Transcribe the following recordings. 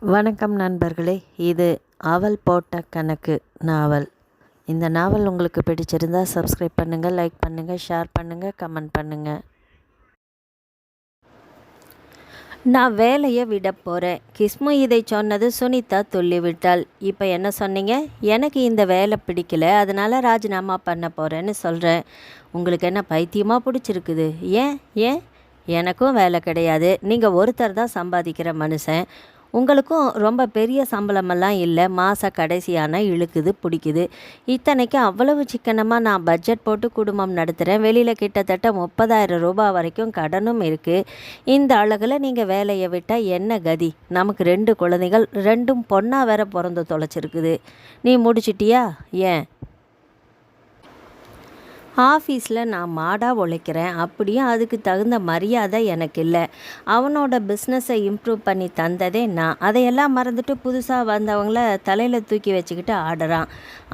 வணக்கம் நண்பர்களே. இது அவள் போட்ட கணக்கு நாவல். இந்த நாவல் உங்களுக்கு பிடிச்சிருந்தா சப்ஸ்கிரைப் பண்ணுங்கள், லைக் பண்ணுங்கள், ஷேர் பண்ணுங்கள், கமெண்ட் பண்ணுங்கள். நான் வேலையை விட போகிறேன். கிஸ்மு இதை சொன்னது சுனிதா சொல்லிவிட்டாள். இப்போ என்ன சொன்னீங்க? எனக்கு இந்த வேலை பிடிக்கல, அதனால் ராஜினாமா பண்ண போகிறேன்னு சொல்கிறேன். உங்களுக்கு என்ன பைத்தியமாக பிடிச்சிருக்குது? ஏன் ஏன் எனக்கும் வேலை கிடையாது. நீங்கள் ஒருத்தர் தான் சம்பாதிக்கிற மனுஷன். உங்களுக்கும் ரொம்ப பெரிய சம்பளமெல்லாம் இல்லை. மாத கடைசியான இழுக்குது பிடிக்குது. இத்தனைக்கும் அவ்வளவு சிக்கனமாக நான் பட்ஜெட் போட்டு குடும்பம் நடத்துகிறேன். வெளியில் கிட்டத்தட்ட 30,000 ரூபாய் வரைக்கும் கடனும் இருக்குது. இந்த அழகில் நீங்கள் வேலையை விட்டால் என்ன கதி? நமக்கு 2 குழந்தைகள், 2ம் பொண்ணாக வேற பிறந்து தொலைச்சிருக்குது. நீ முடிச்சிட்டியா? ஏன் ஆஃபீஸில் நான் மாடாக உழைக்கிறேன், அப்படியும் அதுக்கு தகுந்த மரியாதை எனக்கு இல்லை. அவனோட பிஸ்னஸை இம்ப்ரூவ் பண்ணி தந்ததே நான். அதையெல்லாம் மறந்துட்டு புதுசாக வந்தவங்கள தலையில் தூக்கி வச்சுக்கிட்டு ஆடுறான்.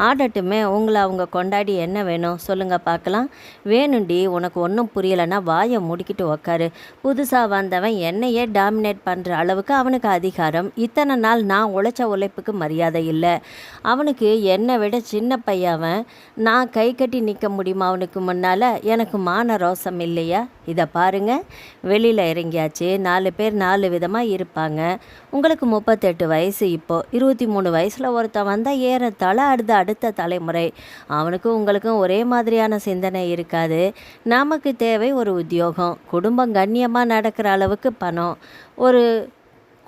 ஆடட்டுமே, உங்களை அவங்க கொண்டாடி என்ன வேணும் சொல்லுங்கள் பார்க்கலாம். வேணுண்டி, உனக்கு ஒன்றும் புரியலைன்னா வாயை முடிக்கிட்டு உக்காரு. புதுசாக வந்தவன் என்னையே டாமினேட் பண்ணுற அளவுக்கு அவனுக்கு அதிகாரம். இத்தனை நாள் நான் உழைச்ச உழைப்புக்கு மரியாதை இல்லை. அவனுக்கு என்னை விட சின்ன பையவன். நான் கை கட்டி நிற்க முடியுமா அவனுக்கு முன்னால்? எனக்கு மான ரோசம் இல்லையா? இதை பாருங்கள், வெளியில் இறங்கியாச்சு. 4 பேர் 4 விதமாக இருப்பாங்க. உங்களுக்கு 38 வயசு. இப்போது 23 வயசில் ஒருத்தன் வந்தால் ஏறத்தாழ அடுத்த தலைமுறை. அவனுக்கும் உங்களுக்கும் ஒரே மாதிரியான சிந்தனை இருக்காது. நமக்கு தேவை ஒரு உத்தியோகம், குடும்பம் கண்ணியமாக நடக்கிற அளவுக்கு பணம். ஒரு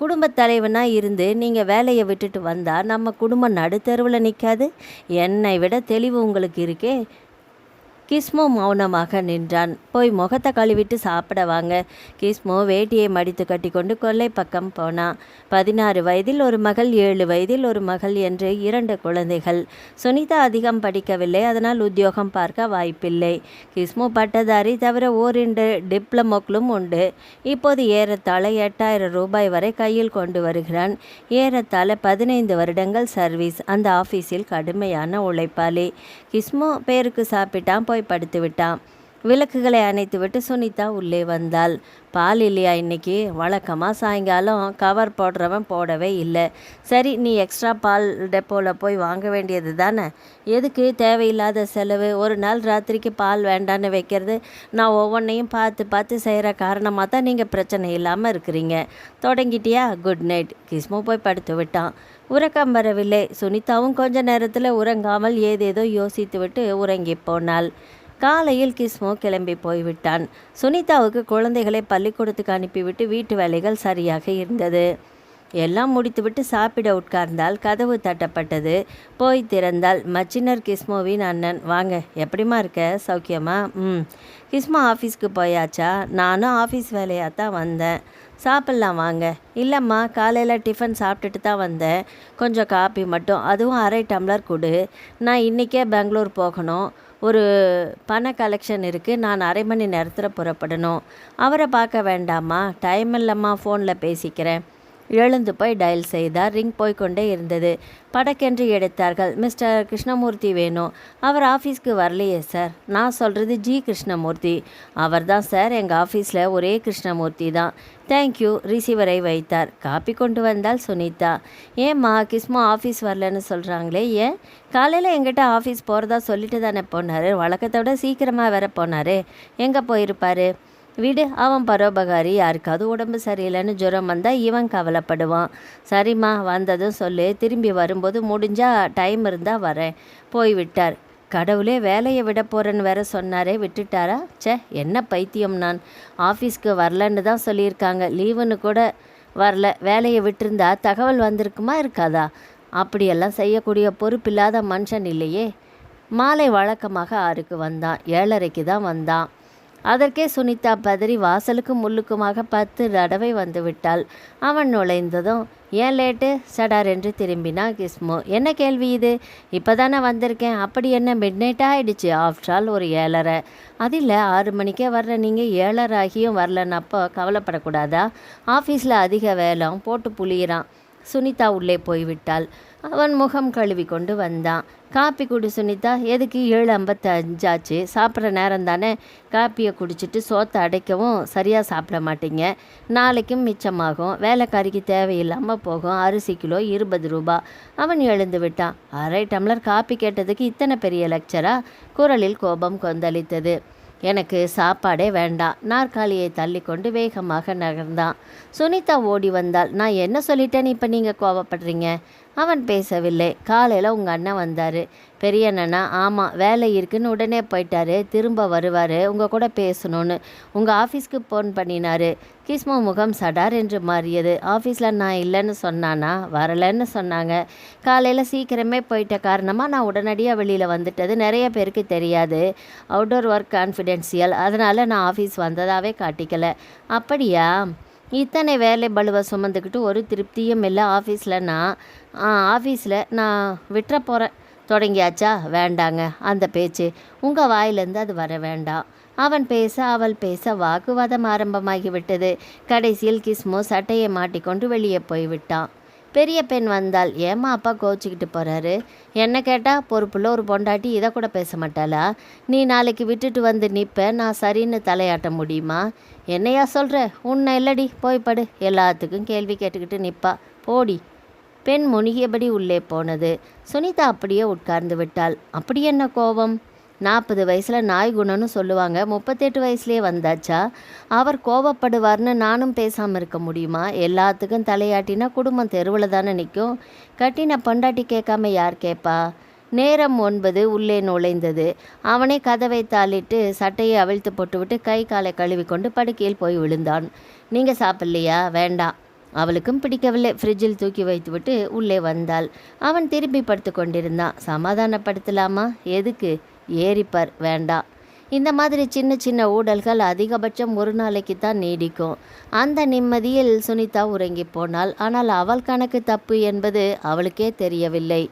குடும்பத் தலைவனாக இருந்து நீங்கள் வேலையை விட்டுட்டு வந்தால் நம்ம குடும்பம் நடுத்தருவில் நிற்காது. என்னை விட தெளிவு உங்களுக்கு இருக்கே. கிஸ்மு மௌனமாக நின்றான். போய் முகத்தை கழுவிட்டு சாப்பிட வாங்க. கிஸ்மு வேட்டியை மடித்து கட்டி கொண்டு கொல்லை பக்கம் போனான். 16 வயதில் ஒரு மகள், 7 வயதில் ஒரு மகள் என்று 2 குழந்தைகள். சுனிதா அதிகம் படிக்கவில்லை, அதனால் உத்தியோகம் பார்க்க வாய்ப்பில்லை. கிஸ்மு பட்டதாரி, தவிர ஓரிண்டு டிப்ளமோக்களும் உண்டு. இப்போது ஏறத்தாழ 8,000 ரூபாய் வரை கையில் கொண்டு வருகிறான். ஏறத்தாழ 15 வருடங்கள் சர்வீஸ். அந்த ஆஃபீஸில் கடுமையான உழைப்பாளி. கிஸ்மு பேருக்கு சாப்பிட்டான், போய் படுத்து விட்டான். விளக்குகளை அணைத்துவிட்டு சுனிதா உள்ளே வந்தாள். பால் இல்லையா இன்னைக்கு? வழக்கமாக சாயங்காலம் கவர் போடுறவன் போடவே இல்லை. சரி, நீ எக்ஸ்ட்ரா பால் டெப்போவில் போய் வாங்க வேண்டியது தானே. எதுக்கு தேவையில்லாத செலவு? ஒரு நாள் ராத்திரிக்கு பால் வேண்டான்னு வைக்கிறது. நான் ஒவ்வொன்றையும் பார்த்து செய்கிற காரணமாக தான் நீங்கள் பிரச்சனை இல்லாமல் இருக்கிறீங்க. தொடங்கிட்டியா? Good night. கிஸ்மு போய் படுத்து விட்டான். உறக்கம் வரவில்லை. சுனிதாவும் கொஞ்ச நேரத்தில் உறங்காமல் ஏதேதோ யோசித்துவிட்டு உறங்கி போனாள். காலையில் கிஸ்மு கிளம்பி போய்விட்டான். சுனிதாவுக்கு குழந்தைகளை பள்ளிக்கூடத்துக்கு அனுப்பிவிட்டு வீட்டு வேலைகள் சரியாக இருந்தது. எல்லாம் முடித்துவிட்டு சாப்பிட உட்கார்ந்தால் கதவு தட்டப்பட்டது. போய் திறந்தால் மச்சினர் கிஸ்முவின் அண்ணன். வாங்க, எப்படிமா இருக்க? சௌக்கியமா? கிஸ்மு ஆஃபீஸ்க்கு போயாச்சா? நானும் ஆஃபீஸ் வேலையாக தான் வந்தேன். சாப்பிட்லாம் வாங்க. இல்லைம்மா, காலையில் டிஃபன் சாப்பிட்டுட்டு தான் வந்தேன். கொஞ்சம் காப்பி மட்டும், அதுவும் 1/2 டம்ளர் கொடு. நான் இன்றைக்கே பெங்களூர் போகணும். ஒரு பண கலெக்ஷன் இருக்குது. நான் 1/2 மணி நேரத்தில் புறப்படணும். அவரை பார்க்க வேண்டாமா? டைம் இல்லைம்மா, ஃபோனில் பேசிக்கிறேன். எழுந்து போய் டயல் செய்தார். ரிங் போய்கொண்டே இருந்தது. படக்கென்று எடுத்தார்கள். மிஸ்டர் கிருஷ்ணமூர்த்தி வேணும். அவர் ஆஃபீஸ்க்கு வரலையே சார். நான் சொல்கிறது ஜி கிருஷ்ணமூர்த்தி. அவர் தான் சார். எங்கள் ஆஃபீஸில் ஒரே கிருஷ்ணமூர்த்தி தான். தேங்க்யூ. ரிசீவரை வைத்தார். காப்பி கொண்டு வந்தால் சுனிதா. ஏம்மா, கிஸ்மு ஆஃபீஸ் வரலன்னு சொல்கிறாங்களே, ஏன்? காலையில் எங்கிட்ட ஆஃபீஸ் போகிறதா சொல்லிட்டு தானே போனார். வழக்கத்தை விட சீக்கிரமாக வேற போனார். எங்கே போயிருப்பார்? விடு, அவன் பரோபகாரி. யாருக்காவது உடம்பு சரியில்லைன்னு ஜுரம் வந்தால் இவன் கவலைப்படுவான். சரிம்மா, வந்ததும் சொல்லு. திரும்பி வரும்போது முடிஞ்சால் டைம் இருந்தால் வரேன். போய்விட்டார். கடவுளே, வேலையை விட போகிறேன்னு வேற சொன்னாரே, விட்டுட்டாரா? என்ன பைத்தியம் நான். ஆஃபீஸ்க்கு வரலன்னு தான் சொல்லியிருக்காங்க. லீவுன்னு கூட வரல. வேலையை விட்டிருந்தா தகவல் வந்திருக்குமா இருக்காதா? அப்படியெல்லாம் செய்யக்கூடிய பொறுப்பில்லாத மனுஷன் இல்லையே. மாலை வழக்கமாக 6க்கு வந்தான். 7:30க்கு தான் வந்தான். அதற்கே சுனிதா பதறி வாசலுக்கு முள்ளுக்குமாக 10 தடவை வந்து விட்டாள். அவன் நுழைந்ததும், ஏன் லேட்டு? சடார் என்று திரும்பினா கிஸ்மு. என்ன கேள்வி இது? இப்போ தானே வந்திருக்கேன். அப்படி என்ன மிட்நைட்டாக ஆகிடுச்சு? ஆஃப்டரால் ஒரு 7:30. அதில் 6 மணிக்கே வர்ற நீங்கள் 7:30 ஆகியும் வரலன்னப்போ கவலைப்படக்கூடாதா? ஆஃபீஸில் அதிக வேலை போட்டு புளியிறான். சுனிதா உள்ளே போய்விட்டாள். அவன் முகம் கழுவி கொண்டு வந்தான். காப்பி குடி சுனிதா. எதுக்கு 7:55 ஆச்சு, சாப்பிட்ற நேரம் தானே. காப்பியை குடிச்சிட்டு சோத்தை அடைக்கவும் சரியாக சாப்பிட மாட்டீங்க. நாளைக்கும் மிச்சமாகும். வேலைக்காரிக்கு தேவையில்லாமல் போகும். அரிசி கிலோ 20 ரூபா. அவன் எழுந்து விட்டான். அரை டம்ளர் காப்பி கேட்டதுக்கு இத்தனை பெரிய லெக்சரா? குரலில் கோபம் கொந்தளித்தது. எனக்கு சாப்பாடே வேண்டாம். நாற்காலியை தள்ளி கொண்டு வேகமாக நகர்ந்தான். சுனிதா ஓடி வந்தாள். நான் என்ன சொல்லிட்டேன்னு இப்போ நீங்கள் கோவப்படுறீங்க? அவன் பேசவில்லை. காலையில் உங்கள் அண்ணன் வந்தார். பெரிய அண்ணனா? ஆமாம், வேலை இருக்குன்னு உடனே போயிட்டாரு. திரும்ப வருவார், உங்கள் கூட பேசணும்னு. உங்கள் ஆஃபீஸ்க்கு ஃபோன் பண்ணினார். கிஸ்மோ முகம் சடார் என்று மாறியது. ஆஃபீஸில் நான் இல்லைன்னு சொன்னானா? வரலைன்னு சொன்னாங்க. காலையில் சீக்கிரமே போயிட்ட காரணமாக நான் உடனடியாக வெளியில் வந்துட்டது நிறைய பேருக்கு தெரியாது. அவுட்டோர் ஒர்க் கான்ஃபிடென்ஷியல், அதனால் நான் ஆஃபீஸ் வந்ததாகவே காட்டிக்கலை. அப்படியா? இத்தனை வேலை பளுவை சுமந்துக்கிட்டு ஒரு திருப்தியும் இல்லை. ஆஃபீஸில் நான் விட்டுற போகிறேன். தொடங்கியாச்சா? வேண்டாங்க அந்த பேச்சு. உங்கள் வாயிலேருந்து அது வர வேண்டாம். அவன் பேச அவள் பேச வாக்குவாதம் ஆரம்பமாகிவிட்டது. கடைசியில் கிஸ்மோ சட்டையை மாட்டிக்கொண்டு வெளியே போய்விட்டான். பெரிய பெண் வந்தாள். ஏம்மா அப்பா கோச்சிக்கிட்டு போகிறாரு? என்ன கேட்டால் பொறுப்புள்ள ஒரு பொண்டாட்டி இதை கூட பேச மாட்டாளா? நீ நாளைக்கு விட்டுட்டு வந்து நிற்ப, நான் சரின்னு தலையாட்ட முடியுமா? என்னையா சொல்கிற? உன்னை இல்லடி, போய்படு. எல்லாத்துக்கும் கேள்வி கேட்டுக்கிட்டு நிற்பா. போடி. பெண் முனிகியபடி உள்ளே போனது. சுனிதா அப்படியே உட்கார்ந்து விட்டாள். அப்படி என்ன கோபம்? 40 வயசில் நாய் குணம்னு சொல்லுவாங்க, 38 வயசுலேயே வந்தாச்சா? அவர் கோபப்படுவார்னு நானும் பேசாமல் இருக்க முடியுமா? எல்லாத்துக்கும் தலையாட்டினா குடும்பம் தெருவில் தானே நிற்கும். கட்டின பொண்டாட்டி கேட்காம யார் கேட்பா? நேரம் 9 உள்ளே நுழைந்தது. அவனே கதவை தாளிட்டு சட்டையை அவிழ்த்து போட்டுவிட்டு கை காலை கழுவி கொண்டு படுக்கையில் போய் விழுந்தான். நீங்கள் சாப்பிட்லையா? வேண்டாம். அவளுக்கும் பிடிக்கவில்லை. ஃப்ரிட்ஜில் தூக்கி வைத்துவிட்டு உள்ளே வந்தாள். அவன் திரும்பி படுத்து கொண்டிருந்தான். சமாதானப்படுத்தலாமா? எதுக்கு? ஏறிப்பார். வேண்டாம். இந்த மாதிரி சின்ன சின்ன ஊடல்கள் அதிகபட்சம் ஒரு நாளைக்கு தான் நீடிக்கும். அந்த நிம்மதியில் சுனிதா உறங்கி போனாள். ஆனால் அவள் கணக்கு தப்பு என்பது அவளுக்கே தெரியவில்லை.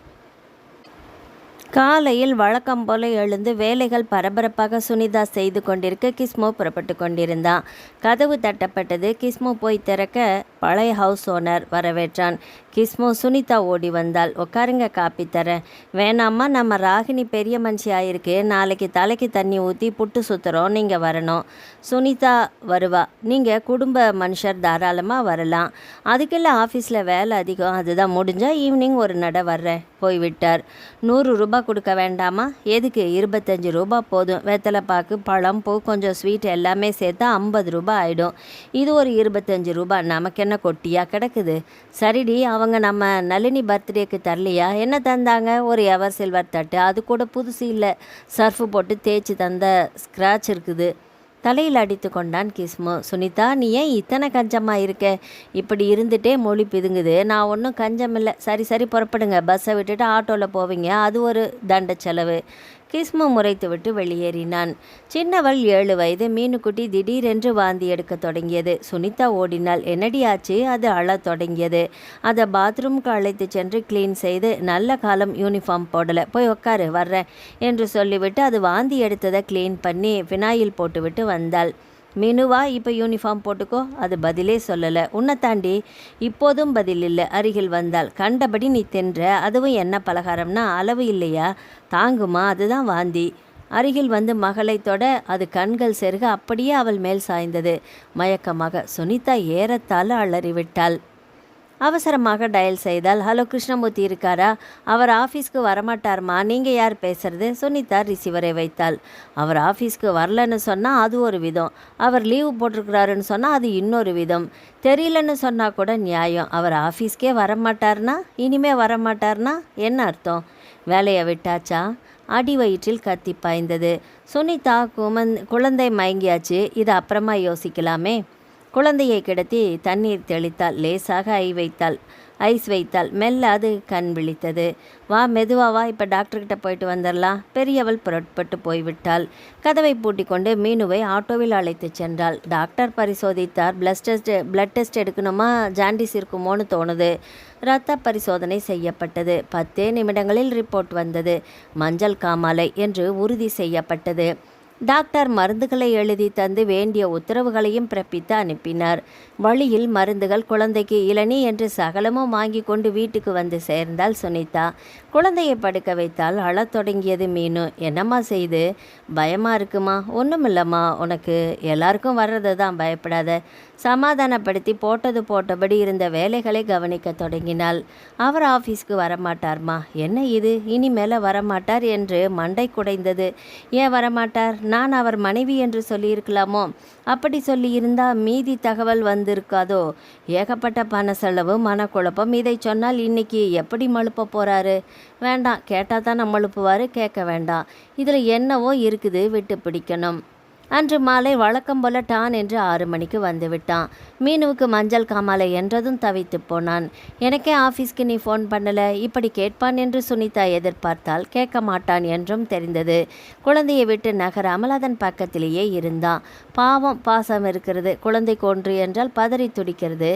காலையில் வழக்கம் போல எழுந்து வேலைகள் பரபரப்பாக சுனிதா செய்து கொண்டிருக்க கிஸ்மோ புறப்பட்டு கொண்டிருந்தான். கதவு தட்டப்பட்டது. கிஸ்மோ போய் திறக்க பழைய ஹவுஸ் ஓனர் வரவேற்றான். கிஸ்மோ. சுனிதா ஓடி வந்தாள். உட்காருங்க, காப்பி தரேன். வேணாம்மா, நம்ம ராகினி பெரிய மனுஷி ஆயிருக்கு. நாளைக்கு தலைக்கு தண்ணி ஊற்றி புட்டு சுற்றுறோம், நீங்கள் வரணும். சுனிதா வருவா. நீங்கள் குடும்ப மனுஷர், தாராளமாக வரலாம். அதுக்கெல்லாம் ஆஃபீஸில் வேலை அதிகம், அதுதான் முடிஞ்சால் ஈவினிங் ஒரு நட வர்றேன். போய்விட்டார். 100 ரூபா கொடுக்க வேண்டாமா? எதுக்கு? 25 ரூபா போதும். வெத்தலைப்பாக்கு, பழம், பூ, கொஞ்சம் ஸ்வீட் எல்லாமே சேர்த்தா 50 ரூபா ஆகிடும். இது ஒரு 25 ரூபா. நமக்கு என்ன கொட்டியா கிடக்குது? சரிடி, அவங்க நம்ம நளினி பர்த்டேக்கு தரலையா? என்ன தந்தாங்க? ஒரு எவர் சில்வர் தட்டு. அது கூட புதுசு இல்லை, சர்ஃபு போட்டு தேய்ச்சி தந்த ஸ்க்ராட்ச் இருக்குது. தலையில் அடித்து கொண்டான் கிஸ்மோ. சுனிதா, நீ ஏன் இத்தனை கஞ்சமாக இருக்க? இப்படி இருந்துகிட்டே மொழி பிதுங்குது. நான் ஒன்றும் கஞ்சமில்லை. சரி புறப்படுங்க. பஸ்ஸை விட்டுட்டு ஆட்டோவில் போவீங்க, அது ஒரு தண்ட செலவு. கிஸ்மோ முறைத்து விட்டு வெளியேறினான். சின்னவள் 7 வயது. மீனுக்குட்டி திடீரென்று வாந்தி எடுக்க தொடங்கியது. சுனிதா ஓடினாள். என்னடி ஆச்சு? அது அழத் தொடங்கியது. அதை பாத்ரூமுக்கு அழைத்து சென்று க்ளீன் செய்து, நல்ல காலம் யூனிஃபார்ம் போடலை, போய் உட்காரு, வர்றேன் என்று சொல்லிவிட்டு அது வாந்தி எடுத்ததை க்ளீன் பண்ணி ஃபினாயில் போட்டுவிட்டு வந்தாள். மீனுவா, இப்போ யூனிஃபார்ம் போட்டுக்கோ. அது பதிலே சொல்லலை. உன்னை தாண்டி இப்போதும் பதில் இல்லை. அருகில் வந்தாள். கண்டபடி நீ தின்ற, அதுவும் என்ன பலகாரம்னா அளவு இல்லையா? தாங்குமா? அதுதான் வாந்தி. அருகில் வந்து மகளை தொட அது கண்கள் செருக அப்படியே அவள் மேல் சாய்ந்தது. மயக்கமாக. சுனிதா ஏறத்தாழ அலறிவிட்டாள். அவசரமாக டயல் செய்தால். ஹலோ, கிருஷ்ணமூர்த்தி இருக்காரா? அவர் ஆஃபீஸ்க்கு வரமாட்டார்மா. நீங்கள் யார் பேசுறது? சுனிதா ரிசீவரை வைத்தாள். அவர் ஆஃபீஸ்க்கு வரலன்னு சொன்னால் அது ஒரு விதம், அவர் லீவு போட்டிருக்கிறாருன்னு சொன்னால் அது இன்னொரு விதம். தெரியலன்னு சொன்னால் கூட நியாயம். அவர் ஆஃபீஸ்க்கே வரமாட்டார்னா, இனிமே வரமாட்டார்னா என்ன அர்த்தம்? வேலையை விட்டாச்சா? அடி வயிற்றில் கத்தி பாய்ந்தது. சுனிதா. குழந்தை மயங்கியாச்சு, இது அப்புறமா யோசிக்கலாமே. குழந்தையை கிடத்தி தண்ணீர் தெளித்தாள். லேசாக ஐஸ் வைத்தாள். மெல்ல அது கண் விழித்தது. வா, மெதுவா வா, இப்போ டாக்டர்கிட்ட போயிட்டு வந்துடலாம். பெரியவள் புறப்பட்டு போய்விட்டாள். கதவை பூட்டி கொண்டு மீனுவை ஆட்டோவில் அழைத்து சென்றாள். டாக்டர் பரிசோதித்தார். பிளட் டெஸ்ட் எடுக்கணுமா, ஜாண்டிஸ் இருக்குமோன்னு தோணுது. இரத்த பரிசோதனை செய்யப்பட்டது. 10 நிமிடங்களில் ரிப்போர்ட் வந்தது. மஞ்சள் காமாலை என்று உறுதி செய்யப்பட்டது. டாக்டர் மருந்துகளை எழுதி தந்து வேண்டிய உத்தரவுகளையும் பிறப்பித்து அனுப்பினார். வழியில் மருந்துகள், குழந்தைக்கு இளநீ என்று சகலமும் வாங்கி கொண்டு வீட்டுக்கு வந்து சேர்ந்தாள் சுனிதா. குழந்தையை படுக்க வைத்தால் அழத் தொடங்கியது மீனு. என்னம்மா செய்து? பயமா இருக்குமா? ஒன்றுமில்லம்மா, உனக்கு எல்லாருக்கும் வர்றது தான், பயப்படாத. சமாதானப்படுத்தி போட்டது போட்டபடி இருந்த வேலைகளை கவனிக்க தொடங்கினாள். அவர் ஆஃபீஸ்க்கு வரமாட்டார்மா. என்ன இது, இனிமேல வரமாட்டார் என்று மண்டை குடைந்தது. ஏன் வரமாட்டார்? நான் அவர் மனைவி என்று சொல்லியிருக்கலாமோ? அப்படி சொல்லியிருந்தா மீதி தகவல் வந்திருக்காதோ? ஏகப்பட்ட பண செலவு, மனக்குழப்பம். இதை சொன்னால் இன்னைக்கு எப்படி மழுப்ப போறாரு? வேண்டாம், கேட்டால் தான் மழுப்புவார், கேட்க வேண்டாம். இதில் என்னவோ இருக்குது, விட்டு பிடிக்கணும். அன்று மாலை வழக்கம் போல டான் என்று 6 மணிக்கு வந்து விட்டான். மீனுவுக்கு மஞ்சள் காமாலை என்றதும் தவித்து போனான். எனக்கே ஆஃபீஸ்க்கு நீ ஃபோன் பண்ணல, இப்படி கேட்பான் என்று சுனிதா எதிர்பார்த்தால் கேட்க மாட்டான் என்றும் தெரிந்தது. குழந்தையை விட்டு நகராமல் அதன் பக்கத்திலேயே இருந்தான். பாவம், பாசம் இருக்கிறது. குழந்தைக்கு ஒன்று என்றால் பதறி துடிக்கிறது.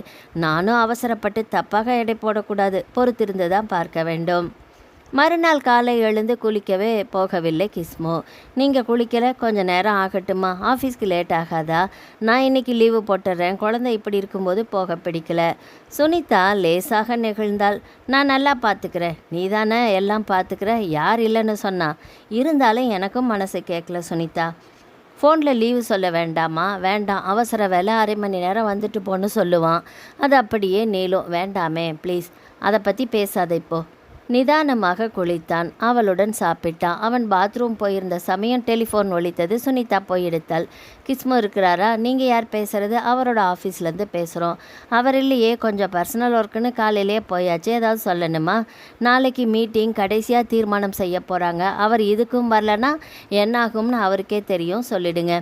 நானும் அவசரப்பட்டு தப்பாக எடை போடக்கூடாது, பொறுத்திருந்து தான் பார்க்க வேண்டும். மறுநாள் காலை எழுந்து குளிக்கவே போகவில்லை கிஸ்மு. நீங்கள் குளிக்கல? கொஞ்சம் நேரம் ஆகட்டுமா? ஆஃபீஸ்க்கு லேட் ஆகாதா? நான் இன்னைக்கு லீவு போட்டுடுறேன். குழந்தை இப்படி இருக்கும்போது போக பிடிக்கல. சுனிதா லேசாக நெகிழ்ந்தாள். நான் நல்லா பார்த்துக்கிறேன். நீ தானே எல்லாம் பார்த்துக்கிற, யார் இல்லைன்னு சொன்னா? இருந்தாலும் எனக்கும் மனசு கேட்கல சுனிதா. ஃபோனில் லீவு சொல்ல வேண்டாமா? வேண்டாம், அவசர வேலை, 1/2 மணி நேரம் வந்துட்டு போன்னு சொல்லுவான். அது அப்படியே நீளும். வேண்டாமே ப்ளீஸ், அதை பற்றி பேசாத இப்போ. நிதானமாக குளித்தான். அவளுடன் சாப்பிட்டான். அவன் பாத்ரூம் போயிருந்த சமயம் டெலிஃபோன் ஒலித்தது. சுனிதா போய் எடுத்தாள். கிஸ்மு இருக்கிறாரா? நீங்கள் யார் பேசுகிறது? அவரோட ஆஃபீஸ்லேருந்து பேசுகிறோம். அவர் இல்லையே, கொஞ்சம் பர்சனல் ஒர்க்குன்னு காலையிலே போயாச்சு. ஏதாவது சொல்லணுமா? நாளைக்கு மீட்டிங், கடைசியாக தீர்மானம் செய்ய போகிறாங்க. அவர் இதுக்கும் வரலன்னா என்னாகும்னு அவருக்கே தெரியும், சொல்லிடுங்க.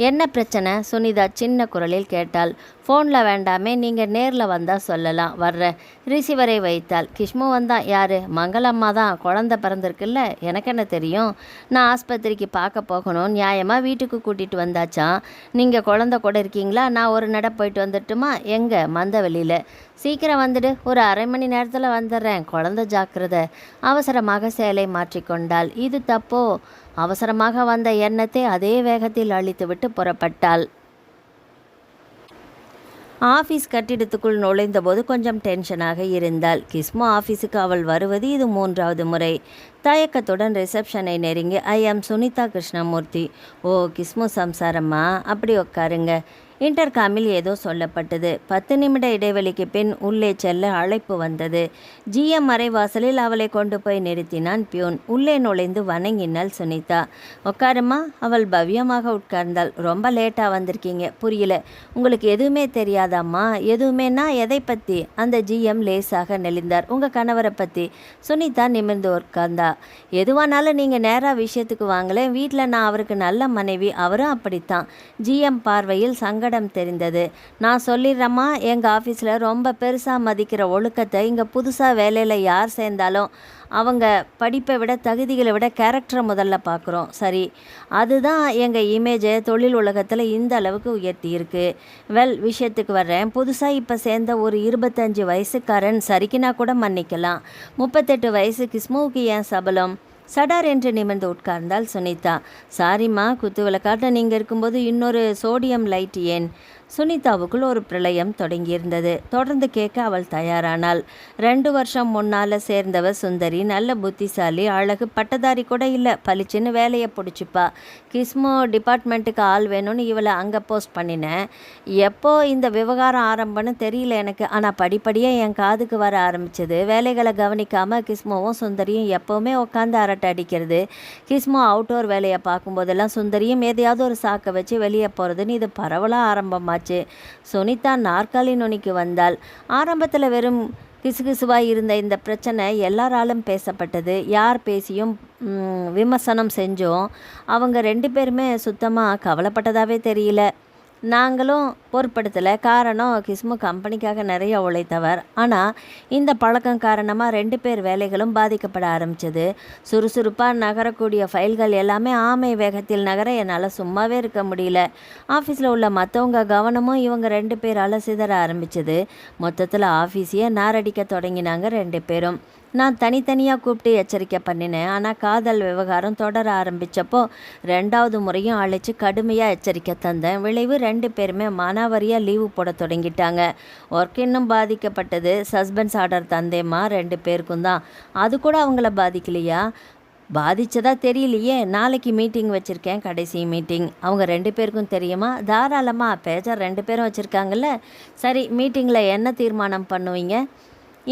என்ன பிரச்சனை? சுனிதா சின்ன குரலில் கேட்டாள். ஃபோனில் வேண்டாமே, நீங்கள் நேரில் வந்தால் சொல்லலாம். வர்றேன். ரிசீவரை வைத்தாள். கிஷ்மு வந்தான். யார்? மங்களம்மா தான். குழந்தை பிறந்திருக்குல்ல, எனக்கு என்ன தெரியும்? நான் ஆஸ்பத்திரிக்கு பார்க்க போகணும். நியாயமாக வீட்டுக்கு கூட்டிகிட்டு வந்தாச்சான். நீங்கள் குழந்தை கூட இருக்கீங்களா? நான் ஒரு நட போயிட்டு வந்துட்டுமா? எங்கே? மந்தவெளியில். சீக்கிரம் வந்துடு. ஒரு 1/2 மணி நேரத்தில் வந்துடுறேன். குழந்தை ஜாக்கிரதை. அவசரமாக சேலை மாற்றிக்கொண்டாள். இது தப்போ? அவசரமாக வந்த எண்ணத்தை அதே வேகத்தில் அழித்துவிட்டு புறப்பட்டாள். ஆஃபீஸ் கட்டிடத்துக்குள் நுழைந்தபோது கொஞ்சம் டென்ஷனாக இருந்தாள். கிஸ்மு ஆஃபீஸுக்கு அவள் வருவது இது 3வது முறை. தயக்கத்துடன் ரிசப்ஷனை நெருங்கி, ஐ ஆம் சுனிதா கிருஷ்ணமூர்த்தி. ஓ, கிஸ்மு சம்சாரம்மா, அப்படி உட்காருங்க. இன்டர்காமில் ஏதோ சொல்லப்பட்டது. 10 நிமிட இடைவெளிக்கு பின் உள்ளே செல்ல அழைப்பு வந்தது. ஜிஎம் அறைவாசலில் அவளை கொண்டு போய் நிறுத்தினான் பியூன். உள்ளே நுழைந்து வணங்கினாள் சுனிதா. உட்காருமா. அவள் பவ்யமாக உட்கார்ந்தாள். ரொம்ப லேட்டாக வந்திருக்கீங்க. புரியல. உங்களுக்கு எதுவுமே தெரியாதாம்மா? எதுவுமேனா எதை பற்றி? அந்த ஜிஎம் லேசாக நெளிந்தார். உங்கள் கணவரை பற்றி. சுனிதா நிமிர்ந்து உட்கார்ந்தா. எதுவானாலும் நீங்கள் நேராக விஷயத்துக்கு வாங்கலேன். வீட்டில் நான் அவருக்கு நல்ல மனைவி, அவரும் அப்படித்தான். ஜிஎம் பார்வையில் சங்கடம் தெரிந்தது. நான் சொல்லிடுறேம்மா, எங்கள் ஆஃபீஸில் ரொம்ப பெருசாக மதிக்கிற ஒழுக்கத்தை இங்கே புதுசாக வேலையில் யார் சேர்ந்தாலும் அவங்க படிப்பை விட, தகுதிகளை விட கேரக்டரை முதல்ல பார்க்குறோம். சரி, அதுதான் எங்கள் இமேஜை தொழில் உலகத்தில் இந்த அளவுக்கு உயர்த்தி இருக்கு. விஷயத்துக்கு வர்றேன். புதுசாக இப்போ சேர்ந்த ஒரு 25 வயசுக்காரன் சரிக்குனா கூட மன்னிக்கலாம். 38 வயசு கிஸ்முவுக்கு ஏன் சபலம்? சடார் என்று நிமிர்ந்து உட்கார்ந்தாள் சுனிதா. சாரிம்மா, குத்து விளக்காட்ட நீங்கள் இருக்கும்போது இன்னொரு சோடியம் லைட் ஏன்? சுனிதாவுக்குள் ஒரு பிரளயம் தொடங்கியிருந்தது. தொடர்ந்து கேட்க அவள் தயாரானாள். 2 வருஷம் முன்னால் சேர்ந்தவ சுந்தரி, நல்ல புத்திசாலி, அழகு, பட்டதாரி கூட இல்லை, பளிச்சுன்னு வேலையை பிடிச்சிப்பா. கிஸ்மோ டிபார்ட்மெண்ட்டுக்கு ஆள் வேணும்னு இவளை அங்கே போஸ்ட் பண்ணினேன். எப்போ இந்த விவகாரம் ஆரம்பம்னு தெரியல எனக்கு. ஆனால் படிப்படியாக என் காதுக்கு வர ஆரம்பிச்சது. வேலைகளை கவனிக்காமல் கிஸ்மோவும் சுந்தரியும் எப்போவுமே உட்காந்து அரட்டை அடிக்கிறது. கிஸ்மோ அவுட்டோர் வேலையை பார்க்கும்போதெல்லாம் சுந்தரியும் எதையாவது ஒரு சாக்கை வச்சு வெளியே போகிறதுன்னு இது பரவலாக ஆரம்பமாச்சு. சுனிதா நாற்காலி நுனிக்கு வந்தாள். ஆரம்பத்தில் வெறும் கிசுகிசுவாய் இருந்த இந்த பிரச்சனை எல்லாராலும் பேசப்பட்டது. யார் பேசியும் விமர்சனம் செஞ்சோம். அவங்க 2 பேருமே சுத்தமாக கவலைப்பட்டதாகவே தெரியல. நாங்களும் பொருட்படுத்தலை. காரணம், கிஸ்மு கம்பெனிக்காக நிறைய உழைத்தவர். ஆனால் இந்த பழக்கம் காரணமாக 2 பேர் வேலைகளும் பாதிக்கப்பட ஆரம்பித்தது. சுறுசுறுப்பாக நகரக்கூடிய ஃபைல்கள் எல்லாமே ஆமை வேகத்தில் நகர என்னால் சும்மாவே இருக்க முடியல. ஆஃபீஸில் உள்ள மற்றவங்க கவனமும் இவங்க 2 பேரால் சிதற ஆரம்பித்தது. மொத்தத்தில் ஆஃபீஸையே நாரடிக்க தொடங்கினாங்க 2 பேரும். நான் தனித்தனியாக கூப்பிட்டு எச்சரிக்கை பண்ணினேன். ஆனால் காதல் விவகாரம் தொடர ஆரம்பித்தப்போ 2வது முறையும் அழைச்சி கடுமையாக எச்சரிக்கை தந்தேன். விளைவு 2 பேருமே மானாவாரியாக லீவு போட தொடங்கிட்டாங்க. ஒர்க் இன்னும் பாதிக்கப்பட்டது. சஸ்பென்ஸ் ஆர்டர் தந்தேம்மா 2 பேருக்கும் தான். அது கூட அவங்கள பாதிக்கலையா? பாதிச்சதா தெரியலையே. நாளைக்கு மீட்டிங் வச்சுருக்கேன், கடைசி மீட்டிங். அவங்க 2 பேருக்கும் தெரியுமா? தாராளமாக. பேஜர் 2 பேரும் வச்சுருக்காங்கல்ல. சரி, மீட்டிங்கில் என்ன தீர்மானம் பண்ணுவீங்க?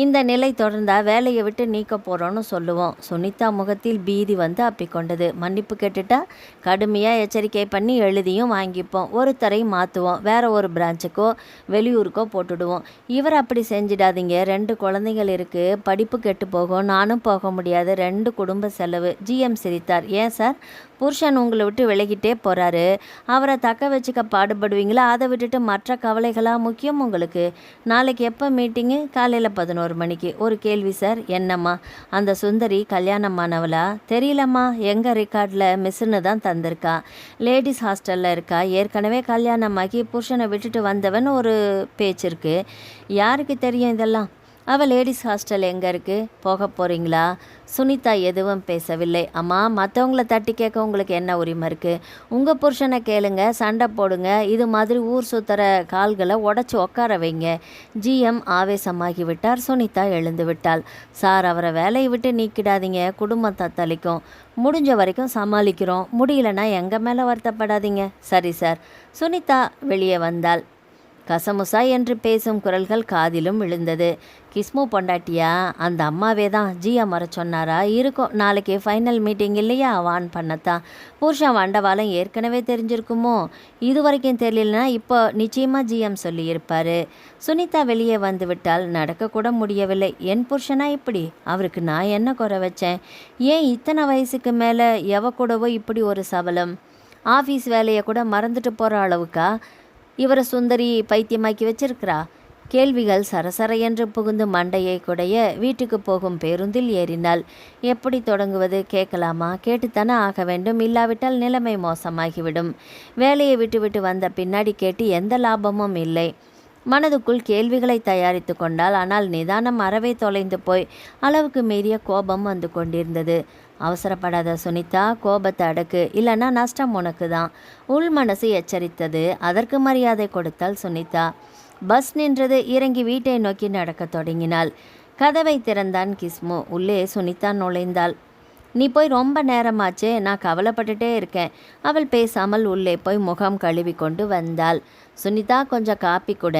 இந்த நிலை தொடர்ந்தால் வேலையை விட்டு நீக்க போகிறோன்னு சொல்லுவோம். சுனிதா முகத்தில் பீதி வந்து அப்பிக்கொண்டது. மன்னிப்பு கேட்டுட்டா கடுமையாக எச்சரிக்கை பண்ணி எழுதியும் வாங்கிப்போம். ஒருத்தரை மாற்றுவோம், வேற ஒரு பிரான்ச்சுக்கோ வெளியூருக்கோ போட்டுடுவோம். இவர் அப்படி செஞ்சிடாதீங்க. 2 குழந்தைகள் இருக்குது, படிப்பு கெட்டு போகும். நானும் போக முடியாது. 2 குடும்ப செலவு. ஜிஎம் சிரித்தார். ஏன் சார், புருஷன் உங்களை விட்டு விலகிட்டே போகிறாரு, அவரை தக்க வச்சுக்க பாடுபடுவீங்களா? அதை விட்டுட்டு மற்ற கவலைகளாக முக்கியம் உங்களுக்கு? நாளைக்கு எப்போ மீட்டிங்கு? காலையில் 11 மணிக்கு. ஒரு கேள்வி சார். என்னம்மா, அந்த சுந்தரி கல்யாணமானவளா? தெரியலம்மா, எங்கள் ரெக்கார்டில் மிஸ்ஸுன்னு தான் தந்திருக்கா. லேடிஸ் ஹாஸ்டலில் இருக்கா. ஏற்கனவே கல்யாணமாக்கி புருஷனை விட்டுட்டு வந்தவன் ஒரு பேச்சு இருக்குது. யாருக்கு தெரியும் இதெல்லாம்? அவள் லேடிஸ் ஹாஸ்டல் எங்கே இருக்குது? போக போகிறீங்களா? சுனிதா எதுவும் பேசவில்லை. அம்மா, மற்றவங்கள தட்டி கேட்க உங்களுக்கு என்ன உரிமை இருக்குது? உங்கள் புருஷனை கேளுங்க, சண்டை போடுங்க. இது மாதிரி ஊர் சுற்றுற கால்களை உடச்சி உட்கார வைங்க. ஜிஎம் ஆவேசமாகி விட்டார். சுனிதா எழுந்து விட்டாள். சார், அவரை வேலையை விட்டு நீக்கிடாதீங்க, குடும்பம் தத்தளிக்கும். முடிஞ்ச வரைக்கும் சமாளிக்கிறோம், முடியலன்னா எங்கள் மேலே வருத்தப்படாதீங்க. சரி சார். சுனிதா வெளியே வந்தாள். கசமுசா என்று பேசும் குரல்கள் காதிலும் விழுந்தது. கிஸ்மு பொண்டாட்டியா? அந்த அம்மாவே தான். ஜிஎம் வர சொன்னாரா? இருக்கும். நாளைக்கு ஃபைனல் மீட்டிங் இல்லையா? வான் பண்ணத்தான். புருஷன் வண்டவாளம் ஏற்கனவே தெரிஞ்சிருக்குமோ? இது வரைக்கும் தெரியலனா இப்போ நிச்சயமாக ஜிஎம் சொல்லியிருப்பார். சுனிதா வெளியே வந்து விட்டால். நடக்கக்கூட முடியவில்லை. என் புருஷனா இப்படி? அவருக்கு நான் என்ன குறை வச்சேன்? ஏன் இத்தனை வயசுக்கு மேலே எவ கூடவோ இப்படி ஒரு சபலம்? ஆஃபீஸ் வேலையை கூட மறந்துட்டு போகிற அளவுக்கா இவரை சுந்தரி பைத்தியமாக்கி வச்சிருக்கிறா? கேள்விகள் சரசர என்று புகுந்து மண்டையை குடைய வீட்டுக்கு போகும் பேருந்தில் ஏறினாள். எப்படி தொடங்குவது? கேட்கலாமா? கேட்டுத்தானே ஆக வேண்டும். இல்லாவிட்டால் நிலைமை மோசமாகிவிடும். வேலையை விட்டுவிட்டு வந்த பின்னாடி கேட்டு எந்த லாபமும் இல்லை. மனதுக்குள் கேள்விகளை தயாரித்து கொண்டாள். ஆனால் நிதானம் அறவே தொலைந்து போய் அளவுக்கு மீறிய கோபம் வந்து கொண்டிருந்தது. அவசரப்படாத சுனிதா, கோபத்தை அடக்கு, இல்லைன்னா நஷ்டம் உனக்கு தான். உள் மனசு எச்சரித்தது. அதற்கு மரியாதை கொடுத்தாள் சுனிதா. பஸ் நின்றது. இறங்கி வீட்டை நோக்கி நடக்க தொடங்கினாள். கதவை திறந்தான் கிஸ்மு. உள்ளே சுனிதா நுழைந்தாள். நீ போய் ரொம்ப நேரமாச்சே, நான் கவலைப்பட்டுட்டே இருக்கேன். அவள் பேசாமல் உள்ளே போய் முகம் கழுவி கொண்டு வந்தாள். சுனிதா, கொஞ்சம் காப்பி கூட.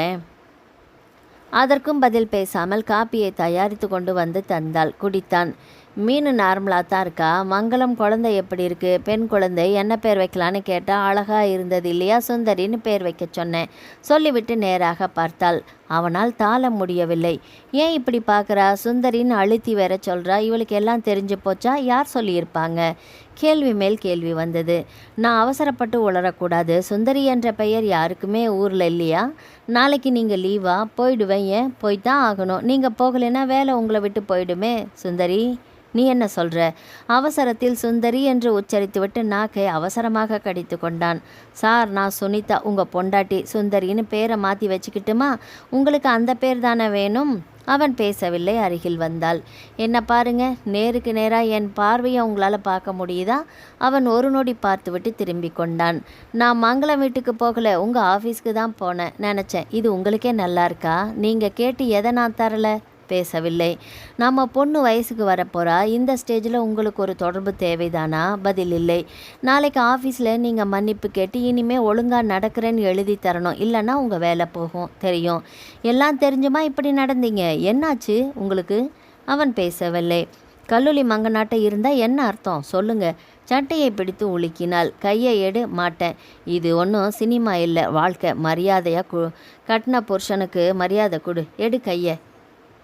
அதற்கும் பதில் பேசாமல் காப்பியை தயாரித்து கொண்டு வந்து தந்தாள். குடித்தான். மீன் நார்மலாக தான் இருக்கா? மங்களம் குழந்தை எப்படி இருக்குது? பெண் குழந்தை. என்ன பேர் வைக்கலான்னு கேட்டால் அழகாக இருந்தது இல்லையா, சுந்தரின்னு பேர் வைக்க சொன்னேன். சொல்லிவிட்டு நேராக பார்த்தாள். அவனால் தாள முடியவில்லை. ஏன் இப்படி பார்க்குறா? சுந்தரின்னு அழுத்தி வேற சொல்கிறா. இவளுக்கு எல்லாம் தெரிஞ்சு போச்சா? யார் சொல்லியிருப்பாங்க? கேள்வி மேல் கேள்வி வந்தது. நான் அவசரப்பட்டு உளரக்கூடாது. சுந்தரி என்ற பெயர் யாருக்குமே ஊரில் இல்லையா? நாளைக்கு நீங்கள் லீவா? போயிடுவேன். ஏன்? போய்தான் ஆகணும். நீங்கள் போகலைன்னா வேலை உங்களை விட்டு போயிடுமே. சுந்தரி, நீ என்ன சொல்கிற? அவசரத்தில் சுந்தரி என்று உச்சரித்துவிட்டு நாக்கை அவசரமாக கடித்து கொண்டான். சார், நான் சுனிதா, உங்கள் பொண்டாட்டி. சுந்தரின்னு பேரை மாற்றி வச்சுக்கிட்டுமா? உங்களுக்கு அந்த பேர் தானே வேணும்? அவன் பேசவில்லை. அருகில் வந்தாள். என்ன பாருங்க, நேருக்கு நேராக என் பார்வையை உங்களால் பார்க்க முடியுதா? அவன் ஒரு நொடி பார்த்துவிட்டு திரும்பி கொண்டான். நான் மங்களம் வீட்டுக்கு போகலை, உங்கள் ஆஃபீஸ்க்கு தான் போனேன். நினச்சேன் இது உங்களுக்கே நல்லா இருக்கா? நீங்கள் கேட்டு எதை நான் தரலை? பேசவில்லை. நம்ம பொண்ணு வயசுக்கு வரப்போகிறா. இந்த ஸ்டேஜில் உங்களுக்கு ஒரு தொடர்பு தேவைதானா? பதில் இல்லை. நாளைக்கு ஆஃபீஸில் நீங்கள் மன்னிப்பு கேட்டு இனிமேல் ஒழுங்காக நடக்கிறேன்னு எழுதி தரணும். இல்லைன்னா உங்கள் வேலை போகும். தெரியும். எல்லாம் தெரிஞ்சுமா இப்படி நடந்தீங்க? என்னாச்சு உங்களுக்கு? அவன் பேசவில்லை. கல்லூரி மங்கநாட்டை இருந்தால் என்ன அர்த்தம் சொல்லுங்க. சட்டையை பிடித்து உலுக்கினாள். கையை எடு. மாட்டேன். இது ஒன்றும் சினிமா இல்லை, வாழ்க்கை. மரியாதையாக கட்டின புருஷனுக்கு மரியாதை கொடு. எடு கையை.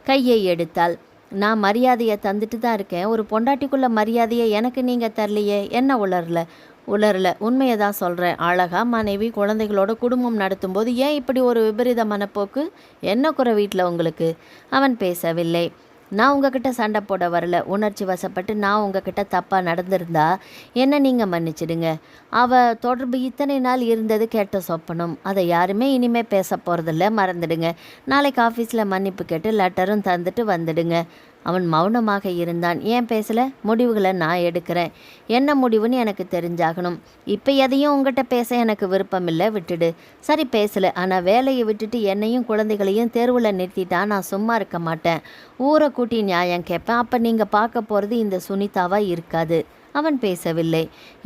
கையை எடுத்தாள். நான் மரியாதையை தந்துட்டு தான் இருக்கேன். ஒரு பொண்டாட்டிக்குள்ள மரியாதையை எனக்கு நீங்கள் தரலையே. என்ன உளரல உண்மையை தான் சொல்கிறேன். அழகா மனைவி குழந்தைகளோட குடும்பம் நடத்தும்போது ஏன் இப்படி ஒரு விபரீத மனப்போக்கு? என்ன குறை வீட்டில் உங்களுக்கு? அவன் பேசவில்லை. நான் உங்ககிட்ட சண்டை போட வரல. உணர்ச்சி வசப்பட்டு நான் உங்ககிட்ட தப்பாக நடந்திருந்தா என்ன நீங்கள் மன்னிச்சிடுங்க. அவள் தொடர்பு இத்தனை நாள் இருந்தது கேட்ட சொப்பனம். அதை யாருமே இனிமேல் பேச போகிறதில்ல, மறந்துடுங்க. நாளைக்கு ஆஃபீஸில் மன்னிப்பு கேட்டு லெட்டரும் தந்துட்டு வந்துடுங்க. அவன் மௌனமாக இருந்தான். ஏன் பேசல? முடிவுகளை நான் எடுக்கிறேன். என்ன முடிவுன்னு எனக்கு தெரிஞ்சாகணும். இப்போ எதையும் உங்ககிட்ட பேச எனக்கு விருப்பம் இல்லை, விட்டுடு. சரி பேசல, ஆனால் வேலையை விட்டுட்டு என்னையும் குழந்தைகளையும் தெருவில் நிறுத்திட்டா நான் சும்மா இருக்க மாட்டேன். ஊரை கூட்டி நியாயம் கேட்பேன். அப்போ நீங்கள் பார்க்க போகிறது இந்த சுனிதாவா இருக்காது. அவன் பேசவில்லை.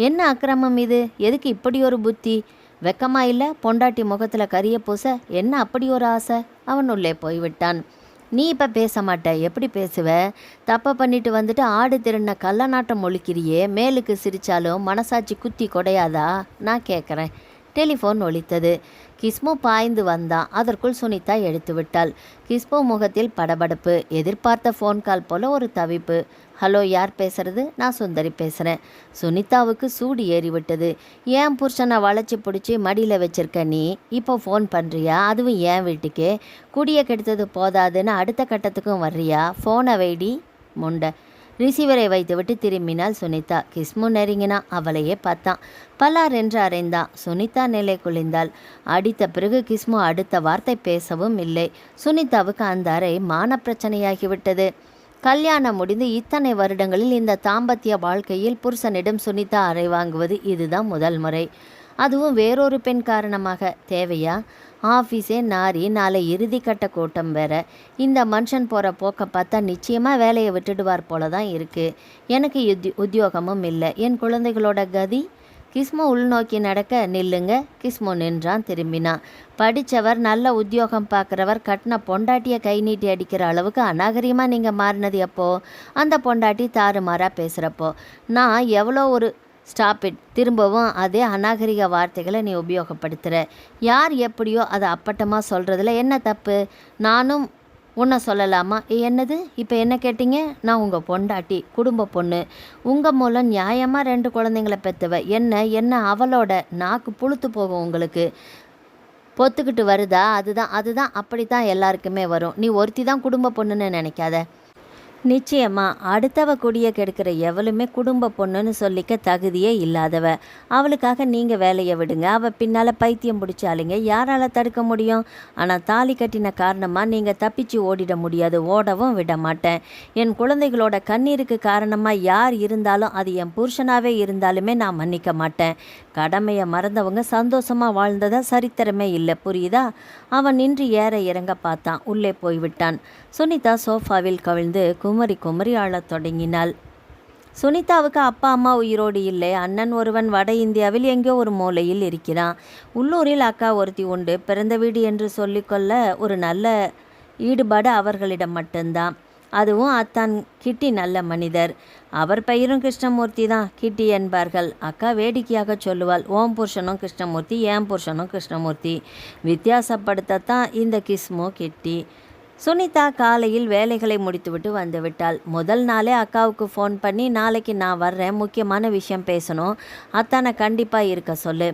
என்ன அக்கிரமம் இது? எதுக்கு இப்படி ஒரு புத்தி? வெக்கமா இல்லை? பொண்டாட்டி முகத்தில் கரிய பூச என்ன அப்படி ஒரு ஆசை? அவன் உள்ளே போய்விட்டான். நீ இப்போ பேச மாட்ட. எப்படி பேசுவ? தப்பை பண்ணிட்டு வந்துட்டு ஆடு திருண்ண கள்ளநாட்டம் ஒழிக்கிறியே, மேலுக்கு சிரிச்சாலும் மனசாட்சி குத்தி கொடையாதா? நான் கேட்குறேன். டெலிஃபோன் ஒலித்தது. கிஸ்மு பாய்ந்து வந்தான். அதற்குள் சுனிதா எடுத்து விட்டாள். கிஸ்மு முகத்தில் படபடப்பு. எதிர்பார்த்த ஃபோன் கால் போல ஒரு தவிப்பு. ஹலோ, யார் பேசுறது? நான் சுந்தரி பேசுகிறேன். சுனிதாவுக்கு சூடு ஏறிவிட்டது. ஏன் புருஷனை வளைச்சி பிடிச்சி மடியில் வச்சிருக்க நீ? இப்போ ஃபோன் பண்ணுறியா? அதுவும் ஏன் வீட்டுக்கு? குடியை கெடுத்தது போதாதுன்னு அடுத்த கட்டத்துக்கும் வர்றியா? ஃபோனை வைடி முண்டை. ரிசீவரை வைத்துவிட்டு திரும்பினாள் சுனிதா. கிஸ்மு நெருங்கினா. அவளையே பார்த்தான். பலார் என்று அறைந்தான். சுனிதா நிலை குளிந்தாள். அடித்த பிறகு கிஸ்மு அடுத்த வார்த்தை பேசவும் இல்லை. சுனிதாவுக்கு அந்த அறை மான பிரச்சனையாகிவிட்டது. கல்யாணம் முடிந்து இத்தனை வருடங்களில் இந்த தாம்பத்திய வாழ்க்கையில் புருஷனிடம் சுனிதா அறை வாங்குவது இதுதான் முதல் முறை. அதுவும் வேறொரு பெண் காரணமாக. தேவையா? ஆஃபீஸே நாரி, நாளை இறுதி கட்ட கூட்டம் வேற. இந்த மனுஷன் போகிற போக்க பார்த்தா நிச்சயமாக வேலையை விட்டுடுவார் போல தான் இருக்குது. எனக்கு உத்தியோகமும் இல்லை. என் குழந்தைகளோட கதி? கிஸ்மு உள்நோக்கி நடக்க. நில்லுங்க. கிஸ்மு நின்றான். திரும்பினான். படித்தவர், நல்ல உத்தியோகம் பார்க்குறவர் கட்டின பொண்டாட்டியை கை நீட்டி அடிக்கிற அளவுக்கு அநாகரிகமாக நீங்கள் மாறினது எப்போ? அந்த பொண்டாட்டி தாறுமாறாக பேசுகிறப்போ. நான் எவ்வளோ ஒரு ஸ்டாப் இட். திரும்பவும் அதே அநாகரிக வார்த்தைகளை நீ உபயோகப்படுத்துகிற. யார் எப்படியோ அதை அப்பட்டமாக சொல்கிறதுல என்ன தப்பு? நானும் உன்னை சொல்லலாமா? என்னது? இப்போ என்ன கேட்டீங்க? நான் உங்கள் பொண்டாட்டி, குடும்ப பொண்ணு. உங்கள் மூலம் நியாயமாக 2 குழந்தைங்கள பெற்றவ. என்ன அவளோட நாக்கு புழுத்து போகும் உங்களுக்கு. பொத்துக்கிட்டு வருதா? அதுதான் அப்படித்தான் எல்லாருக்குமே வரும். நீ ஒருத்தி தான் குடும்ப பொண்ணுன்னு நினைக்காத. நிச்சயமாக அடுத்தவ குடியை கெடுக்கிற எவளுமே குடும்ப பொண்ணுன்னு சொல்லிக்க தகுதியே இல்லாதவ. அவளுக்காக நீங்கள் வேலையை விடுங்க. அவள் பின்னால் பைத்தியம் பிடிச்சாலுங்க. யாரால் தடுக்க முடியும்? ஆனால் தாலி கட்டின காரணமாக நீங்கள் தப்பிச்சு ஓடிட முடியாது. ஓடவும் விட மாட்டேன். என் குழந்தைகளோட கண்ணீருக்கு காரணமாக யார் இருந்தாலும், அது என் புருஷனாகவே இருந்தாலுமே நான் மன்னிக்க மாட்டேன். கடமையை மறந்தவங்க சந்தோஷமாக வாழ்ந்ததா சரித்திரமே இல்லை, புரியுதா? அவன் நின்று ஏற இறங்க பார்த்தான். உள்ளே போய்விட்டான். சுனிதா சோஃபாவில் கவிழ்ந்து குமரி ஆளத் தொடங்கினாள். சுனிதாவுக்கு அப்பா அம்மா உயிரோடு இல்லை. அண்ணன் ஒருவன் வட இந்தியாவில் எங்கோ ஒரு மூலையில் இருக்கிறான். உள்ளூரில் அக்கா ஒருத்தி உண்டு. பிறந்த வீடு என்று சொல்லிக்கொள்ள ஒரு நல்ல ஈடுபாடு அவர்களிடம் மட்டும்தான். அதுவும் அத்தான் கிட்டி நல்ல மனிதர். அவர் பெயரும் கிருஷ்ணமூர்த்தி தான். கிட்டி என்பார்கள். அக்கா வேடிக்கையாக சொல்லுவாள், ஓம் புருஷனும் கிருஷ்ணமூர்த்தி, ஏன் புருஷனும் கிருஷ்ணமூர்த்தி. வித்தியாசப்படுத்தத்தான் இந்த கிஸ்மு கிட்டி. சுனிதா காலையில் வேலைகளை முடித்துவிட்டு வந்துவிட்டாள். முதல் நாளே அக்காவுக்கு ஃபோன் பண்ணி, நாளைக்கு நான் வர்றேன், முக்கியமான விஷயம் பேசணும், அத்தானை கண்டிப்பாக இருக்க சொல்லு.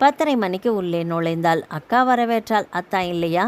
10:30 மணிக்கு உள்ளே நுழைந்தாள். அக்கா வரவேற்றாள். அத்தான் இல்லையா?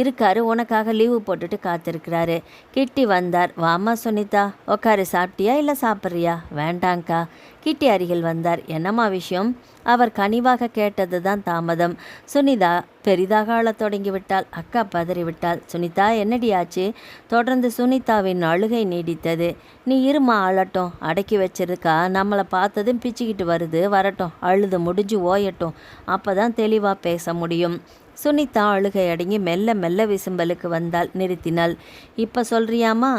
இருக்காரு, உனக்காக லீவு போட்டுட்டு காத்திருக்கிறாரு. கிட்டி வந்தார். வாமா சுனிதா, உக்காரு. சாப்பிட்டியா இல்லை சாப்பிட்றியா? வேண்டாங்க்கா. கிட்டி அருகில் வந்தார். என்னம்மா விஷயம்? அவர் கனிவாக கேட்டது தான் தாமதம். சுனிதா பெரிதாக அழத் தொடங்கிவிட்டாள். அக்கா பதறிவிட்டாள். சுனிதா, என்னடியாச்சு? தொடர்ந்து சுனிதாவின் அழுகை நீடித்தது. நீ இருமா, அழட்டும். அடக்கி வச்சிருக்கா. நம்மளை பார்த்ததும் பிச்சுக்கிட்டு வருது. வரட்டும், அழுது முடிஞ்சு ஓயட்டும். அப்போ தான் தெளிவாக பேச முடியும். சுனிதா அழுகை அடங்கி மெல்ல மெல்ல விசும்பலுக்கு வந்தாள். நிறுத்தினாள். இப்போ சொல்றியாமா?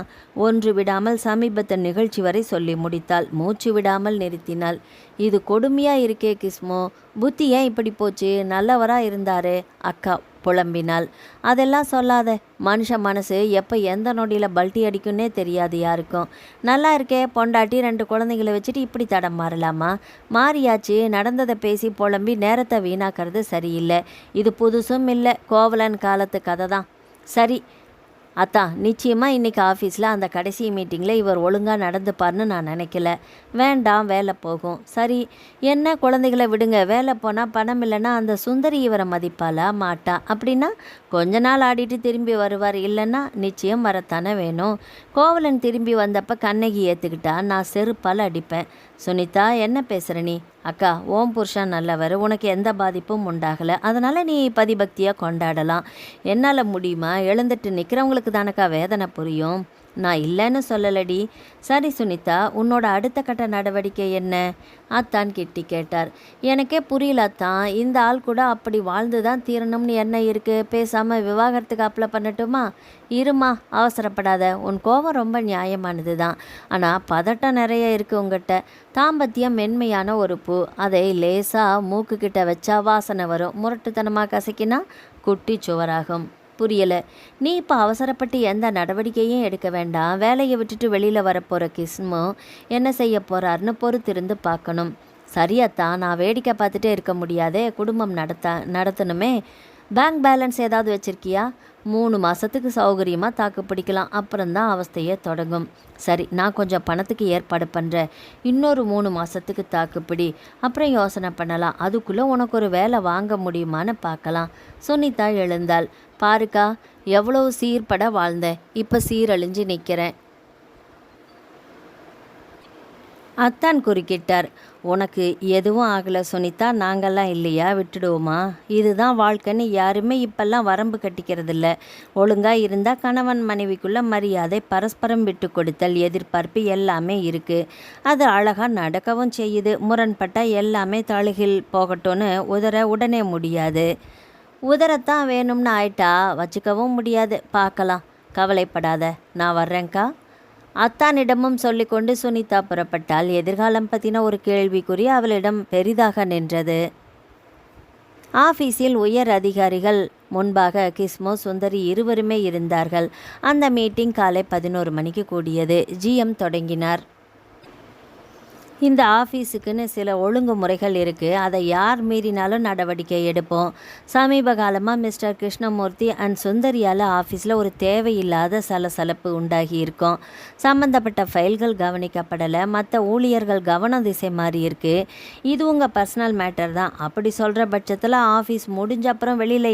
ஒன்று விடாமல் சமீபத்த நிகழ்ச்சி வரை சொல்லி முடித்தாள். மூச்சு விடாமல் நிறுத்தினாள். இது கொடுமையாக இருக்கே கிஸ்மு. புத்தி ஏன் இப்படி போச்சு? நல்லவராக இருந்தாரு. அக்கா புலம்பினாள். அதெல்லாம் சொல்லாத. மனுஷ மனசு எப்போ எந்த நொடியில் பல்ட்டி அடிக்குன்னே தெரியாது யாருக்கும். நல்லா இருக்கே, பொண்டாட்டி 2 குழந்தைங்களை வச்சுட்டு இப்படி தடம் மாறலாமா? மாறியாச்சு. நடந்ததை பேசி புலம்பி நேரத்தை வீணாக்கிறது சரியில்லை. இது புதுசும் இல்லை, கோவலன் காலத்து கதை தான். சரி அத்தா, நிச்சயமாக இன்றைக்கி ஆஃபீஸில் அந்த கடைசி மீட்டிங்கில் இவர் ஒழுங்காக நடந்துப்பார்னு நான் நினைக்கல. வேண்டாம், வேலை போகும். சரி, என்ன குழந்தைகளை விடுங்க. வேலை போனால் பணம் இல்லைன்னா அந்த சுந்தரி இவரை மதிப்பாளா? மாட்டா. அப்படின்னா கொஞ்ச நாள் ஆடிட்டு திரும்பி வருவார். இல்லைன்னா நிச்சயம் வரத்தானே வேணும். கோவலன் திரும்பி வந்தப்போ கண்ணகி ஏற்றுக்கிட்டா நான் செருப்பால் அடிப்பேன். சுனிதா, என்ன பேசுகிற நீ? அக்கா, ஓம் புருஷன் நல்லவர், உனக்கு எந்த பாதிப்பும் உண்டாகலை. அதனால் நீ பதிபக்தியாக கொண்டாடலாம். என்னால் முடியுமா? எழுந்துட்டு நிற்கிறவங்களுக்கு தானக்கா வேதனை புரியும். நான் இல்லைன்னு சொல்லலடி. சரி சுனிதா, உன்னோட அடுத்த கட்ட நடவடிக்கை என்ன? அத்தான் கிட்டி கேட்டார். எனக்கே புரியல அத்தான். இந்த ஆள் கூட அப்படி வாழ்ந்து தான் தீரணும்னு என்ன இருக்குது? பேசாமல் விவாகரத்துக்கு அப்ளை பண்ணட்டுமா? இருமா, அவசரப்படாத. உன் கோபம் ரொம்ப நியாயமானது தான். ஆனால் பதட்டம் நிறைய இருக்குது உங்ககிட்ட. தாம்பத்தியம் மென்மையான ஒரு பூ. அதை லேசாக மூக்குக்கிட்ட வச்சா வாசனை வரும். முரட்டுத்தனமாக கசக்கினா குட்டி சுவராகும். புரியலை. நீ இப்போ அவசரப்பட்டு எந்த நடவடிக்கையும் எடுக்க வேண்டாம். வேலையை விட்டுட்டு வெளியில் வரப்போகிற கிஸ்மோ என்ன செய்ய போகிறாருன்னு பொறுத்திருந்து பார்க்கணும். சரியாத்தான், நான் வேடிக்கை பார்த்துட்டே இருக்க முடியாதே. குடும்பம் நடத்தணுமே. பேங்க் பேலன்ஸ் ஏதாவது வச்சுருக்கியா? 3 மாதத்துக்கு சௌகரியமாக தாக்கு பிடிக்கலாம். அப்புறம்தான் அவஸ்தையே தொடங்கும். சரி, நான் கொஞ்சம் பணத்துக்கு ஏற்பாடு பண்ணுறேன். இன்னொரு 3 மாதத்துக்கு தாக்குப்பிடி. அப்புறம் யோசனை பண்ணலாம். அதுக்குள்ளே உனக்கு ஒரு வேலை வாங்க முடியுமான்னு பார்க்கலாம். சுனிதா எழுந்தாள். பாருக்கா, எவ்வளோ சீர்பட வாழ்ந்தேன். இப்போ சீரழிஞ்சு நிற்கிறேன். அத்தான் குறுக்கிட்டார். உனக்கு எதுவும் ஆகலை சுனிதா, நாங்கள்லாம் இல்லையா? விட்டுடுவோமா? இதுதான் வாழ்க்கைன்னு யாருமே இப்பெல்லாம் வரம்பு கட்டிக்கிறதில்ல. ஒழுங்காக இருந்தால் கணவன் மனைவிக்குள்ள மரியாதை, பரஸ்பரம் விட்டு கொடுத்தல், எதிர்பார்ப்பு எல்லாமே இருக்குது. அது அழகாக நடக்கவும் செய்யுது. முரண்பட்டால் எல்லாமே தழுகில் போகட்டும்னு உடனே முடியாது. உதரத்தான் வேணும்னு ஆயிட்டா வச்சுக்கவும் முடியாது. பார்க்கலாம், கவலைப்படாத, நான் வர்றேங்க்கா. அத்தானிடமும் சொல்லிக்கொண்டு சுனிதா புறப்பட்டாள். எதிர்காலம் பற்றின ஒரு கேள்விக்குறி அவளிடம் பெரிதாக நின்றது. ஆஃபீஸில் உயர் அதிகாரிகள் முன்பாக கிஸ்மோ, சுந்தரி இருவருமே இருந்தார்கள். அந்த மீட்டிங் காலை 11 மணிக்கு கூடியது. ஜிஎம் தொடங்கினார். இந்த ஆஃபீஸுக்குன்னு சில ஒழுங்குமுறைகள் இருக்குது. அதை யார் மீறினாலும் நடவடிக்கை எடுப்போம். சமீப காலமாக மிஸ்டர் கிருஷ்ணமூர்த்தி அண்ட் சுந்தரியால் ஆஃபீஸில் ஒரு தேவையில்லாத சலசலப்பு உண்டாகி இருக்கும். சம்மந்தப்பட்ட ஃபைல்கள் கவனிக்கப்படலை. மற்ற ஊழியர்கள் கவனம் திசை மாறி இருக்குது. இது உங்கள் பர்சனல் மேட்டர் தான். அப்படி சொல்கிற பட்சத்தில் ஆஃபீஸ் முடிஞ்ச அப்புறம் வெளியில்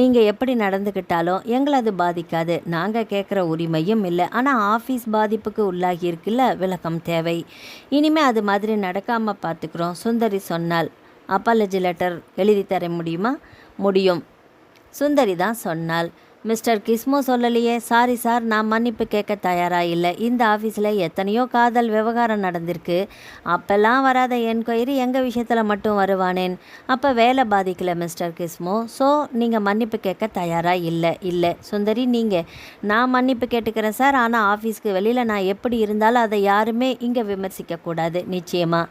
நீங்கள் எப்படி நடந்துக்கிட்டாலும் எங்களை அது பாதிக்காது. நாங்கள் கேட்குற உரிமையும் இல்லை. ஆனால் ஆஃபீஸ் பாதிப்புக்கு உள்ளாகி இருக்குல்ல, விளக்கம் தேவை. இனிமேல் அது மாதிரி நடக்காமல் பார்த்துக்குறோம். சுந்தரி சொன்னாள். அப்பாலஜி லெட்டர் எழுதி தர முடியுமா? முடியும். சுந்தரி தான் சொன்னாள். மிஸ்டர் கிஸ்மோ சொல்லலையே. சாரி சார், நான் மன்னிப்பு கேட்க தயாராக இல்லை. இந்த ஆஃபீஸில் எத்தனையோ காதல் விவகாரம் நடந்திருக்கு. அப்போல்லாம் வராத என்கொயரி எங்கள் விஷயத்தில் மட்டும் வருவானேன். அப்போ வேலை பாதிக்கலை மிஸ்டர் கிஸ்மோ. ஸோ நீங்கள் மன்னிப்பு கேட்க தயாராக இல்லை. சுந்தரி, நான் மன்னிப்பு கேட்டுக்கிறேன் சார். ஆனால் ஆஃபீஸ்க்கு வெளியில் நான் எப்படி இருந்தாலும் அதை யாருமே இங்கே விமர்சிக்கக்கூடாது. நிச்சயமாக.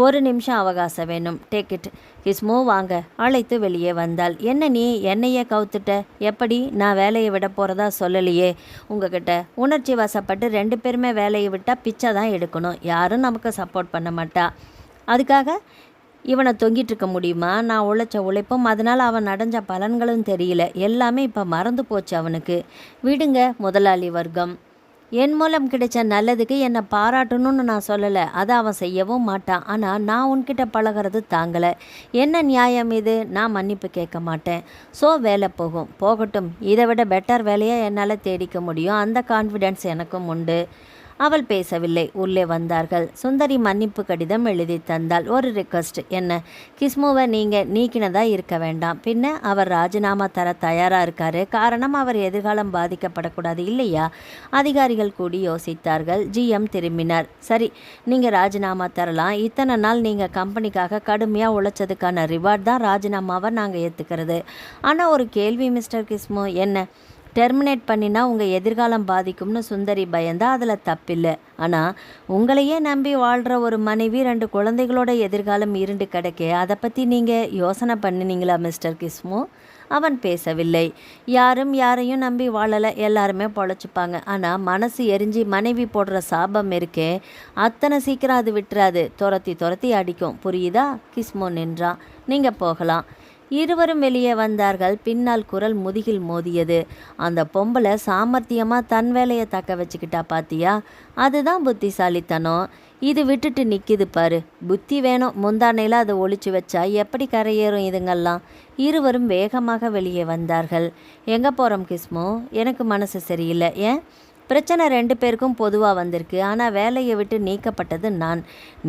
1 நிமிஷம் அவகாசம் வேணும். Take it. கிஸ்மோ வாங்க. அழைத்து வெளியே வந்தாள். என்ன நீ என்னையே கவுத்துட்ட? எப்படி? நான் வேலையை விட போகிறதா சொல்லலையே உங்ககிட்ட. உணர்ச்சி வசப்பட்டு 2 பேருமே வேலையை விட்டால் பிச்சை தான் எடுக்கணும். யாரும் நமக்கு சப்போர்ட் பண்ண மாட்டா. அதுக்காக இவனை தொங்கிட்டு இருக்க முடியுமா? நான் உழைச்ச உழைப்பும் அதனால் அவன் அடைஞ்ச பலன்களும் தெரியல. எல்லாமே இப்போ மறந்து போச்சு அவனுக்கு. விடுங்க முதலாளி வர்க்கம். என் மூலம் கிடைச்ச நல்லதுக்கு என்னை பாராட்டணும்னு நான் சொல்லலை. அதை அவன் செய்யவும் மாட்டான். ஆனால் நான் உன்கிட்ட பழகிறது தாங்கலை. என்ன நியாயம் இது? நான் மன்னிப்பு கேட்க மாட்டேன். ஸோ வேலை போகட்டும். இதை விட பெட்டர் வேலையை என்னால் தேடிக்க முடியும். அந்த கான்ஃபிடென்ஸ் எனக்கும் உண்டு. அவள் பேசவில்லை. உள்ளே வந்தார்கள். சுந்தரி மன்னிப்பு கடிதம் எழுதி தந்தாள். ஒரு ரிக்வஸ்ட். என்ன? கிஸ்முவை நீங்கள் நீக்கினதாக இருக்க வேண்டாம். பின்ன அவர் ராஜினாமா தர தயாராக இருக்காரு. காரணம், அவர் எதிர்காலம் பாதிக்கப்படக்கூடாது இல்லையா? அதிகாரிகள் கூடி யோசித்தார்கள். ஜிஎம் திரும்பினார். சரி, நீங்கள் ராஜினாமா தரலாம். இத்தனை நாள் நீங்கள் கம்பெனிக்காக கடுமையாக உழைச்சதுக்கான ரிவார்ட் தான் ராஜினாமாவை நாங்கள் ஏற்றுக்கிறது. ஆனால் ஒரு கேள்வி மிஸ்டர் கிஸ்மு. என்ன? டெர்மினேட் பண்ணினா உங்கள் எதிர்காலம் பாதிக்கும்னு சுந்தரி பயந்தா. அதில் தப்பில்லை. ஆனால் உங்களையே நம்பி வாழ்கிற ஒரு மனைவி, 2 குழந்தைகளோட எதிர்காலம் இருண்டு கிடக்கே. அதை பற்றி நீங்கள் யோசனை பண்ணினீங்களா மிஸ்டர் கிஸ்மு? அவன் பேசவில்லை. யாரும் யாரையும் நம்பி வாழலை. எல்லாருமே பொழைச்சிப்பாங்க. ஆனால் மனசு எரிஞ்சு மனைவி போடுற சாபம் இருக்கே, அத்தனை சீக்கிரம் அது விட்டுறாது. துரத்தி அடிக்கும். புரியுதா? கிஸ்மு நின்றான். நீங்கள் போகலாம். இருவரும் வெளியே வந்தார்கள். பின்னால் குரல் முதுகில் மோதியது. அந்த பொம்பளை சாமர்த்தியமாக தன் வேலையை தக்க வச்சுக்கிட்டா பாத்தியா? அதுதான் புத்திசாலித்தனம். இது விட்டுட்டு நிற்கிது பாரு. புத்தி வேணும். முந்தானையில் அதை ஒழிச்சு வச்சா எப்படி கரையேறும் இதுங்கெல்லாம்? இருவரும் வேகமாக வெளியே வந்தார்கள். எங்கே போகிறோம் கிஸ்மோ? எனக்கு மனசு சரியில்லை. ஏன்? பிரச்சனை 2 பேருக்கும் பொதுவாக வந்திருக்கு. ஆனால் வேலையை விட்டு நீக்கப்பட்டது நான்.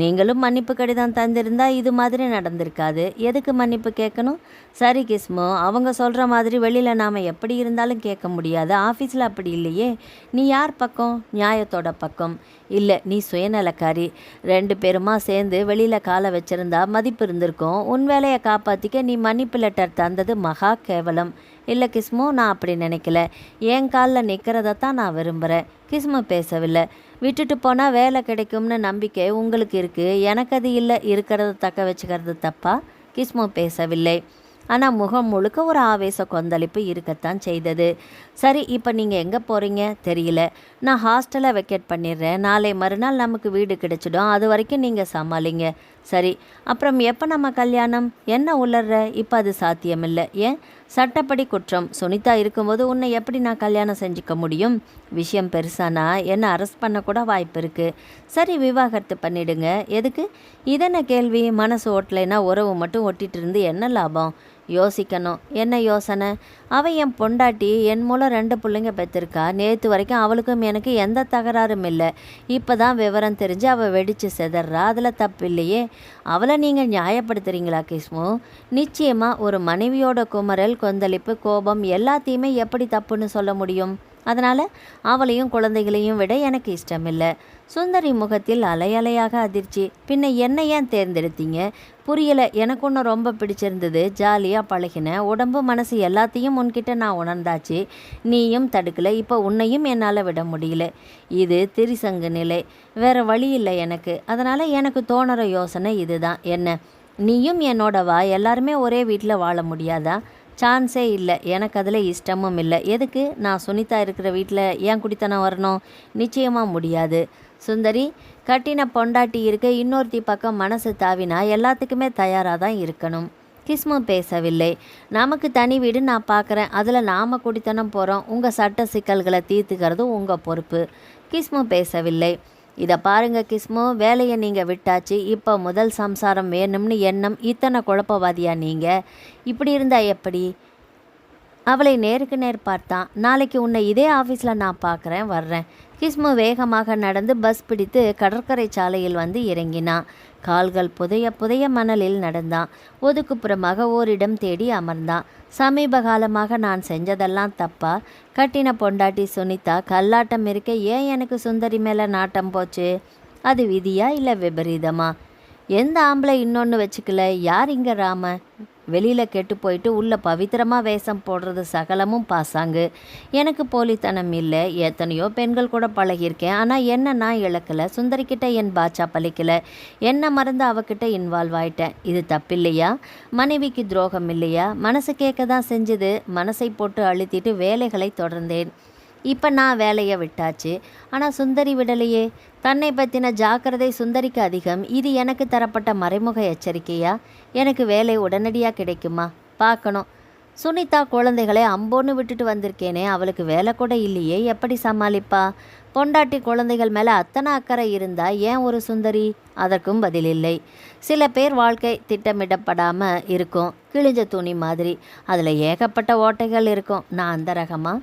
நீங்களும் மன்னிப்பு கடிதம் தந்திருந்தா இது மாதிரி நடந்திருக்காது. எதுக்கு மன்னிப்பு கேட்கணும்? சரி கிஸ்மு, அவங்க சொல்கிற மாதிரி வெளியில் நாம் எப்படி இருந்தாலும் கேட்க முடியாது. ஆஃபீஸில் அப்படி இல்லையே. நீ யார் பக்கம்? நியாயத்தோட பக்கம். இல்லை, நீ சுயநலக்காரி. 2 பேருமா சேர்ந்து வெளியில் காலை வச்சுருந்தா மதிப்பு இருந்திருக்கும். உன் வேலையை காப்பாற்றிக்க நீ மன்னிப்பு லெட்டர் தந்தது மகா கேவலம். இல்லை கிஸ்மு, நான் அப்படி நினைக்கல. என் காலில் நிற்கிறதான் நான் விரும்புகிறேன். கிஸ்மு பேசவில்லை. விட்டுட்டு போனால் வேலை கிடைக்கும்னு நம்பிக்கை உங்களுக்கு இருக்குது, எனக்கு அது இல்லை. இருக்கிறத தக்க வச்சுக்கிறது தப்பா? கிஸ்மு பேசவில்லை. ஆனால் முகம் முழுக்க ஒரு ஆவேச கொந்தளிப்பு இருக்கத்தான் செய்தது. சரி, இப்போ நீங்கள் எங்கே போகிறீங்க? தெரியல. நான் ஹாஸ்டலை வெக்கேட் பண்ணிடுறேன். நாளை மறுநாள் நமக்கு வீடு கிடைச்சிடும். அது வரைக்கும் நீங்கள் சமாளிங்க. சரி, அப்புறம் எப்போ நம்ம கல்யாணம்? என்ன உளர்ற? இப்போ அது சாத்தியமில்லை. ஏன்? சட்டப்படி குற்றம். சுனிதா இருக்கும்போது உன்னை எப்படி நான் கல்யாணம் செஞ்சுக்க முடியும்? விஷயம் பெருசானா என்னை அரெஸ்ட் பண்ணக்கூட வாய்ப்பு இருக்குது. சரி, விவாகரத்து பண்ணிடுங்க. எதுக்கு? இதென்ன கேள்வி? மனசு ஓட்டலைன்னா உறவு மட்டும் ஒட்டிகிட்டு இருந்து என்ன லாபம்? யோசிக்கணும். என்ன யோசனை? அவள் என் பொண்டாட்டி. என் மூலம் 2 பிள்ளைங்க பெற்றிருக்கா. நேற்று வரைக்கும் அவளுக்கும் எனக்கு எந்த தகராறும் இல்லை. இப்போ தான் விவரம் தெரிஞ்சு அவள் வெடித்து செதறா. அதில் தப்பு இல்லையே. அவளை நீங்கள் நியாயப்படுத்துகிறீங்களா கிஸ்மு? நிச்சயமாக. ஒரு மனைவியோட குமரல், கொந்தளிப்பு, கோபம் எல்லாத்தையுமே எப்படி தப்புன்னு சொல்ல முடியும்? அதனால் அவளையும் குழந்தைகளையும் விட எனக்கு இஷ்டமில்லை. சுந்தரி முகத்தில் அலையலையாக அதிர்ச்சி. பின்ன என்ன ஏன் தேர்ந்தெடுத்தீங்க? புரியலை. எனக்கு ஒன்று ரொம்ப பிடிச்சிருந்தது. ஜாலியாக பழகினேன். உடம்பு மனசு எல்லாத்தையும் உன்கிட்ட நான் உணர்ந்தாச்சு. நீயும் தடுக்கலை. இப்போ உன்னையும் என்னால் விட முடியல. இது திரிசங்கு நிலை. வேறு வழி இல்லை எனக்கு. அதனால் எனக்கு தோணுற யோசனை இதுதான். என்ன? நீயும் என்னோட வா. எல்லாருமே ஒரே வீட்டில் வாழ முடியாதா? சான்ஸே இல்லை. எனக்கு அதில் இஷ்டமும் இல்லை. எதுக்கு? நான் சுனிதா இருக்கிற வீட்டில் ஏன் குடித்தனம் வரணும்? நிச்சயமாக முடியாது. சுந்தரி, கட்டின பொண்டாட்டி இருக்க இன்னொருத்தி பக்கம் மனசு தாவினா எல்லாத்துக்குமே தயாராக தான் இருக்கணும். கிஸ்மு பேசவில்லை. நமக்கு தனி வீடு நான் பார்க்குறேன். அதில் நாம் குடித்தனம் போகிறோம். உங்கள் சட்ட சிக்கல்களை தீர்த்துக்கிறதும் உங்கள் பொறுப்பு. கிஸ்மு பேசவில்லை. இதை பாருங்க கிஸ்மு, வேலையை நீங்கள் விட்டாச்சு. இப்போ முதல் சம்சாரம் வேணும்னு எண்ணம். இத்தனை குழப்பவாதியா நீங்கள்? இப்படி இருந்தால் எப்படி? அவளை நேருக்கு நேர் பார்த்தான். நாளைக்கு உன்னை இதே ஆஃபீஸில் நான் பார்க்குறேன், வர்றேன். கிஸ்மு வேகமாக நடந்து பஸ் பிடித்து கடற்கரை சாலையில் வந்து இறங்கினான். கால்கள் புதைய புதைய மணலில் நடந்தான். ஒதுக்குப்புறமாக ஓரிடம் தேடி அமர்ந்தான். சமீப காலமாக நான் செஞ்சதெல்லாம் தப்பா? கட்டின பொண்டாட்டி சுனிதா கல்லாட்டம் இருக்க ஏன் எனக்கு சுந்தரி மேலே நாட்டம் போச்சு? அது விதியா இல்லை விபரீதமா? எந்த ஆம்பளை இன்னொன்று வச்சுக்கல? யார் இங்கே ராம? வெளியில் கெட்டு போயிட்டு உள்ள பவித்திரமாக வேஷம் போடுறது சகலமும் பாசாங்கு. எனக்கு போலித்தனம் இல்லை. எத்தனையோ பெண்கள் கூட பழகியிருக்கேன். ஆனால் என்ன நான் இழக்கலை. சுந்தரிக்கிட்ட என் பாச்சா பழிக்கலை. என்ன மறந்து அவகிட்ட இன்வால்வ் ஆயிட்டேன். இது தப்பில்லையா? மனைவிக்கு துரோகம் இல்லையா? மனசு கேட்க தான் செஞ்சது. மனசை போட்டு அழுத்திட்டு வேலைகளை தொடர்ந்தேன். இப்போ நான் வேலையை விட்டாச்சு. ஆனால் சுந்தரி விடலையே. தன்னை பற்றின ஜாக்கிரதை சுந்தரிக்கு அதிகம். இது எனக்கு தரப்பட்ட மறைமுக எச்சரிக்கையா? எனக்கு வேலை உடனடியாக கிடைக்குமா? பார்க்கணும். சுனிதா குழந்தைகளை அம்போன்னு விட்டுட்டு வந்திருக்கேனே, அவளுக்கு வேலை கூட இல்லையே, எப்படி சமாளிப்பா? பொண்டாட்டி குழந்தைகள் மேலே அத்தனை அக்கறை இருந்தா ஏன் ஒரு சுந்தரி? அதற்கும் பதில் இல்லை. சில பேர் வாழ்க்கை திட்டமிடப்படாமல் இருக்கும். கிழிஞ்ச துணி மாதிரி. அதில் ஏகப்பட்ட ஓட்டைகள் இருக்கும். நான் அந்த ரகமா?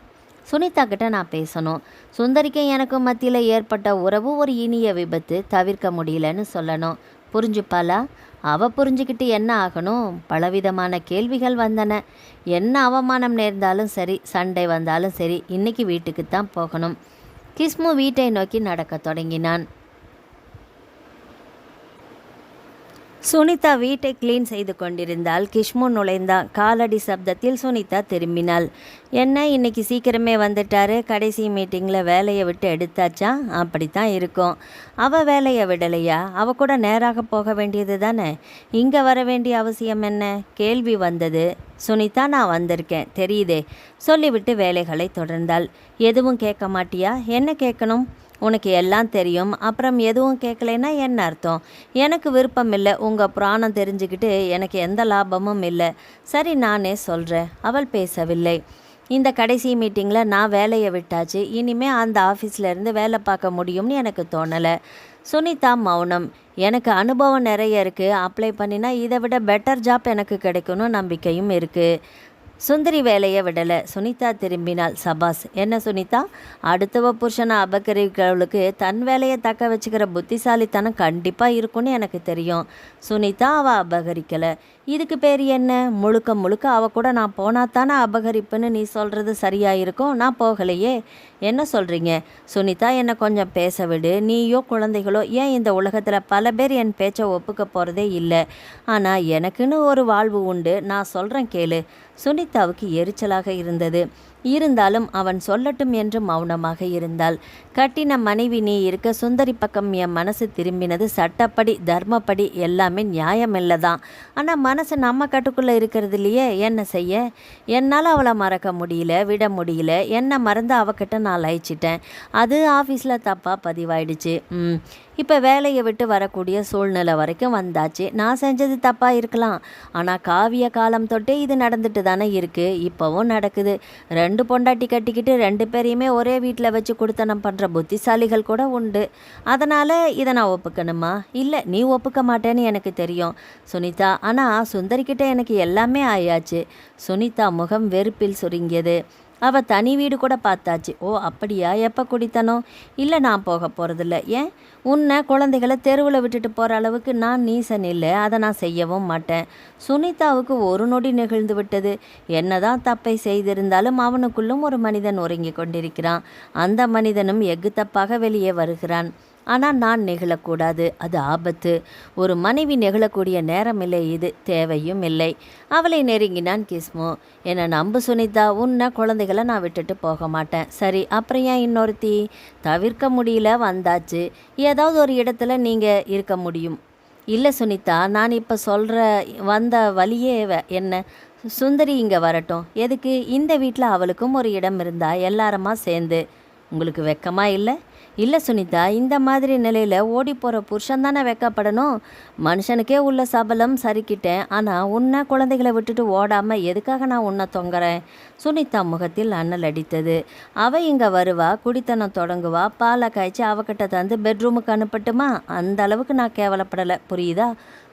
சுனிதா கிட்ட நான் பேசணும். சுந்தரிக்கும் எனக்கும் மத்தியில் ஏற்பட்ட உறவு ஒரு இனிய விபத்து, தவிர்க்க முடியலன்னு சொல்லணும். புரிஞ்சுப்பாளா? அவள் புரிஞ்சுக்கிட்டு என்ன ஆகணும்? பலவிதமான கேள்விகள் வந்தன. என்ன அவமானம் நேர்ந்தாலும் சரி, சண்டை வந்தாலும் சரி, இன்னைக்கு வீட்டுக்கு தான் போகணும். கிஸ்மு வீட்டை நோக்கி நடக்க தொடங்கினான். சுனிதா வீட்டை கிளீன் செய்து கொண்டிருந்தால் கிஷ்மு நுழைந்தான். காலடி சப்தத்தில் சுனிதா திரும்பினாள். என்ன, இன்னைக்கு சீக்கிரமே வந்துட்டாரு? கடைசி மீட்டிங்கில் வேலையை விட்டு எடுத்தாச்சா? அப்படித்தான் இருக்கும். அவள் வேலையை விடலையா? அவள் கூட நேராக போக வேண்டியது தானே. இங்கே வர வேண்டிய அவசியம் என்ன? கேள்வி வந்தது. சுனிதா, நான் வந்திருக்கேன் தெரியுதே சொல்லிவிட்டு வேலைகளை தொடர்ந்தாள். எதுவும் கேட்க மாட்டியா? என்ன கேட்கணும்? உனக்கு எல்லாம் தெரியும், அப்புறம் எதுவும் கேட்கலைன்னா என்ன அர்த்தம்? எனக்கு விருப்பம் இல்லை. உங்கள் புராணம் தெரிஞ்சுக்கிட்டு எனக்கு எந்த லாபமும் இல்லை. சரி, நானே சொல்கிறேன். அவள் பேசவில்லை. இந்த கடைசி மீட்டிங்கில் நான் வேலையை விட்டாச்சு. இனிமேல் அந்த ஆஃபீஸ்லேருந்து வேலை பார்க்க முடியும்னு எனக்கு தோணலை. சுனிதா மௌனம். எனக்கு அனுபவம் நிறைய இருக்குது. அப்ளை பண்ணினா இதை விட பெட்டர் ஜாப் எனக்கு கிடைக்கணும் நம்பிக்கையும் இருக்குது. சுந்தரி வேலையை விடலை. சுனிதா திரும்பினாள். சபாஸ். என்ன சுனிதா, அடுத்தவ புருஷனை அபகரிக்கிறவளுக்கு தன் வேலையை தக்க வச்சுக்கிற புத்திசாலித்தனம் கண்டிப்பாக இருக்கும்னு எனக்கு தெரியும். சுனிதா அவள் அபகரிக்கலை. இதுக்கு பேர் என்ன? முழுக்க முழுக்க அவள் கூட நான் போனாத்தானே அபகரிப்புன்னு நீ சொல்கிறது சரியாக இருக்கும். நான் போகலையே. என்ன சொல்கிறீங்க? சுனிதா, என்னை கொஞ்சம் பேச விடு. நீயோ குழந்தைகளோ ஏன் இந்த உலகத்தில் பல பேர் என் பேச்சை ஒப்புக்க போகிறதே இல்லை. ஆனால் எனக்குன்னு ஒரு வாழ்வு உண்டு. நான் சொல்கிறேன் கேளு. சுனிதாவுக்கு எரிச்சலாக இருந்தது. இருந்தாலும் அவன் சொல்லட்டும் என்று மௌனமாக இருந்தாள். கட்டின மனைவி நீ இருக்க சுந்தரி பக்கம் என் மனசு திரும்பினது சட்டப்படி தர்மப்படி எல்லாமே நியாயமில்லைதான். ஆனால் மனசு நம்ம கட்டுக்குள்ளே இருக்கிறது இல்லையே. என்ன செய்ய? என்னால் அவளை மறக்க முடியல, விட முடியல. என்னை மறந்து அவகிட்ட நான் லயிச்சிட்டேன். அது ஆஃபீஸில் தப்பாக பதிவாயிடுச்சு. இப்போ வேலையை விட்டு வரக்கூடிய சூழ்நிலை வரைக்கும் வந்தாச்சு. நான் செஞ்சது தப்பாக இருக்கலாம். ஆனால் காவிய காலம் தொட்டே இது நடந்துட்டு தானே இருக்குது. இப்போவும் நடக்குது. 2 பொண்டாட்டி கட்டிக்கிட்டு 2 பேரையுமே ஒரே வீட்டில் வச்சு கொடுத்தனம் பண்ணுற புத்திசாலிகள் கூட உண்டு. அதனால் இதை நான் ஒப்புக்கணுமா? இல்லை, நீ ஒப்புக்க மாட்டேன்னு எனக்கு தெரியும் சுனிதா. ஆனால் சுந்தரிக்கிட்ட எனக்கு எல்லாமே ஆயாச்சு. சுனிதா முகம் வெறுப்பில் சுருங்கியது. அவள் தனி வீடு கூட பார்த்தாச்சு. ஓ அப்படியா? எப்போ குடித்தனோ? இல்லை, நான் போக போகிறதில்ல. ஏன்? உன்னை குழந்தைகளை தெருவில் விட்டுட்டு போகிற அளவுக்கு நான் நீசன் இல்லை. அதை நான் செய்யவும் மாட்டேன். சுனிதாவுக்கு ஒரு நொடி நெகிழ்ந்து விட்டது. என்னதான் தப்பை செய்திருந்தாலும் அவனுக்குள்ளும் ஒரு மனிதன் உறங்கி கொண்டிருக்கிறான். அந்த மனிதனும் எஃகு தப்பாக வெளியே வருகிறான். ஆனால் நான் நெகிழக்கூடாது. அது ஆபத்து. ஒரு மனைவி நெகிழக்கூடிய நேரமில்லை இது, தேவையும் இல்லை. அவளை நெருங்கினான் கிஸ்மு. என்னை நம்பு சுனிதா, உன்னை குழந்தைகளை நான் விட்டுட்டு போக மாட்டேன். சரி, அப்புறம் ஏன் இன்னொருத்தி? தவிர்க்க முடியல, வந்தாச்சு. ஏதாவது ஒரு இடத்துல நீங்கள் இருக்க முடியும். இல்லை சுனிதா, நான் இப்போ சொல்கிற வந்த வழியே என்ன? சுந்தரி இங்கே வரட்டும். எதுக்கு? இந்த வீட்டில் அவளுக்கும் ஒரு இடம் இருந்தா எல்லாருமா சேர்ந்து. உங்களுக்கு வெக்கமா இல்லை? இல்லை சுனிதா, இந்த மாதிரி நிலையில் ஓடி போகிற புருஷன் தானே வெக்கப்படணும். மனுஷனுக்கே உள்ள சபலம் சரிக்கிட்டேன். ஆனால் உன்னை குழந்தைகளை விட்டுட்டு ஓடாமல் எதுக்காக நான் உன்னை தொங்குறேன்? சுனிதா முகத்தில் அண்ணல் அடித்தது. அவள் இங்கே வருவா, குடித்தனம் தொடங்குவா, பாலை காய்ச்சி அவகிட்ட தந்து பெட்ரூமுக்கு அனுப்பட்டுமா? அந்த அளவுக்கு நான் கேவலப்படலை, புரியுதா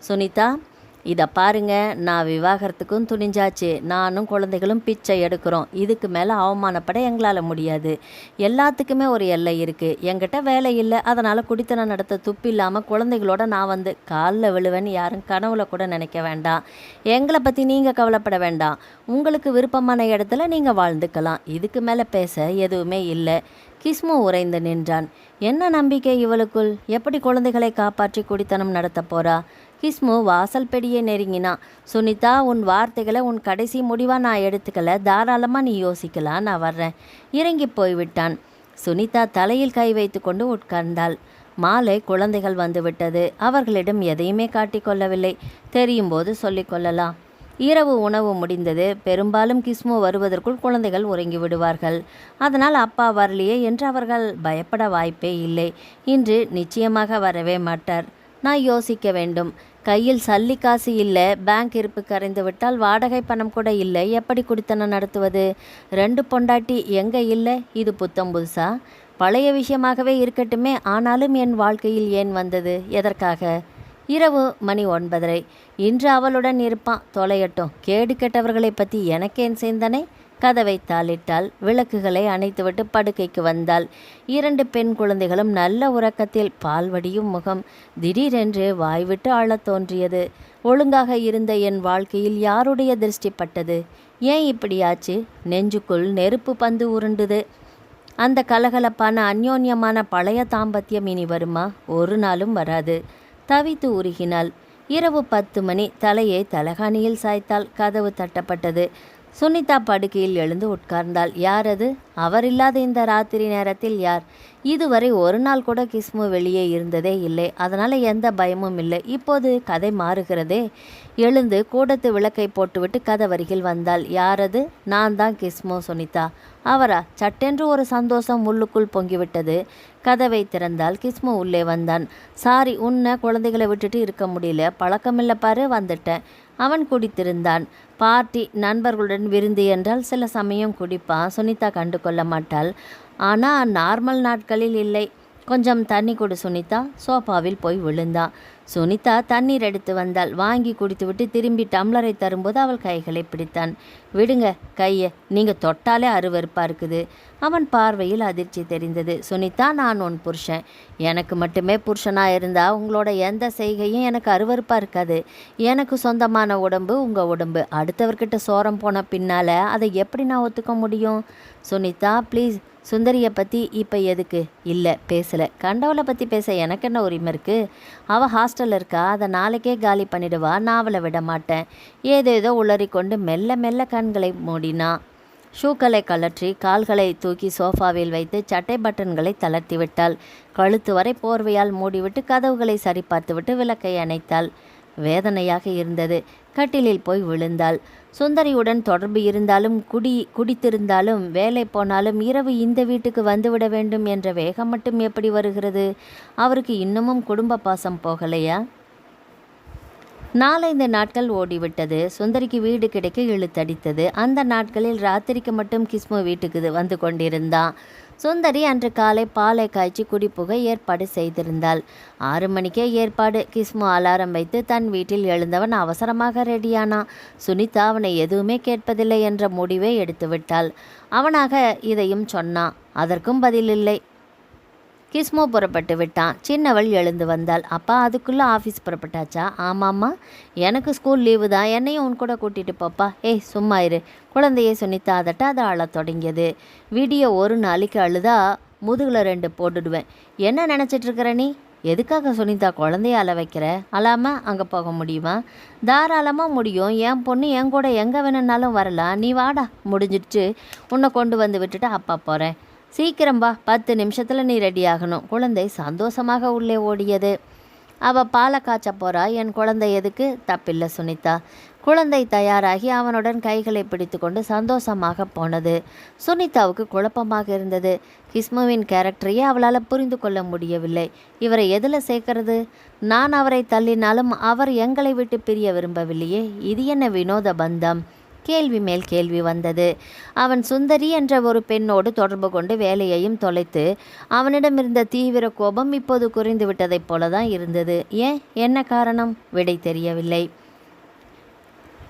சுனிதா? இதை பாருங்க, நான் விவாகரத்துக்கும் துணிஞ்சாச்சு. நானும் குழந்தைகளும் பிச்சை எடுக்கிறோம். இதுக்கு மேலே அவமானப்பட எங்களால் முடியாது. எல்லாத்துக்குமே ஒரு எல்லை இருக்குது. என்கிட்ட வேலை இல்லை, அதனால் குடித்தனம் நடத்த துப்பு இல்லாமல் குழந்தைகளோட நான் வந்து காலில் விழுவேன்னு யாரும் கனவுல கூட நினைக்க வேண்டாம். எங்களை பற்றி நீங்கள் கவலைப்பட வேண்டாம். உங்களுக்கு விருப்பமான இடத்துல நீங்கள் வாழ்ந்துக்கலாம். இதுக்கு மேலே பேச எதுவுமே இல்லை. கிஸ்மு உறைந்து நின்றான். என்ன நம்பிக்கை இவளுக்குள்? எப்படி குழந்தைகளை காப்பாற்றி குடித்தனம் நடத்த போறா? கிஸ்மு வாசல் பெடியை நெருங்கினான். சுனிதா, உன் வார்த்தைகளை உன் கடைசி முடிவாக நான் எடுத்துக்கல. தாராளமாக நீ யோசிக்கலாம், நான் வர்றேன். இறங்கி போய்விட்டான். சுனிதா தலையில் கை வைத்து கொண்டு உட்கார்ந்தாள். மாலை குழந்தைகள் வந்துவிட்டது. அவர்களிடம் எதையுமே காட்டிக்கொள்ளவில்லை. தெரியும் போது சொல்லிக்கொள்ளலாம். இரவு உணவு முடிந்தது. பெரும்பாலும் கிஸ்மு வருவதற்குள் குழந்தைகள் உறங்கி விடுவார்கள். அதனால் அப்பா வரலையே என்று அவர்கள் பயப்பட வாய்ப்பே இல்லை. இன்று நிச்சயமாக வரவே மாட்டார். நான் யோசிக்க வேண்டும். கையில் சல்லி காசு இல்லை. பேங்க் இருப்பு கரைந்து விட்டால் வாடகை பணம் கூட இல்லை. எப்படி குடித்தனம் நடத்துவது? 2 பொண்டாட்டி எங்கே இல்லை? இது புத்தம் புதுசா? பழைய விஷயமாகவே இருக்கட்டுமே. ஆனாலும் என் வாழ்க்கையில் ஏன் வந்தது? எதற்காக? இரவு மணி 9:30. இன்று அவளுடன் இருப்பான், தொலையட்டும். கேடு கெட்டவர்களை பற்றி எனக்கேன் சிந்தனை? கதவை தாளிட்டாள். விளக்குகளை அணைத்துவிட்டு படுக்கைக்கு வந்தாள். 2 பெண் குழந்தைகளும் நல்ல உறக்கத்தில், பால்வடியும் முகம். திடீரென்று வாய்விட்டு அழத் தோன்றியது. ஒழுங்காக இருந்த என் வாழ்க்கையில் யாருடைய திருஷ்டி பட்டது? ஏன் இப்படியாச்சு? நெஞ்சுக்குள் நெருப்பு பந்து உருண்டுது. அந்த கலகலப்பான அந்யோன்யமான பழைய தாம்பத்தியம் இனி வருமா? ஒரு நாளும் வராது. தவித்து உருகினாள். இரவு 10 மணி. தலையை தலகாணியில் சாய்த்தாள். கதவு தட்டப்பட்டது. சுனிதா படுக்கையில் எழுந்து உட்கார்ந்தாள். யார் அது? அவர் இல்லாத இந்த ராத்திரி நேரத்தில் யார்? இதுவரை ஒரு நாள் கூட கிஸ்மு வெளியே இருந்ததே இல்லை. அதனால் எந்த பயமும் இல்லை. இப்போது கதை மாறுகிறதே. எழுந்து கூடத்து விளக்கை போட்டுவிட்டு கதவருகில் வந்தாள். யார் அது? நான் தான் கிஸ்மு. சுனிதா. அவரா? சட்டென்று ஒரு சந்தோஷம் உள்ளுக்குள் பொங்கிவிட்டது. கதவை திறந்தால் கிஸ்மு உள்ளே வந்தான். சாரி, உன்னை குழந்தைகளை விட்டுட்டு இருக்க முடியல. பழக்கமில்லை பாரு, வந்துட்டேன். அவன் குடித்திருந்தான். பார்ட்டி, நண்பர்களுடன் விருந்து என்றால் சில சமயம் குடிப்பான். சுனிதா கண்டு கொள்ள மாட்டாள். ஆனால் நார்மல் நாட்களில் இல்லை. கொஞ்சம் தண்ணி கொடு சுனிதா. சோஃபாவில் போய் விழுந்தான். சுனிதா தண்ணீர் எடுத்து வந்தாள். வாங்கி குடித்துவிட்டு திரும்பி டம்ளரை தரும்போது அவள் கைகளை பிடித்தான். விடுங்க கையை, நீங்கள் தொட்டாலே அருவருப்பாக இருக்குது. அவன் பார்வையில் அதிர்ச்சி தெரிந்தது. சுனிதா, நான் உன் புருஷன். எனக்கு மட்டுமே புருஷனாக இருந்தால் உங்களோட எந்த செய்கையும் எனக்கு அருவருப்பாக இருக்காது. எனக்கு சொந்தமான உடம்பு உங்கள் உடம்பு. அடுத்தவர்கிட்ட சோரம் போன பின்னால் அதை எப்படி நான் ஒத்துக்க முடியும்? சுனிதா ப்ளீஸ். சுந்தரியை பற்றி இப்போ எதுக்கு? இல்லை பேசலை. கண்டவளை பற்றி பேச எனக்கு என்ன உரிமை இருக்குது? அவள் ஹாஸ்டலில் இருக்கா, அதை நாளைக்கே காலி பண்ணிடுவா. நான் அவளை விட மாட்டேன். ஏதேதோ உளறிக்கொண்டு மெல்ல மெல்ல கண்களை மூடினா. ஷூக்களை கழற்றி கால்களை தூக்கி சோஃபாவில் வைத்து சட்டை பட்டன்களை தளர்த்தி விட்டாள். கழுத்து வரை போர்வையால் மூடிவிட்டு கதவுகளை சரிபார்த்துவிட்டு விளக்கை அணைத்தாள். வேதனையாக இருந்தது. கட்டிலில் போய் விழுந்தாள். சுந்தரியுடன் தொடர்பு இருந்தாலும் குடித்திருந்தாலும் வேலை போனாலும் இரவு இந்த வீட்டுக்கு வந்துவிட வேண்டும் என்ற வேகம் மட்டும் எப்படி வருகிறது? அவருக்கு இன்னமும் குடும்ப பாசம் போகலையா? 4-5 நாட்கள் ஓடிவிட்டது. சுந்தரிக்கு வீடு கிடைக்க இழுத்தடித்தது. அந்த நாட்களில் ராத்திரிக்கு மட்டும் கிஸ்மு வீட்டுக்கு வந்து கொண்டிருந்தான். சுந்தரி அன்று காலை பாலை காய்ச்சி குடிப்புக ஏற்பாடு செய்திருந்தாள். 6 மணிக்கே ஏற்பாடு. கிஸ்மு அலாரம் வைத்து தன் வீட்டில் எழுந்தவன் அவசரமாக ரெடியானான். சுனிதா அவனை எதுவுமே கேட்பதில்லை என்ற முடிவை எடுத்துவிட்டாள். அவனாக இதையும் சொன்னான். அதற்கும் பதிலில்லை. கிஸ்மு புறப்பட்டு விட்டான். சின்னவள் எழுந்து வந்தாள். அப்பா, அதுக்குள்ளே ஆஃபீஸ் புறப்பட்டாச்சா? ஆமாம்மா, எனக்கு ஸ்கூல் லீவு தான். என்னையும் உன் கூட கூட்டிகிட்டு போப்பா. ஏய் சும்மா இரு. குழந்தையை சுனிதா அதட்ட அது அழத் தொடங்கியது. விடிய ஒரு நாளைக்கு அழுதா முதுகில் 2 போட்டுடுவேன். என்ன நினச்சிட்ருக்கிற நீ? எதுக்காக சுனிதா குழந்தைய அழ வைக்கிற? அழாமல் அங்கே போக முடியுமா? தாராளமாக முடியும். என் பொண்ணு என் கூட எங்கே வேணும்னாலும் வரலாம். நீ வாடா, முடிஞ்சிடுச்சு. உன்னை கொண்டு வந்து விட்டுட்டு அப்பா போகிறேன். சீக்கிரம்பா, 10 நிமிஷத்தில் நீ ரெடி ஆகணும். குழந்தை சந்தோஷமாக உள்ளே ஓடியது. அவள் பாலை காய்ச்ச போகிறா. என் குழந்தை எதுக்கு? தப்பில்லை சுனிதா. குழந்தை தயாராகி அவனுடன் கைகளை பிடித்து கொண்டு சந்தோஷமாக போனது. சுனிதாவுக்கு குழப்பமாக இருந்தது. கிஸ்முவின் கேரக்டரையே அவளால் புரிந்து கொள்ள முடியவில்லை. இவரை எதில் சேர்க்கறது? நான் அவரை தள்ளினாலும் அவர் எங்களை விட்டு பிரிய விரும்பவில்லையே. இது என்ன வினோத பந்தம்? கேள்வி மேல் கேள்வி வந்தது. அவன் சுந்தரி என்ற ஒரு பெண்ணோடு தொடர்பு கொண்டு வேலையையும் தொலைத்து அவனிடமிருந்த தீவிர கோபம் இப்போது குறைந்து விட்டதைப் போலதான் இருந்தது. ஏன்? என்ன காரணம்? விடை தெரியவில்லை.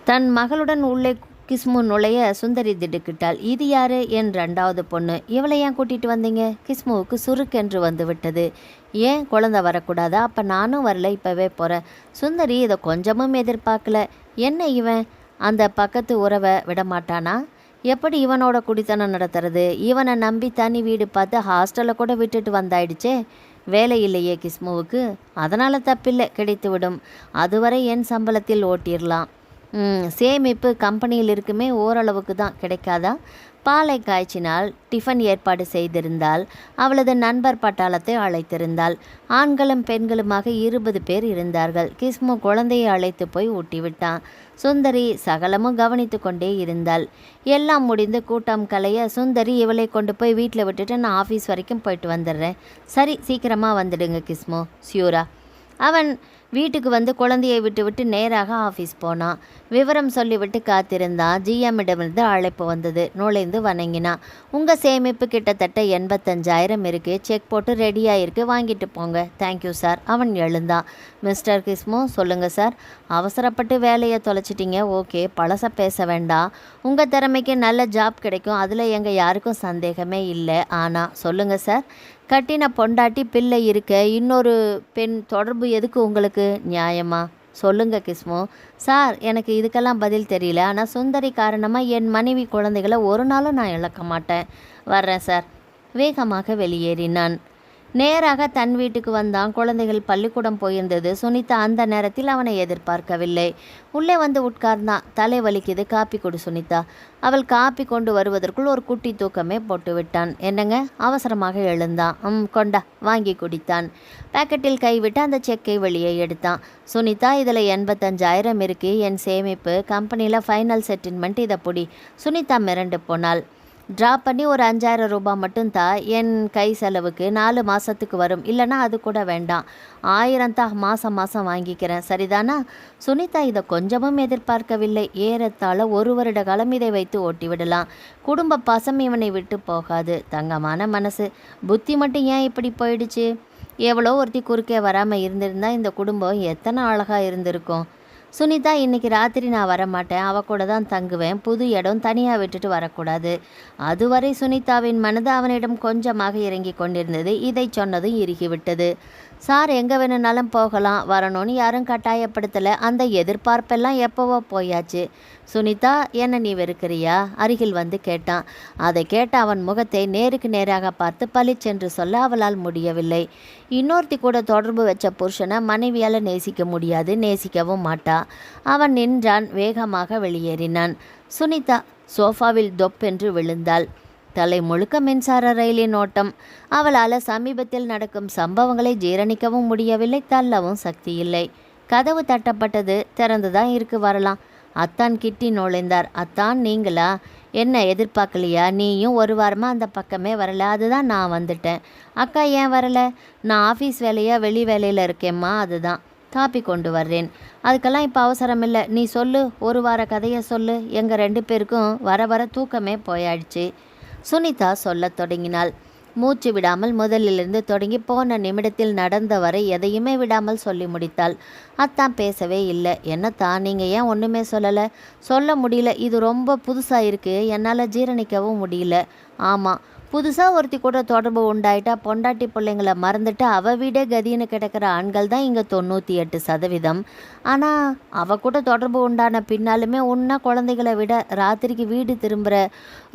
தன் மகளுடன் உள்ளே கிஸ்மு நுழைய சுந்தரி திடுக்கிட்டாள். இது யாரு? என் 2வது பொண்ணு. இவளை ஏன் கூட்டிகிட்டு வந்தீங்க? கிஸ்முவுக்கு சுருக்கென்று வந்து விட்டது. ஏன் குழந்தை வரக்கூடாதா? அப்போ நானும் வரல, இப்போவே போகிறேன். சுந்தரி இதை கொஞ்சமும் எதிர்பார்க்கல. என்ன இவன் அந்த பக்கத்து உறவை விடமாட்டானா? எப்படி இவனோட குடித்தனம் நடத்துறது? இவனை நம்பி தனி வீடு பார்த்து ஹாஸ்டலில் கூட விட்டுட்டு வந்தாயிடுச்சே. வேலை இல்லையே கிஸ்முவுக்கு. அதனால் தப்பில்லை, கிடைத்துவிடும். அதுவரை என் சம்பளத்தில் ஓட்டிடலாம். சேமிப்பு கம்பெனியில் இருக்குமே, ஓரளவுக்கு தான். கிடைக்காதா? பாலை காய்ச்சினால் டிஃபன் ஏற்பாடு செய்திருந்தால் அவளது நண்பர் பட்டாளத்தை அழைத்திருந்தாள். ஆண்களும் பெண்களுமாக 20 பேர் இருந்தார்கள். கிஸ்மு குழந்தையை அழைத்து போய் ஊட்டிவிட்டான். சுந்தரி சகலமும் கவனித்து கொண்டே இருந்தாள். எல்லாம் முடிந்து கூட்டம் கலைய சுந்தரி இவளை கொண்டு போய் வீட்டில் விட்டுட்டு நான் ஆஃபீஸ் வரைக்கும் போயிட்டு வந்துடுறேன். சரி, சீக்கிரமாக வந்துடுங்க கிஸ்மு. சியூரா. அவன் வீட்டுக்கு வந்து குழந்தையை விட்டு நேராக ஆஃபீஸ் போனான். விவரம் சொல்லிவிட்டு காத்திருந்தான். ஜிஎம்மிடமிருந்து அழைப்பு வந்தது. நுழைந்து வணங்கினான். உங்கள் சேமிப்பு கிட்டத்தட்ட 85,000 இருக்குது. செக் போட்டு ரெடியாக இருக்குது, வாங்கிட்டு போங்க. Thank you sir. அவன் எழுந்தான். மிஸ்டர் கிஸ்மு, சொல்லுங்கள் சார். அவசரப்பட்டு வேலையை தொலைச்சிட்டிங்க. ஓகே, பழச பேச வேண்டாம். உங்கள் திறமைக்கு நல்ல ஜாப் கிடைக்கும், அதில் எங்கள் யாருக்கும் சந்தேகமே இல்லை. ஆனால் சொல்லுங்கள் சார், கட்டின பொண்டாட்டி பிள்ளை இருக்க இன்னொரு பெண் தொடர்பு எதுக்கு உங்களுக்கு? நியாயமா? சொல்லுங்க கிஸ்மு. சார், எனக்கு இதுக்கெல்லாம் பதில் தெரியல. ஆனால் சுந்தரி காரணமாக என் மனைவி குழந்தைகளை ஒரு நாளும் நான் இழக்க மாட்டேன். வர்றேன் சார். வேகமாக வெளியேறினான். நேராக தன் வீட்டுக்கு வந்தான். குழந்தைகள் பள்ளிக்கூடம் போயிருந்தது. சுனிதா அந்த நேரத்தில் அவனை எதிர்பார்க்கவில்லை. உள்ளே வந்து உட்கார்ந்தான். தலை வலிக்குது, காப்பி கொடு சுனிதா. அவள் காப்பி கொண்டு வருவதற்குள் ஒரு குட்டி தூக்கமே போட்டு விட்டான். என்னங்க? அவசரமாக எழுந்தான். கொண்டா, வாங்கி குடித்தான். பாக்கெட்டில் கைவிட்டு அந்த செக்கை வெளியே எடுத்தான். சுனிதா, இதில் 85,000 இருக்கு. என் சேமிப்பு கம்பெனியில் ஃபைனல் செட்டில்மெண்ட். இதை பொடி. சுனிதா மிரண்டு போனாள். ட்ராப் பண்ணி ஒரு 5,000 ரூபாய் மட்டும் தா. என் கை செலவுக்கு 4 மாதத்துக்கு வரும். இல்லைனா அது கூட வேண்டாம். 1000 தான் மாதம் வாங்கிக்கிறேன். சரிதானா? சுனிதா இதை கொஞ்சமும் எதிர்பார்க்கவில்லை. ஏறத்தாழ 1 வருட காலம் இதை வைத்து ஓட்டிவிடலாம். குடும்ப பாசம் இவனை விட்டு போகாது. தங்கமான மனசு. புத்தி மட்டும் ஏன் இப்படி போயிடுச்சு? எவ்வளோ ஒருத்தி குறுக்கே வராமல் இருந்திருந்தா இந்த குடும்பம் எத்தனை அழகாக இருந்திருக்கும். சுனிதா, இன்னைக்கு ராத்திரி நான் வரமாட்டேன், அவ கூட தான் தங்குவேன், புது இடம், தனியாக விட்டுட்டு வரக்கூடாது. அதுவரை சுனிதாவின் மனது அவனிடம் கொஞ்சமாக இறங்கி கொண்டிருந்தது. இதை சொன்னதும் இறுகிவிட்டது. சார் எங்கே வேணும்னாலும் போகலாம், வரணும்னு யாரும் கட்டாயப்படுத்தலை. அந்த எதிர்பார்ப்பெல்லாம் எப்போவோ போயாச்சு. சுனிதா, என்ன நீ வெறுக்கிறியா? அருகில் வந்து கேட்டான். அதை கேட்ட அவன் முகத்தை நேருக்கு நேராக பார்த்து பளிச்சென்று சொல்ல அவளால் முடியவில்லை. இன்னொருத்தி கூட தொடர்பு வச்ச புருஷனை மனைவியால் நேசிக்க முடியாது, நேசிக்கவும் மாட்டா. அவன் நின்றான், வேகமாக வெளியேறினான். சுனிதா சோஃபாவில் தொப்பென்று விழுந்தாள். தலை முழுக்க மின்சார ரயிலின் ஓட்டம். அவளால் சமீபத்தில் நடக்கும் சம்பவங்களை ஜீரணிக்கவும் முடியவில்லை, தள்ளவும் சக்தி இல்லை. கதவு தட்டப்பட்டது. திறந்துதான் இருக்கு, வரலாம். அத்தான் கிட்டி நுழைந்தார். அத்தான், நீங்களா? என்ன எதிர்பார்க்கலையா? நீயும் ஒரு வாரமாக அந்த பக்கமே வரல, அதுதான் நான் வந்துட்டேன். அக்கா ஏன் வரல? நான் ஆஃபீஸ் வேலையாக வெளி வேலையில் இருக்கேம்மா, அதுதான். காப்பி கொண்டு வர்றேன். அதுக்கெல்லாம் இப்போ அவசரம் இல்லை, நீ சொல்லு, ஒரு வார கதையை சொல்லு. எங்கள் 2 பேருக்கும் வர வர தூக்கமே போயாயிடுச்சு. சுனிதா சொல்லத் தொடங்கினாள். மூச்சு விடாமல் முதலிலிருந்து தொடங்கி போன நிமிடத்தில் நடந்த வரை எதையுமே விடாமல் சொல்லி முடித்தாள். அத்தான் பேசவே இல்லை. என்னத்தான், நீங்கள் ஏன் ஒன்றுமே சொல்லலை? சொல்ல முடியல, இது ரொம்ப புதுசாக இருக்குது, என்னால் ஜீரணிக்கவும் முடியல. ஆமாம், புதுசாக ஒருத்தி கூட தொடர்பு உண்டாயிட்டா பொண்டாட்டி பிள்ளைங்களை மறந்துட்டு அவ வீடே கதின்னு கிடக்கிற ஆண்கள் தான் இங்கே 98%. ஆனால் அவ கூட தொடர்பு உண்டான பின்னாலுமே உன்ன குழந்தைகளை விட ராத்திரிக்கு வீடு திரும்புகிற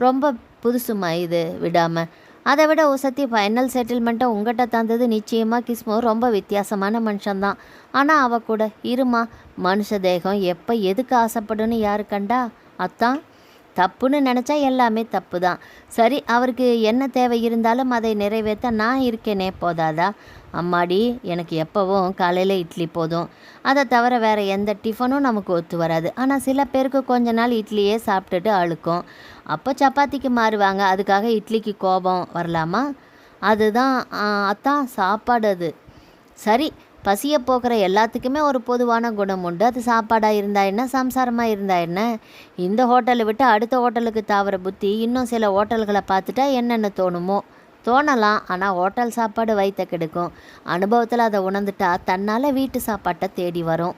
ரொம்ப புதுசுமா இது விடாமல். அதை விட உசத்தி ஃபைனல் செட்டில்மெண்ட்டை உங்கள்கிட்ட தந்தது நிச்சயமாக கிஸ்மோ ரொம்ப வித்தியாசமான மனுஷன்தான். ஆனால் அவ கூட இருமா, மனுஷ தேகம் எப்போ எதுக்கு ஆசைப்படுன்னு யாரு கண்டா? அத்தான், தப்புன்னு நினச்சா எல்லாமே தப்பு தான். சரி, அவருக்கு என்ன தேவை இருந்தாலும் அதை நிறைவேற்ற நான் இருக்கேனே, போதாதா? அம்மாடி, எனக்கு எப்போவும் காலையில் இட்லி போதும். அதை தவிர வேறு எந்த டிஃபனும் நமக்கு ஒத்து வராது. ஆனால் சில பேருக்கு கொஞ்ச நாள் இட்லியே சாப்பிட்டுட்டு அழுக்கும், அப்போ சப்பாத்திக்கு மாறுவாங்க. அதுக்காக இட்லிக்கு கோபம் வரலாமா? அதுதான் அத்தான் சாப்பாடு. அது சரி, பசியை போக்குற எல்லாத்துக்குமே ஒரு பொதுவான குணம் உண்டு. அது சாப்பாடாக இருந்தா என்ன, சம்சாரமாக இருந்தா என்ன? இந்த ஹோட்டலை விட்டு அடுத்த ஹோட்டலுக்கு தாவற புத்தி இன்னும் சில ஹோட்டல்களை பார்த்துட்டா என்னென்ன தோணுமோ தோணலாம். ஆனால் ஹோட்டல் சாப்பாடு வயிற்ற கெடுக்கும். அனுபவத்தில் அதை உணர்ந்துட்டா தன்னால் வீட்டு சாப்பாட்டை தேடி வரும்.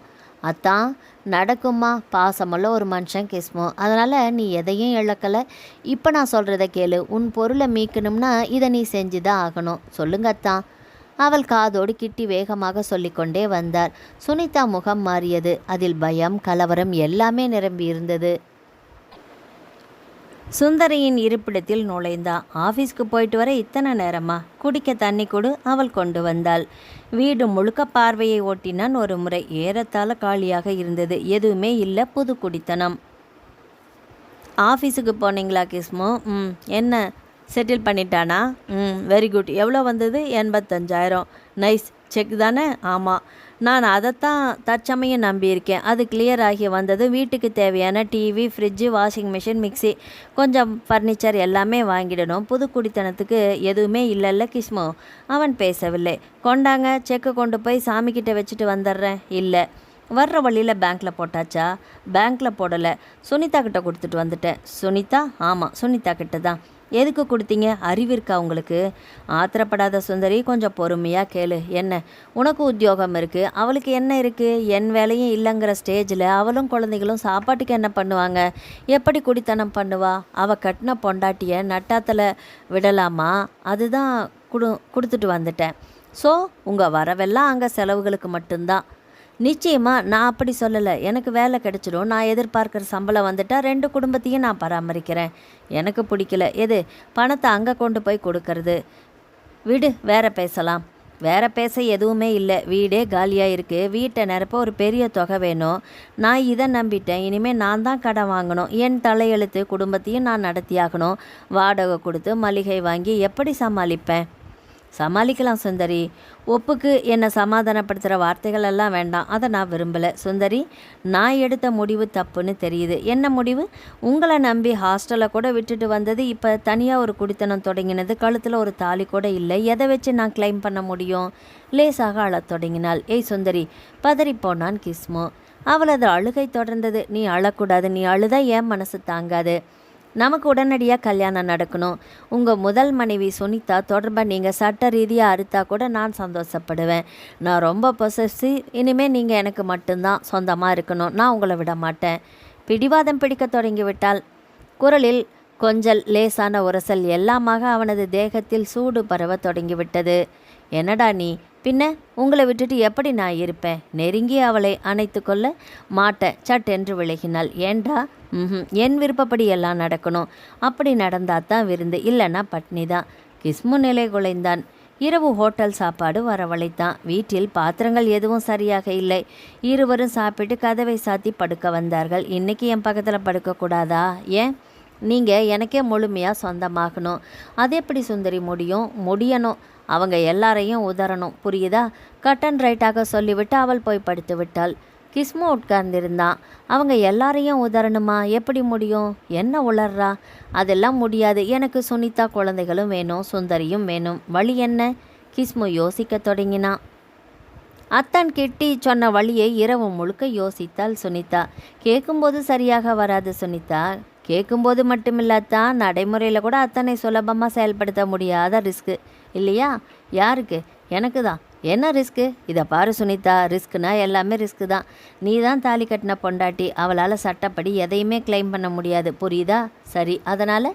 அத்தான், நடக்குமா? பாசமுள்ள ஒரு மனுஷன் கிஸ்மோ, அதனால் நீ எதையும் இழக்கலை. இப்போ நான் சொல்கிறத கேளு. உன் பொருளை மீட்கணும்னா இதை நீ செஞ்சு தான் ஆகணும். சொல்லுங்க அத்தான். அவள் காதோடு கிட்டி வேகமாக சொல்லிக்கொண்டே வந்தார். சுனிதா முகம் மாறியது. அதில் பயம், கலவரம் எல்லாமே நிரம்பியிருந்தது. சுந்தரியின் இருப்பிடத்தில் நுழைந்தா. ஆஃபீஸ்க்கு போயிட்டு வர இத்தனை நேரமா? குடிக்க தண்ணி கொடு, அவள் கொண்டு வந்தாள். வீடு முழுக்க பார்வையை ஓட்டினான் ஒரு முறை. ஏறத்தாழ காலியாக இருந்தது. எதுவுமே இல்லை, புது குடித்தனம். ஆஃபீஸுக்கு போனீங்களா கிஸ்மோ? என்ன செட்டில் பண்ணிட்டானா? Very good. எவ்வளோ வந்தது? 85,000. நைஸ். செக் தானே? ஆமாம், நான் அதைத்தான் தற்சமயம் நம்பியிருக்கேன். அது கிளியர் ஆகி வந்தது. வீட்டுக்கு தேவையான TV, fridge, washing machine, mixie, கொஞ்சம் ஃபர்னிச்சர் எல்லாமே வாங்கிடணும். புது குடித்தனத்துக்கு எதுவுமே இல்லைல்ல கிஸ்மோ? அவன் பேசவில்லை. கொண்டாங்க, செக்கு கொண்டு போய் சாமிக்கிட்ட வச்சுட்டு வந்துடுறேன். இல்லை. வர்ற வழியில் பேங்க்கில் போட்டாச்சா? பேங்க்கில் போடலை, சுனிதா கிட்ட கொடுத்துட்டு வந்துட்டேன். சுனிதா? ஆமாம், சுனிதா கிட்ட தான். எதுக்கு கொடுத்தீங்க? அறிவு இருக்கா உங்களுக்கு? ஆத்திரப்படாத சுந்தரி, கொஞ்சம் பொறுமையாக கேளு. என்ன, உனக்கு உத்தியோகம் இருக்குது, அவளுக்கு என்ன இருக்குது? என் வேலையும் இல்லைங்கிற ஸ்டேஜில் அவளும் குழந்தைகளும் சாப்பாட்டுக்கு என்ன பண்ணுவாங்க? எப்படி குடித்தனம் பண்ணுவா? அவள் கட்டின பொண்டாட்டியை நட்டாத்தில் விடலாமா? அதுதான் கொடுத்துட்டு வந்துட்டேன். ஸோ உங்கள் வரவெல்லாம் அங்கே செலவுகளுக்கு மட்டும்தான். நிச்சயமாக நான் அப்படி சொல்லலை. எனக்கு வேலை கிடைச்சிடும், நான் எதிர்பார்க்குற சம்பளம் வந்துட்டால் 2 குடும்பத்தையும் நான் பராமரிக்கிறேன். எனக்கு பிடிக்கல எது? பணத்தை அங்கே கொண்டு போய் கொடுக்கறது. விடு, வேற பேசலாம். வேற பேச எதுவுமே இல்லை. வீடே காலியாக இருக்குது. வீட்டை நிரப்ப ஒரு பெரிய தொகை வேணும். நான் இதை நம்பிட்டேன். இனிமேல் நான் தான் கடன் வாங்கணும். என் தலையெழுத்து. குடும்பத்தையும் நான் நடத்தியாகணும். வாடகை கொடுத்து மளிகை வாங்கி எப்படி சமாளிப்பேன்? சமாளிக்கலாம் சுந்தரி. ஒப்புக்கு என்னை சமாதானப்படுத்துகிற வார்த்தைகள் எல்லாம் வேண்டாம், அதை நான் விரும்பலை. சுந்தரி, நான் எடுத்த முடிவு தப்புன்னு தெரியுது. என்ன முடிவு? உங்களை நம்பி ஹாஸ்டலை கூட விட்டுட்டு வந்தது, இப்போ தனியாக ஒரு குடித்தனம் தொடங்கினது, கழுத்தில் ஒரு தாலி கூட இல்லை. எதை வச்சு நான் கிளைம் பண்ண முடியும்? லேசாக அழத் தொடங்கினாள். ஏய் சுந்தரி, பதறிப்போனான் கிஸ்மோ. அவளது அழுகை தொடர்ந்தது. நீ அழக்கூடாது, நீ அழுதா என் மனசு தாங்காது. நமக்கு உடனடியாக கல்யாணம் நடக்கணும். உங்கள் முதல் மனைவி சுனிதா தொடர்பை நீங்கள் சட்ட ரீதியாக அறுத்தா கூட நான் சந்தோஷப்படுவேன். நான் ரொம்ப பொசசிவ். இனிமேல் நீங்கள் எனக்கு மட்டும்தான் சொந்தமாக இருக்கணும். நான் உங்களை விட மாட்டேன். பிடிவாதம் பிடிக்க தொடங்கிவிட்டாள். குரலில் கொஞ்சல் லேசான உரசல் எல்லாமாக அவனது தேகத்தில் சூடு பரவ தொடங்கிவிட்டது. என்னடா நீ, பின்ன உங்களை விட்டுட்டு எப்படி நான் இருப்பேன்? நெருங்கி அவளை அணைத்து கொள்ள மாட்டேன் சட்டென்று விலகினாள். ஏண்டா? என் விருப்பப்படி எல்லாம் நடக்கணும். அப்படி நடந்தாதான் விருந்து, இல்லைன்னா பட்னி தான். கிஸ்மு நிலை குலைந்தான். இரவு ஹோட்டல் சாப்பாடு வரவழைத்தான். வீட்டில் பாத்திரங்கள் எதுவும் சரியாக இல்லை. இருவரும் சாப்பிட்டு கதவை சாத்தி படுக்க வந்தார்கள். இன்னைக்கு என் பக்கத்தில் படுக்கக்கூடாதா? ஏன்? நீங்கள் எனக்கே முழுமையாக சொந்தமாகணும். அது எப்படி சுந்தரி முடியணும். அவங்க எல்லாரையும் உதறணும், புரியுதா? கட் அண்ட் ரைட்டாக சொல்லிவிட்டு அவள் போய் படுத்து விட்டாள். கிஸ்மு உட்கார்ந்திருந்தான். அவங்க எல்லாரையும் உதறணுமா? எப்படி முடியும்? என்ன உளர்றா? அதெல்லாம் முடியாது. எனக்கு சுனிதா குழந்தைகளும் வேணும், சுந்தரியும் வேணும். வழி என்ன? கிஸ்மு யோசிக்க தொடங்கினான். அத்தான் கிட்டி சொன்ன வழியை இரவு முழுக்க யோசித்தாள் சுனிதா. கேட்கும்போது சரியாக வராது சுனிதா. கேட்கும்போது மட்டுமில்லத்தான், நடைமுறையில் கூட அத்தனை சுலபமாக செயல்படுத்த முடியாத ரிஸ்க்கு இல்லையா? யாருக்கு? எனக்கு தான். என்ன ரிஸ்க்கு? இதை பாரு சுனிதா, ரிஸ்க்குனா எல்லாமே ரிஸ்க்கு தான். நீ தான் தாலி கட்டின பொண்டாட்டி. அவளால் சட்டப்படி எதையுமே கிளைம் பண்ண முடியாது, புரியுதா? சரி, அதனால்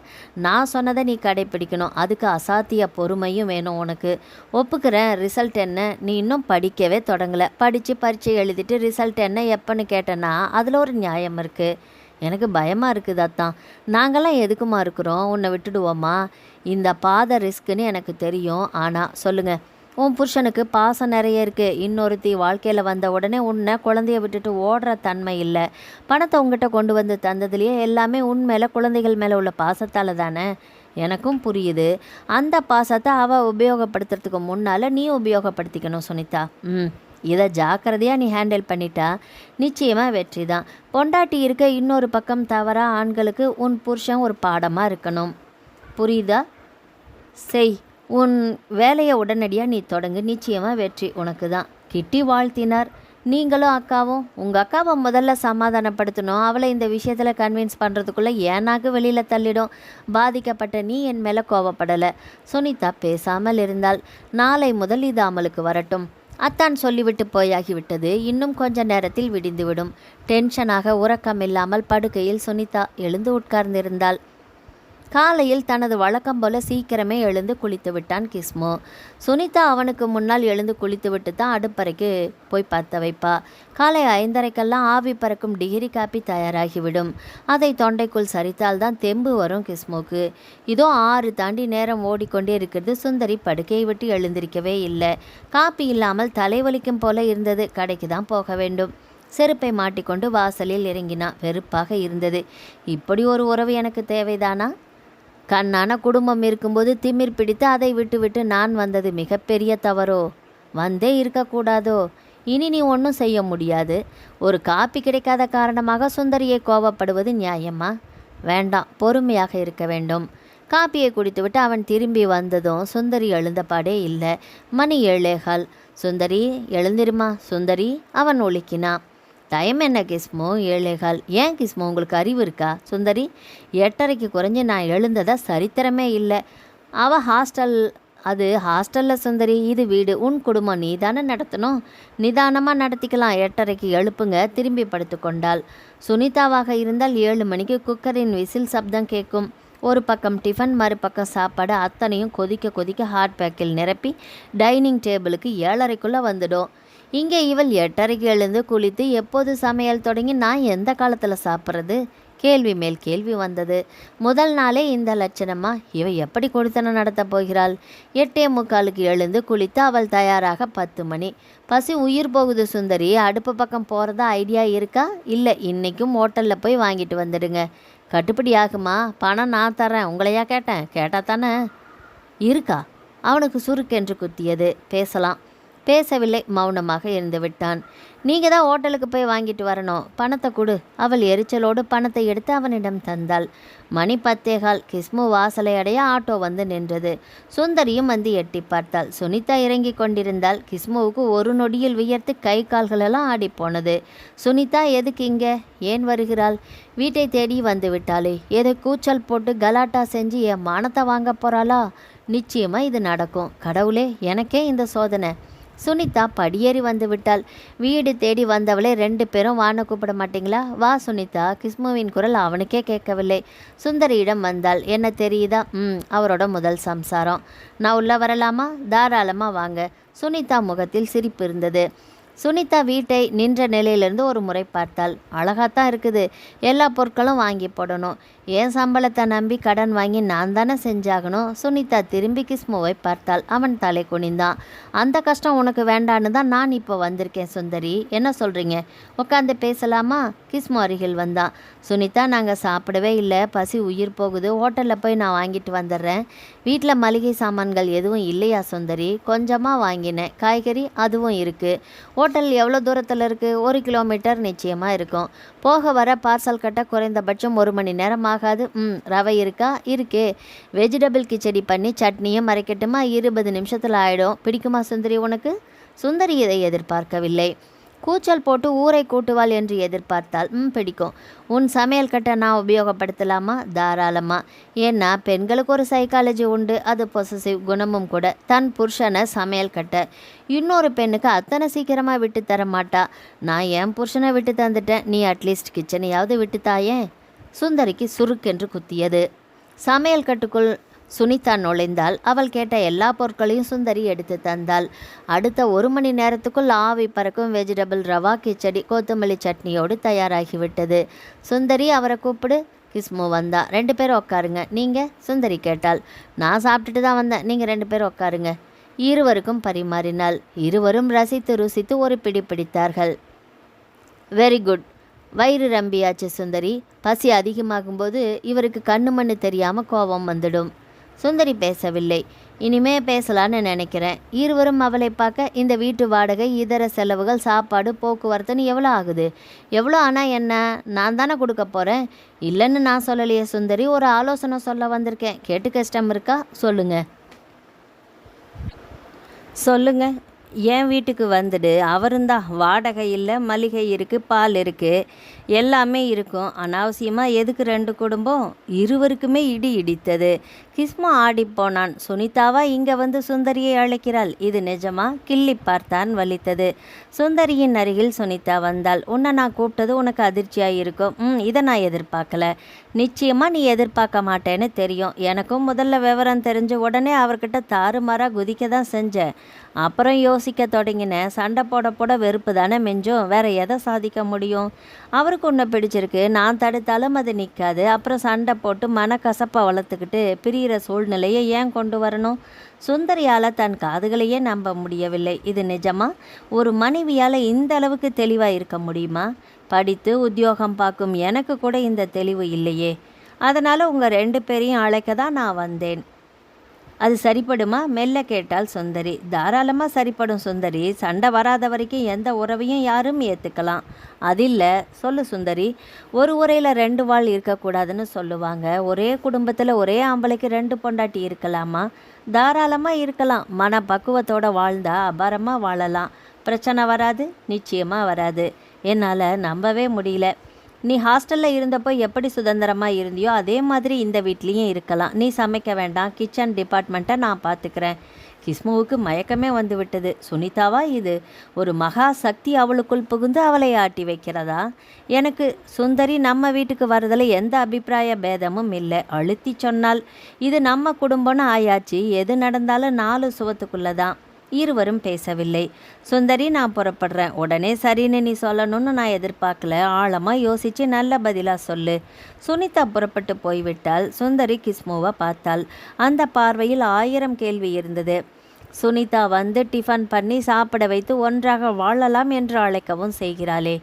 நான் சொன்னதை நீ கடைப்பிடிக்கணும். அதுக்கு அசாத்திய பொறுமையும் வேணும் உனக்கு. ஒப்புக்கிறேன். ரிசல்ட் என்ன? நீ இன்னும் படிக்கவே தொடங்கலை. படித்து பரீட்சை எழுதிட்டு ரிசல்ட் என்ன எப்போன்னு கேட்டேன்னா அதில் ஒரு நியாயம் இருக்குது. எனக்கு பயமாக இருக்குது அத்தான். நாங்கள்லாம் எதுக்குமா இருக்கிறோம்? உன்னை விட்டுடுவோமா? இந்த பாதை ரிஸ்க்குன்னு எனக்கு தெரியும். ஆனால் சொல்லுங்கள், உன் புருஷனுக்கு பாசம் நிறைய இருக்குது. இன்னொருத்தி வாழ்க்கையில் வந்த உடனே உன்னை குழந்தைய விட்டுட்டு ஓடுற தன்மை இல்லை. பணத்தை உங்ககிட்ட கொண்டு வந்து தந்ததுலேயே எல்லாமே உன் மேலே, குழந்தைகள் மேலே உள்ள பாசத்தால் தானே. எனக்கும் புரியுது. அந்த பாசத்தை அவள் உபயோகப்படுத்துறதுக்கு முன்னால் நீ உபயோகப்படுத்திக்கணும் சுனிதா. இதை ஜாக்கிரதையாக நீ ஹேண்டில் பண்ணிட்டா நிச்சயமாக வெற்றி தான். பொண்டாட்டி இருக்க இன்னொரு பக்கம் தவறாக ஆண்களுக்கு உன் புருஷன் ஒரு பாடமாக இருக்கணும், புரியுதா? செய், உன் வேலையை உடனடியாக நீ தொடங்கு. நிச்சயமாக வெற்றி உனக்கு தான். கிட்டி வாழ்த்தினார். நீங்களும் அக்காவும் உங்கள் அக்காவை முதல்ல சமாதானப்படுத்தணும். அவளை இந்த விஷயத்தில் கன்வின்ஸ் பண்ணுறதுக்குள்ளே ஏனாக்கு வெளியில் தள்ளிடும். பாதிக்கப்பட்ட நீ என் மேலே கோவப்படலை. சுனிதா பேசாமல் இருந்தால். நாளை முதல் இது அமலுக்கு வரட்டும். அத்தான் சொல்லிவிட்டு போயாகிவிட்டது. இன்னும் கொஞ்ச நேரத்தில் விடிந்துவிடும். டென்ஷனாக உறக்கமில்லாமல் படுக்கையில் சுனிதா எழுந்து உட்கார்ந்திருந்தாள். காலையில் தனது வழக்கம் போல சீக்கிரமே எழுந்து குளித்து விட்டான் கிஸ்மு. சுனிதா அவனுக்கு முன்னால் எழுந்து குளித்து விட்டு தான் அடுப்பறைக்கு போய் பற்ற வைப்பா. காலை 5:30க்கெல்லாம் ஆவி பறக்கும் டிகிரி காப்பி தயாராகிவிடும். அதை தொண்டைக்குள் சரித்தால் தான் தெம்பு வரும் கிஸ்முக்கு. இதோ 6 தாண்டி நேரம் ஓடிக்கொண்டே இருக்கிறது. சுந்தரி படுக்கையை விட்டு எழுந்திருக்கவே இல்லை. காப்பி இல்லாமல் தலைவலிக்கும் போல இருந்தது. கடைக்கு தான் போக வேண்டும். செருப்பை மாட்டிக்கொண்டு வாசலில் இறங்கினா. வெறுப்பாக இருந்தது. இப்படி ஒரு உறவு எனக்கு தேவைதானா? கண்ணான குடும்பம் இருக்கும்போது திமிர் பிடித்து அதை விட்டுவிட்டு நான் வந்தது மிகப்பெரிய தவறோ? வந்தே இருக்கக்கூடாதோ? இனி நீ ஒன்றும் செய்ய முடியாது. ஒரு காப்பி கிடைக்காத காரணமாக சுந்தரியை கோபப்படுவது நியாயமா? வேண்டாம், பொறுமையாக இருக்க வேண்டும். காப்பியை குடித்துவிட்டு அவன் திரும்பி வந்ததும் சுந்தரி எழுந்தபாடே இல்லை. மணி 7:15. சுந்தரி எழுந்திருமா சுந்தரி, அவன் ஒலிக்கினான். டைம் என்ன கிஸ்மு? 7:15. ஏன் கிஸ்மு, உங்களுக்கு அறிவு இருக்கா? சுந்தரி, 8:30க்கு குறைஞ்சி நான் எழுந்ததா சரித்திரமே இல்லை. அவள் அது ஹாஸ்டலில் சுந்தரி, இது வீடு. உன் குடும்பம் நீ தானே நடத்தணும். நிதானமாக நடத்திக்கலாம். 8:30க்கு எழுப்புங்க. திரும்பி படுத்து கொண்டாள். சுனிதாவாக இருந்தால் 7 மணிக்கு குக்கரின் விசில் சப்தம் கேட்கும். ஒரு பக்கம் டிஃபன், மறுபக்கம் சாப்பாடு. அத்தனையும் கொதிக்க கொதிக்க ஹாட் பேக்கில் நிரப்பி டைனிங் டேபிளுக்கு 7:30க்குள்ளே வந்துடும். இங்கே இவள் 8:30க்கு எழுந்து குளித்து எப்போது சமையல் தொடங்கி நான் எந்த காலத்தில் சாப்பிட்றது? கேள்வி மேல் கேள்வி வந்தது. முதல் நாளே இந்த லட்சணமா? இவ எப்படி கொடுத்தன நடத்த போகிறாள்? 8:45க்கு எழுந்து குளித்து அவள் தயாராக 10 மணி. பசி உயிர் போகுது சுந்தரி. அடுப்பு பக்கம் போகிறதா ஐடியா இருக்கா? இல்லை, இன்றைக்கும் ஹோட்டலில் போய் வாங்கிட்டு வந்துடுங்க. கட்டுப்படி ஆகுமா? பணம் நான் தரேன். உங்களையா கேட்டேன்? கேட்டா தானே இருக்கா? அவனுக்கு சுருக்கென்று குத்தியது. பேசலாம். பேசவில்லை, மௌனமாக இருந்து விட்டான். நீங்கள் தான் ஹோட்டலுக்கு போய் வாங்கிட்டு வரணும், பணத்தை கொடு. அவள் எரிச்சலோடு பணத்தை எடுத்து அவனிடம் தந்தாள். மணி 10:15. கிஸ்மு வாசலை அடைய ஆட்டோ வந்து நின்றது. சுந்தரியும் வந்து எட்டி பார்த்தாள். சுனிதா இறங்கி கொண்டிருந்தாள். கிஸ்முவுக்கு ஒரு நொடியில் வியர்த்து கை கால்களெல்லாம் ஆடிப்போனது. சுனிதா எதுக்கு இங்கே, ஏன் வருகிறாள்? வீட்டை தேடி வந்து விட்டாளே, ஏதோ கூச்சல் போட்டு கலாட்டா செஞ்சு என் மானத்தை வாங்க போகிறாளா? நிச்சயமாக இது நடக்கும். கடவுளே, எனக்கே இந்த சோதனை. சுனிதா படியேறி வந்து விட்டாள். வீடு தேடி வந்தவளை 2 பேரும் வான கூப்பிட மாட்டீங்களா? வா சுனிதா. கிஸ்முவின் குரல் அவனுக்கே கேட்கவில்லை. சுந்தரியிடம் வந்தாள். என்ன தெரியுதா? அவரோட முதல் சம்சாரம். நான் உள்ள வரலாமா? தாராளமாக வாங்க. சுனிதா முகத்தில் சிரிப்பு இருந்தது. சுனிதா வீட்டை நின்ற நிலையிலிருந்து ஒரு முறை பார்த்தாள். அழகாத்தான் இருக்குது, எல்லா பொருட்களும் வாங்கி போடணும். என் சம்பளத்தை நம்பி கடன் வாங்கி நான் தானே செஞ்சாகணும். சுனிதா திரும்பி கிஸ்முவை பார்த்தாள். அவன் தலை குனிந்தான். அந்த கஷ்டம் உனக்கு வேண்டான்னு தான் நான் இப்போ வந்திருக்கேன். சுந்தரி, என்ன சொல்கிறீங்க? உட்காந்து பேசலாமா? கிஸ்மு அருகில் வந்தான். சுனிதா, நாங்கள் சாப்பிடவே இல்லை, பசி உயிர் போகுது. ஹோட்டலில் போய் நான் வாங்கிட்டு வந்துடுறேன். வீட்டில் மளிகை சாமான்கள் எதுவும் இல்லையா சுந்தரி? கொஞ்சமாக வாங்கினேன். காய்கறி அதுவும் இருக்குது. ஹோட்டல் எவ்வளோ தூரத்தில் இருக்குது? 1 கிலோமீட்டர் நிச்சயமாக இருக்கும். போக வர பார்சல் கட்ட குறைந்தபட்சம் 1 மணி நேரம் ஆகாது. ரவை இருக்கா? இருக்கே. வெஜிடபிள் கிச்சடி பண்ணி சட்னியும் மறைக்கட்டுமா? 20 நிமிஷத்தில் ஆகிடும். பிடிக்குமா சுந்தரி உனக்கு? சுந்தரி இதை எதிர்பார்க்கவில்லை. கூச்சல் போட்டு ஊரை கூட்டுவாள் என்று எதிர்பார்த்தாள். பிடிக்கும். உன் சமையல் கட்டை நான் உபயோகப்படுத்தலாமா? தாராளமாக. ஏன்னா பெண்களுக்கு ஒரு சைக்காலஜி உண்டு, அது பொசசிவ் குணமும் கூட. தன் புருஷனை சமையல் கட்டை இன்னொரு பெண்ணுக்கு அத்தனை சீக்கிரமாக விட்டு தர மாட்டா. நான் என் புருஷனை விட்டு தந்துட்டேன், நீ அட்லீஸ்ட் கிச்சனையாவது விட்டு தாயேன். சுந்தரிக்கு சுருக்கென்று குத்தியது. சமையல் கட்டுக்குள் சுனிதா நுழைந்தாள். அவள் கேட்ட எல்லா பொருட்களையும் சுந்தரி எடுத்து தந்தாள். அடுத்த 1 மணி நேரத்துக்குள் ஆவி பறக்கும் வெஜிடபிள் ரவா கிச்சடி கொத்தமல்லி சட்னியோடு தயாராகிவிட்டது. சுந்தரி, அவரை கூப்பிடு. கிஸ்மு வந்தா. 2 பேரும் உட்காருங்க. நீங்கள்? சுந்தரி கேட்டாள். நான் சாப்பிட்டுட்டு தான் வந்தேன், நீங்கள் 2 பேரும் உட்காருங்க. இருவருக்கும் பரிமாறினாள். இருவரும் ரசித்து ருசித்து ஒரு பிடி பிடித்தார்கள். Very good. வயிறு ரம்பியாச்சு சுந்தரி. பசி அதிகமாகும்போது இவருக்கு கண்ணு மண்ணு தெரியாமல் கோபம் வந்துடும். சுந்தரி பேசவில்லை. இனிமே பேசலான்னு நினைக்கிறேன். இருவரும் அவளை பார்க்க, இந்த வீட்டு வாடகை, இதர செலவுகள், சாப்பாடு, போக்குவரத்துன்னு எவ்வளோ ஆகுது? எவ்வளோ ஆனால் என்ன? நான் தானே கொடுக்க போகிறேன். இல்லைன்னு நான் சொல்லலையே சுந்தரி, ஒரு ஆலோசனை சொல்ல வந்திருக்கேன். கேட்டு கஷ்டம் இருக்கா? சொல்லுங்க. என் வீட்டுக்கு வந்துடு. அவருந்தான். வாடகை இல்லை, மளிகை இருக்குது, பால் இருக்குது, எல்லாமே இருக்கும். அனாவசியமாக எதுக்கு 2 குடும்பம்? இருவருக்குமே இடி இடித்தது. கிஸ்மு ஆடிப்போனான். சுனிதாவா இங்கே வந்து சுந்தரியை அழைக்கிறாள்? இது நிஜமா? கிள்ளி பார்த்தான். வலித்தது. சுந்தரியின் அருகில் சுனிதா வந்தாள். உன்னை நான் கூப்பிட்டது உனக்கு அதிர்ச்சியாக இருக்கும். இதை நான் எதிர்பார்க்கல. நிச்சயமாக நீ எதிர்பார்க்க மாட்டேன்னு தெரியும். எனக்கும் முதல்ல விவரம் தெரிஞ்ச உடனே அவர்கிட்ட தாறுமாறாக குதிக்க தான் செஞ்சேன். அப்புறம் யோசிக்க தொடங்கினேன். சண்டை போட போட வெறுப்பு தானே மிஞ்சும், வேற எதை சாதிக்க முடியும்? அவருக்கு உன்னை பிடிச்சிருக்கு, நான் தடுத்தாலும் அது நிற்காது. அப்புறம் சண்டை போட்டு மனக்கசப்பை வளர்த்துக்கிட்டு பிரிகிற சூழ்நிலையை ஏன் கொண்டு வரணும்? சுந்தரியால் தன் காதுகளையே நம்ப முடியவில்லை. இது நிஜமா? ஒரு மனைவியால் இந்த அளவுக்கு தெளிவாக இருக்க முடியுமா? படித்து உத்தியோகம் பார்க்கும் எனக்கு கூட இந்த தெளிவு இல்லையே. அதனால் உங்கள் 2 பேரையும் அழைக்க தான் நான் வந்தேன். அது சரிப்படுமா? மெல்ல கேட்டாள் சுந்தரி. தாராளமாக சரிப்படும் சுந்தரி. சண்டை வராத வரைக்கும் எந்த உறவையும் யாரும் ஏற்றுக்கலாம். அது இல்லை. சொல்லு சுந்தரி. ஒரு உரையில் 2 வாள் இருக்கக்கூடாதுன்னு சொல்லுவாங்க. ஒரே குடும்பத்தில் ஒரே ஆம்பளைக்கு 2 பொண்டாட்டி இருக்கலாமா? தாராளமாக இருக்கலாம். மன பக்குவத்தோடு வாழ்ந்தா அபாரமாக வாழலாம். பிரச்சனை வராது? நிச்சயமாக வராது. என்னால் நம்பவே முடியல. நீ ஹாஸ்டலில் இருந்தப்போ எப்படி சுதந்திரமாக இருந்தியோ அதே மாதிரி இந்த வீட்லேயும் இருக்கலாம். நீ சமைக்க வேண்டாம், கிச்சன் டிபார்ட்மெண்ட்டை நான் பார்த்துக்கிறேன். கிஸ்முவுக்கு மயக்கமே வந்து விட்டது. சுனிதாவா இது? ஒரு மகா சக்தி அவளுக்குள் புகுந்து அவளை ஆட்டி வைக்கிறதா? எனக்கு சுந்தரி நம்ம வீட்டுக்கு வரதில் எந்த அபிப்பிராய பேதமும் இல்லை. அழுத்தி சொன்னால், இது நம்ம குடும்பம்னு ஆயாச்சு. எது நடந்தாலும் 4 சுவத்துக்குள்ளே தான். இருவரும் பேசவில்லை. சுந்தரி, நான் புறப்படுறேன். உடனே சரின்னு நீ சொல்லணும்னு நான் எதிர்பார்க்கல. ஆழமாக யோசித்து நல்ல பதிலாக சொல்லு. சுனிதா புறப்பட்டு போய்விட்டாள். சுந்தரி கிஸ்முவை பார்த்தாள். அந்த பார்வையில் 1000 கேள்வி இருந்தது. சுனிதா வந்து டிஃபன் பண்ணி சாப்பிட வைத்து ஒன்றாக வாழலாம் என்று அழைக்கவும் செய்கிறாளே.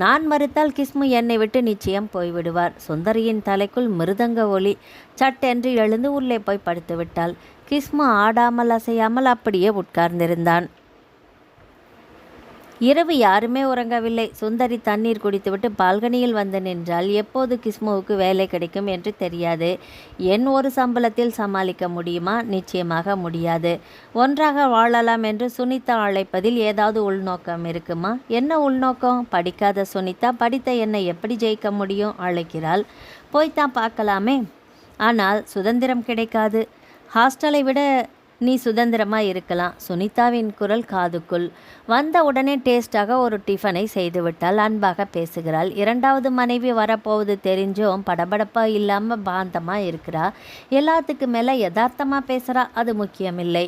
நான் மறுத்தால் கிஸ்மு என்னை விட்டு நிச்சயம் போய்விடுவார். சுந்தரியின் தலைக்குள் மிருதங்க ஒலி. சட்டென்று எழுந்து உள்ளே போய் படுத்து விட்டாள். கிஸ்மு ஆடாமல் அசையாமல் அப்படியே உட்கார்ந்திருந்தான். இரவு யாருமே உறங்கவில்லை. சுந்தரி தண்ணீர் குடித்துவிட்டு பால்கனியில் வந்து நின்றால் எப்போது கிஸ்முவுக்கு வேலை கிடைக்கும் என்று தெரியாது. என் ஒரு சம்பளத்தில் சமாளிக்க முடியுமா? நிச்சயமாக முடியாது. ஒன்றாக வாழலாம் என்று சுனிதா அழைப்பதில் ஏதாவது உள்நோக்கம் இருக்குமா? என்ன உள்நோக்கம்? படிக்காத சுனிதா படித்த என்னை எப்படி ஜெயிக்க முடியும்? அழைக்கிறாள். போய்த்தான் பார்க்கலாமே. ஆனால் சுதந்திரம் கிடைக்காது. ஹாஸ்டலை விட நீ சுதந்திரமாக இருக்கலாம். சுனிதாவின் குரல் காதுக்குள். வந்த உடனே டேஸ்டாக ஒரு டிஃபனை செய்துவிட்டால் அன்பாக பேசுகிறாள். இரண்டாவது மனைவி வரப்போவது தெரிஞ்சும் படபடப்பாக இல்லாமல் பாந்தமாக இருக்கிறா. எல்லாத்துக்கு மேலே யதார்த்தமாக பேசுகிறா. அது முக்கியமில்லை.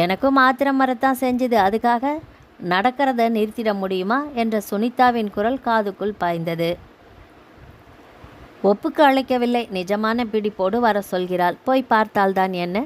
எனக்கும் ஆத்திரம் வரத்தான் செஞ்சுது. அதுக்காக நடக்கிறத நிறுத்திட முடியுமா என்ற சுனிதாவின் குரல் காதுக்குள் பாய்ந்தது. ஒப்புக்கு அழைக்கவில்லை. நிஜமான பிடிப்போடு வர சொல்கிறாள். போய் பார்த்தால்தான் என்ன?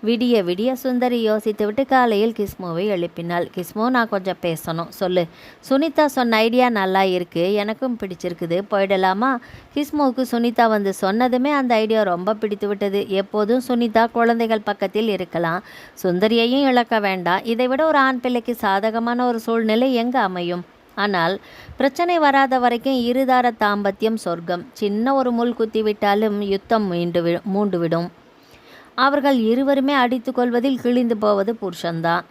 விடிய விடிய சுந்தரி யோசித்துவிட்டு காலையில் கிஸ்முவை எழுப்பினாள். கிஸ்மு, நான் கொஞ்சம் பேசணும், சொல்லு. சுனிதா சொன்ன ஐடியா நல்லா இருக்குது, எனக்கும் பிடிச்சிருக்குது, போயிடலாமா? கிஸ்முவுக்கு சுனிதா வந்து சொன்னதுமே அந்த ஐடியா ரொம்ப பிடித்து விட்டது. எப்போதும் சுனிதா குழந்தைகள் பக்கத்தில் இருக்கலாம், சுந்தரியையும் இழக்க வேண்டாம். இதைவிட ஒரு ஆண் பிள்ளைக்கு சாதகமான ஒரு சூழ்நிலை எங்கே அமையும்? ஆனால் பிரச்சனை வராத வரைக்கும் இருதார தாம்பத்தியம் சொர்க்கம். சின்ன ஒரு முள் குத்தி விட்டாலும் யுத்தம் மூண்டுவிடும். அவர்கள் இருவருமே அடித்து கொள்வதில் கிழிந்து போவது புருஷன்தான்.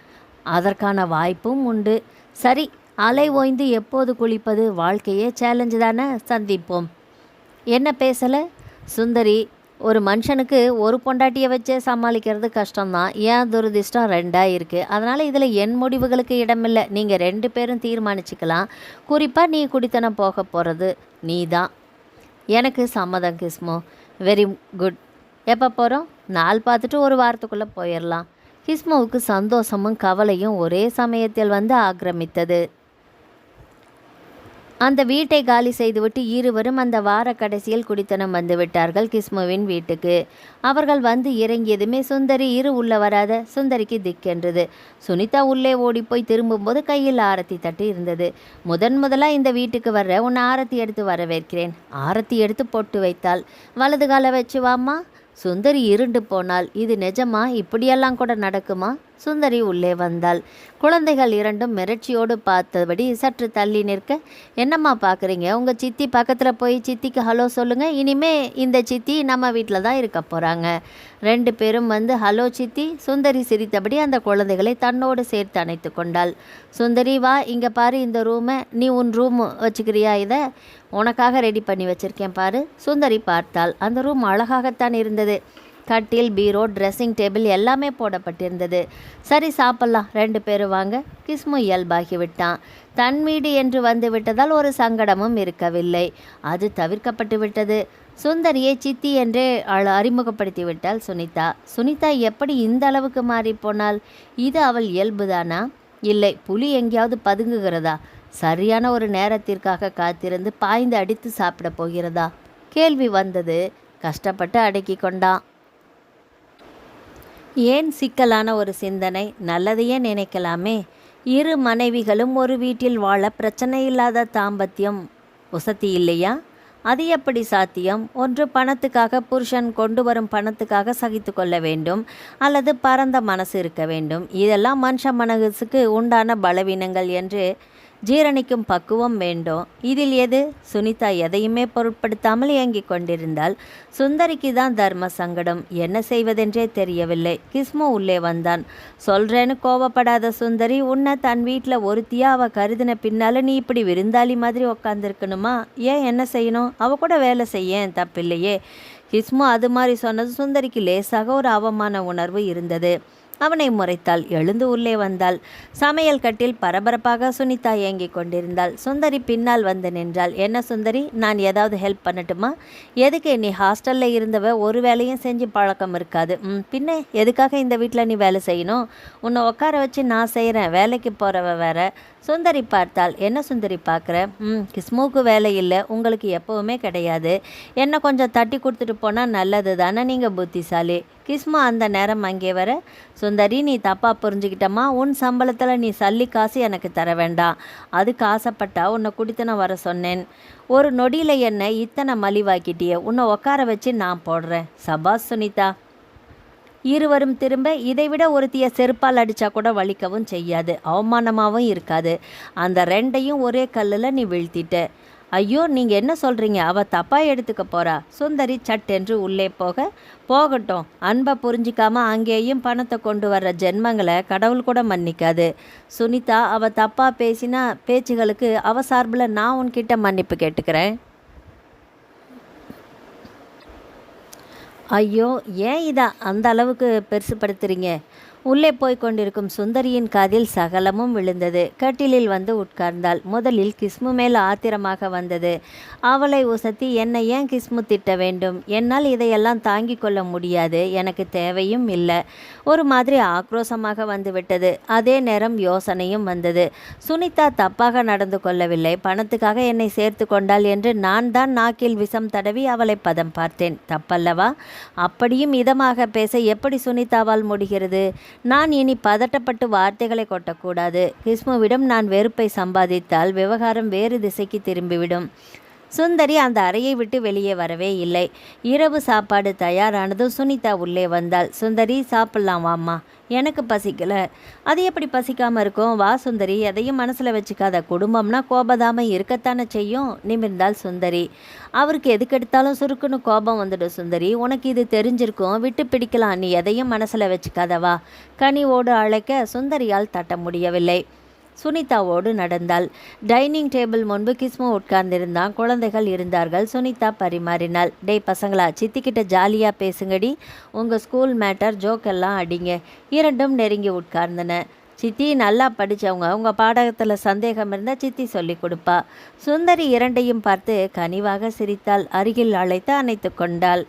அதற்கான வாய்ப்பும் உண்டு. சரி, அலை ஓய்ந்து எப்போது குளிப்பது? வாழ்க்கையே சேலஞ்சு தானே, சந்திப்போம். என்ன பேசலை? சுந்தரி, ஒரு மனுஷனுக்கு ஒரு பொண்டாட்டியை வச்சே சமாளிக்கிறது கஷ்டம்தான். ஏன் துரதிர்ஷ்டம் ரெண்டாக இருக்குது. அதனால் இதில் என் முடிவுகளுக்கு இடமில்லை. நீங்கள் 2 பேரும் தீர்மானிச்சுக்கலாம். குறிப்பாக நீ குடித்தனம் போக போகிறது நீ தான். எனக்கு சம்மதம் கிஸ்மு. Very good. எப்போ போகிறோம்? நாள் பார்த்துட்டு ஒரு வாரத்துக்குள்ளே போயிடலாம். கிஸ்முவுக்கு சந்தோஷமும் கவலையும் ஒரே சமயத்தில் வந்து ஆக்கிரமித்தது. அந்த வீட்டை காலி செய்துவிட்டு இருவரும் அந்த வார கடைசியில் குடித்தனம் வந்து விட்டார்கள் கிஸ்முவின் வீட்டுக்கு. அவர்கள் வந்து இறங்கியதுமே சுந்தரி உள்ள வராத. சுந்தரிக்கு திக்கென்றது. சுனிதா உள்ளே ஓடிப்போய் திரும்பும்போது கையில் ஆரத்தி தட்டு இருந்தது. முதலாக இந்த வீட்டுக்கு வர்ற உன்னை ஆரத்தி எடுத்து வரவேற்கிறேன். ஆரத்தி எடுத்து பொட்டு வைத்தாள். வலது காலை வச்சு வாம்மா. சுந்தரி இருண்டு போனாள். இது நிஜமா? இப்படியெல்லாம் கூட நடக்குமா? சுந்தரி உள்ளே வந்தாள். குழந்தைகள் இரண்டும் மிரட்சியோடு பார்த்தபடி சற்று தள்ளி நிற்க, என்னம்மா பார்க்குறீங்க? உங்கள் சித்தி பக்கத்தில் போய் சித்திக்கு ஹலோ சொல்லுங்கள். இனிமே இந்த சித்தி நம்ம வீட்டில் தான் இருக்க போகிறாங்க. 2 பேரும் வந்து ஹலோ சித்தி. சுந்தரி சிரித்தபடி அந்த குழந்தைகளை தன்னோடு சேர்த்து அணைத்து கொண்டாள். சுந்தரி, வா இங்கே பாரு, இந்த ரூமை நீ உன் ரூம் வச்சுக்கிறியா? இதை உனக்காக ரெடி பண்ணி வச்சுருக்கேன் பாரு. சுந்தரி பார்த்தாள். அந்த ரூம் அழகாகத்தான் இருந்தது. கட்டில், பீரோ, ட்ரெஸ்ஸிங் டேபிள் எல்லாமே போடப்பட்டிருந்தது. சரி, சாப்பிட்லாம், 2 பேரும் வாங்க. கிஸ்மு இயல்பாகி விட்டான். தன் வீடு என்று வந்து விட்டதால் ஒரு சங்கடமும் இருக்கவில்லை. அது தவிர்க்கப்பட்டு விட்டது. சுந்தரியை சித்தி என்றே அறிமுகப்படுத்தி விட்டாள் சுனிதா. சுனிதா எப்படி இந்த அளவுக்கு மாறிப்போனாள்? இது அவள் இயல்புதானா? இல்லை, புலி எங்கேயாவது பதுங்குகிறதா? சரியான ஒரு நேரத்திற்காக காத்திருந்து பாய்ந்து அடித்து சாப்பிட போகிறதா? கேள்வி வந்தது. கஷ்டப்பட்டு அடக்கி கொண்டான். ஏன் சிக்கலான ஒரு சிந்தனை? நல்லதையே நினைக்கலாமே. 2 மனைவிகளும் ஒரு வீட்டில் வாழ பிரச்சனை இல்லாத தாம்பத்தியம் வசதி இல்லையா? அது எப்படி சாத்தியம்? ஒன்று பணத்துக்காக, புருஷன் கொண்டு வரும் பணத்துக்காக சகித்து கொள்ள வேண்டும், அல்லது பரந்த மனசு இருக்க வேண்டும். இதெல்லாம் மனுஷ மனசுக்கு உண்டான பலவீனங்கள் என்று ஜீரணிக்கும் பக்குவம் வேண்டும். இதில் எது? சுனிதா எதையுமே பொருட்படுத்தாமல் இயங்கிக் கொண்டிருந்தாள். சுந்தரிக்கு தான் தர்ம சங்கடம். என்ன செய்வதென்றே தெரியவில்லை. கிஸ்மு உள்ளே வந்தான். சொல்கிறேன்னு கோவப்படாத சுந்தரி. உன்னை தன் வீட்டில் ஒருத்தியா அவ கருதின பின்னால் நீ இப்படி விருந்தாளி மாதிரி உக்காந்துருக்கணுமா? ஏன் என்ன செய்யணும்? அவ கூட வேலை செய்ய தப்பில்லையே. கிஸ்மு அது மாதிரி சொன்னது சுந்தரிக்கு லேசாக ஒரு அவமான உணர்வு இருந்தது. அவனை முறைத்தாள். எழுந்து உள்ளே வந்தாள். சமையல் கட்டில் பரபரப்பாக சுனிதா இயங்கிக் கொண்டிருந்தாள். சுந்தரி பின்னால் வந்து நின்றாள். என்ன சுந்தரி, நான் ஏதாவது ஹெல்ப் பண்ணட்டுமா? எதுக்கு? நீ ஹாஸ்டலில் இருந்தவ ஒரு வேலையும் செஞ்சு பழக்கம் இருக்காது. பின்ன எதுக்காக இந்த வீட்டில் நீ வேலை செய்யணும்? உன்னை உட்கார வச்சு நான் செய்கிறேன், வேலைக்கு போகிறவ வேற. சுந்தரி பார்த்தாள். என்ன சுந்தரி பார்க்குற? கிஸ்முவுக்கு வேலை இல்லை, உங்களுக்கு எப்போவுமே கிடையாது. என்ன கொஞ்சம் தட்டி கொடுத்துட்டு போனால் நல்லது தானே, நீங்கள் புத்திசாலி. கிஸ்மு அந்த நேரம் அங்கே வர, சுந்தரி நீ தப்பாக புரிஞ்சுக்கிட்டம்மா. உன் சம்பளத்தில் நீ சல்லி காசு எனக்கு தர வேண்டாம். அதுக்கு ஆசைப்பட்டா உன்னை குடித்தன வர சொன்னேன். ஒரு நொடியில் என்ன இத்தனை மலிவாக்கிட்டிய. உன்னை உட்கார வச்சு நான் போடுறேன். சபாஸ் சுனிதா. இருவரும் திரும்ப இதைவிட ஒருத்திய செருப்பால் அடித்தா கூட வலிக்கவும் செய்யாது, அவமானமாகவும் இருக்காது. அந்த ரெண்டையும் ஒரே கல்லில் நீ வீழ்த்திட்ட. ஐயோ, நீங்கள் என்ன சொல்கிறீங்க? அவள் தப்பாக எடுத்துக்க போகிறா. சுந்தரி சட்டென்று உள்ளே போகட்டும். அன்பை புரிஞ்சிக்காமல் அங்கேயும் பணத்தை கொண்டு வர்ற ஜென்மங்களை கடவுள் கூட மன்னிக்காது. சுனிதா, அவள் தப்பாக பேசினா பேச்சுகளுக்கு அவள் சார்பில் நான் உன்கிட்ட மன்னிப்பு கேட்டுக்கிறேன். ஐயோ, ஏன் இதை அந்த அளவுக்கு பெருசுப்படுத்துறீங்க? உள்ளே போய் கொண்டிருக்கும் சுந்தரியின் காதில் சகலமும் விழுந்தது. கட்டிலில் வந்து உட்கார்ந்தாள். முதலில் கிஸ்மு மேல் ஆத்திரமாக வந்தது. அவளை உசத்தி, என்னை ஏன் கிஸ்மு திட்ட வேண்டும்? என்னால் இதையெல்லாம் தாங்கிக் கொள்ள முடியாது, எனக்கு தேவையும் இல்லை. ஒரு மாதிரி ஆக்ரோஷமாக வந்துவிட்டது. அதே நேரம் யோசனையும் வந்தது. சுனிதா தப்பாக நடந்து கொள்ளவில்லை, பணத்துக்காக என்னை சேர்த்து கொண்டாள் என்று நான் தான் நாக்கில் விஷம் தடவி அவளை பதம் பார்த்தேன். தப்பல்லவா? அப்படியும் இதமாக பேச எப்படி சுனிதாவால் முடிகிறது? நான் இனி பதட்டப்பட்டு வார்த்தைகளை கொட்டக்கூடாது. கிஸ்முவிடம் நான் வெறுப்பை சம்பாதித்தால் விவகாரம் வேறு திசைக்கு திரும்பிவிடும். சுந்தரி அந்த அறையை விட்டு வெளியே வரவே இல்லை. இரவு சாப்பாடு தயாரானதும் சுனிதா உள்ளே வந்தாள். சுந்தரி, சாப்பிட்லாம் வாம்மா. எனக்கு பசிக்கல. அது எப்படி பசிக்காமல் இருக்கும்? வா சுந்தரி, எதையும் மனசில் வச்சுக்காத. குடும்பம்னா கோபதாம இருக்கத்தானே செய்யும். நிமிர்ந்தாள் சுந்தரி. அவருக்கு எதுக்கெடுத்தாலும் சுருக்குன்னு கோபம் வந்துடும் சுந்தரி. உனக்கு இது தெரிஞ்சிருக்கும், விட்டு பிடிக்கலாம். நீ எதையும் மனசில் வச்சுக்காதவா. கனிவோடு அழைக்க சுந்தரியால் தட்ட முடியவில்லை. சுனிதாவோடு நடந்தாள். டைனிங் டேபிள் முன்பு கிஸ்மு உட்கார்ந்திருந்தான். குழந்தைகள் இருந்தார்கள். சுனிதா பரிமாறினாள். டேய் பசங்களா, சித்திக்கிட்ட ஜாலியாக பேசுங்கடி. உங்கள் ஸ்கூல் மேட்டர் ஜோக்கெல்லாம் அடிங்க. இரண்டும் நெருங்கி உட்கார்ந்தன. சித்தி நல்லா படித்தவங்க, உங்கள் பாடகத்தில் சந்தேகம் இருந்தால் சித்தி சொல்லி கொடுப்பா. சுந்தரி இரண்டையும் பார்த்து கனிவாக சிரித்தாள். அருகில் அழைத்து அணைத்து கொண்டாள்.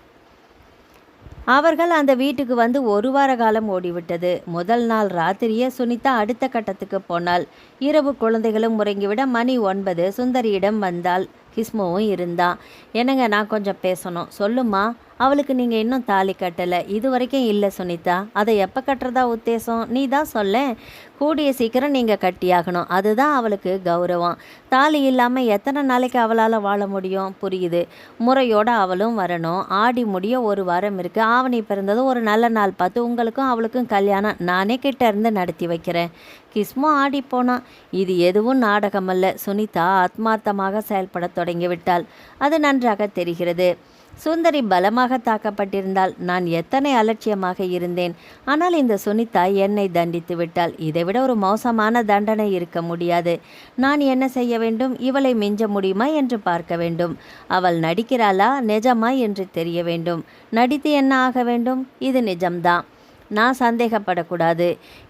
அவர்கள் அந்த வீட்டுக்கு வந்து ஒரு வார காலம் ஓடிவிட்டது. முதல் நாள் ராத்திரியே சுனிதா அடுத்த கட்டத்துக்கு போனாள். இரவு குழந்தைகளும் உறங்கிவிட மணி 9. சுந்தரியிடம் வந்தாள். கிஸ்முவும் இருந்தான். என்னங்க, நான் கொஞ்சம் பேசணும். சொல்லுமா. அவளுக்கு நீங்கள் இன்னும் தாலி கட்டலை. இது வரைக்கும் இல்லை சுனிதா. அதை எப்போ கட்டுறதா உத்தேசம்? நீ தான் சொல்ல. கூடிய சீக்கிரம் நீங்கள் கட்டியாகணும், அதுதான் அவளுக்கு கௌரவம். தாலி இல்லாமல் எத்தனை நாளைக்கு அவளால் வாழ முடியும்? புரியுது. முறையோடு அவளும் வரணும். ஆடி முடிய ஒரு வாரம் இருக்குது. ஆவணி பிறந்ததும் ஒரு நல்ல நாள் பார்த்து உங்களுக்கும் அவளுக்கும் கல்யாணம் நானே கிட்ட இருந்து நடத்தி வைக்கிறேன். கிஸ்மு ஆடி போனான். இது எதுவும் நாடகமல்ல. சுனிதா ஆத்மார்த்தமாக செயல்பட தொடங்கிவிட்டாள். அது நன்றாக தெரிகிறது. சுந்தரி பலமாக தாக்கப்பட்டிருந்தாள். நான் எத்தனை அலட்சியமாக இருந்தேன். ஆனால் இந்த சுனிதா என்னை தண்டித்து விட்டாள். இதைவிட ஒரு மோசமான தண்டனை இருக்க முடியாது. நான் என்ன செய்ய வேண்டும்? இவளை மிஞ்ச முடியுமா என்று பார்க்க வேண்டும். அவள் நடிக்கிறாளா நிஜமா என்று தெரிய வேண்டும். நடித்து என்ன ஆக வேண்டும்? இது நிஜம்தான். நான் சந்தேகப்படக்கூடாது.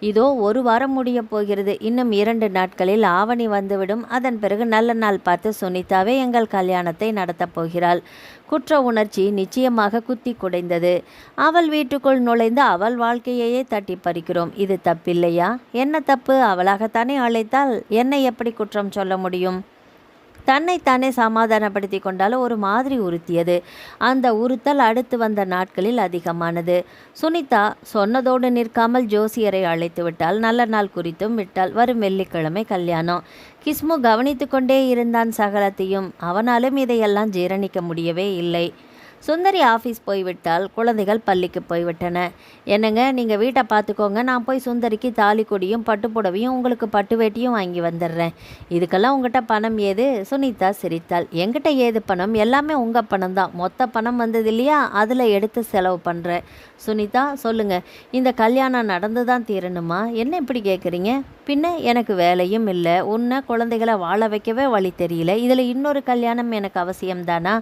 இதோ ஒரு வாரம் முடிய போகிறது. இன்னும் 2 நாட்களில் ஆவணி வந்துவிடும். அதன் பிறகு நல்ல நாள் பார்த்து சுனிதாவே எங்கள் கல்யாணத்தை நடத்தப் போகிறாள். குற்ற உணர்ச்சி நிச்சயமாக குத்தி குடைந்தது. அவள் வீட்டுக்குள் நுழைந்து அவள் வாழ்க்கையையே தட்டி பறிக்கிறோம். இது தப்பில்லையா? என்ன தப்பு? அவளாகத்தானே அழைத்தால் என்னை எப்படி குற்றம் சொல்ல முடியும்? தன்னைத்தானே சமாதானப்படுத்தி கொண்டாலும் ஒரு மாதிரி உறுத்தியது. அந்த உறுத்தல் அடுத்து வந்த நாட்களில் அதிகமானது. சுனிதா சொன்னதோடு நிற்காமல் ஜோசியரை அழைத்து விட்டால். நல்ல நாள் குறித்தும் விட்டால். வரும் வெள்ளிக்கிழமை கல்யாணம். கிஸ்மு கவனித்து கொண்டே இருந்தான் சகலத்தையும். அவனாலும் இதையெல்லாம் ஜீரணிக்க முடியவே இல்லை. சுந்தரி ஆஃபீஸ் போய்விட்டால். குழந்தைகள் பள்ளிக்கு போய்விட்டன. என்னங்க, நீங்கள் வீட்டை பார்த்துக்கோங்க. நான் போய் சுந்தரிக்கு தாலி கொடியும் பட்டுப்புடவையும் உங்களுக்கு பட்டு வேட்டியும் வாங்கி வந்துடுறேன். இதுக்கெல்லாம் உங்கள்கிட்ட பணம் ஏது? சுனிதா சிரித்தாள். என்கிட்ட ஏது பணம்? எல்லாமே உங்கள் பணம் தான். மொத்த பணம் வந்தது இல்லையா, அதில் எடுத்து செலவு பண்ணுறேன். சுனிதா, சொல்லுங்கள், இந்த கல்யாணம் நடந்து தான் தீரணுமா? என்ன இப்படி கேட்குறீங்க? பின்ன எனக்கு வேலையும் இல்லை, உன்னை குழந்தைகளை வாழ வைக்கவே வழி தெரியல. இதில் இன்னொரு கல்யாணம் எனக்கு அவசியம்தானா?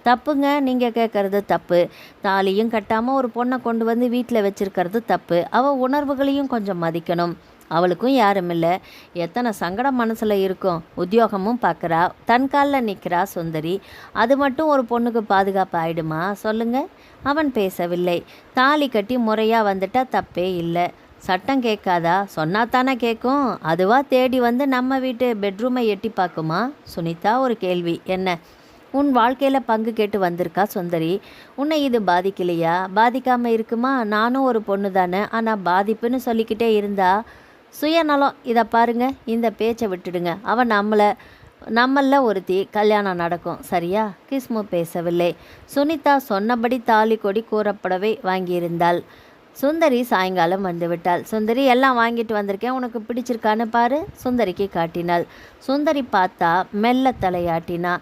தப்புங்க, நீங்கள் கேட்குறது தப்பு. தாலியும் கட்டாமல் ஒரு பொண்ணை கொண்டு வந்து வீட்டில் வச்சுருக்கிறது தப்பு. அவள் உணர்வுகளையும் கொஞ்சம் மதிக்கணும். அவளுக்கும் யாரும் இல்லை. எத்தனை சங்கடம் மனசில் இருக்கும். உத்தியோகமும் பார்க்குறா, தன் காலில் நிற்கிறா சுந்தரி. அது மட்டும் ஒரு பொண்ணுக்கு பாதுகாப்பு ஆயிடுமா சொல்லுங்க? அவன் பேசவில்லை. தாலி கட்டி முறையாக வந்துட்டா தப்பே இல்லை. சட்டம் கேட்காதா? சொன்னா தானே கேட்கும். அதுவாக தேடி வந்து நம்ம வீட்டு பெட்ரூமை எட்டி பார்க்குமா? சுனிதா ஒரு கேள்வி. என்ன, உன் வாழ்க்கையில் பங்கு கேட்டு வந்திருக்கா சுந்தரி? உன்னை இது பாதிக்கலையா? பாதிக்காமல் இருக்குமா? நானும் ஒரு பொண்ணு தானே. ஆனால் பாதிப்புன்னு சொல்லிக்கிட்டே இருந்தா சுயநலம். இதை பாருங்க, இந்த பேச்சை விட்டுடுங்க. அவன் நம்மள ஒருத்தி கல்யாணம் நடக்கும், சரியா? கிஸ்மு பேசவில்லை. சுனிதா சொன்னபடி தாலி கொடி கூறப்படவே வாங்கியிருந்தாள். சுந்தரி சாயங்காலம் வந்துவிட்டாள். சுந்தரி, எல்லாம் வாங்கிட்டு வந்திருக்கேன், உனக்கு பிடிச்சிருக்கான்னு பாரு. சுந்தரிக்கு காட்டினாள். சுந்தரி பார்த்தா, மெல்ல தலையாட்டினா.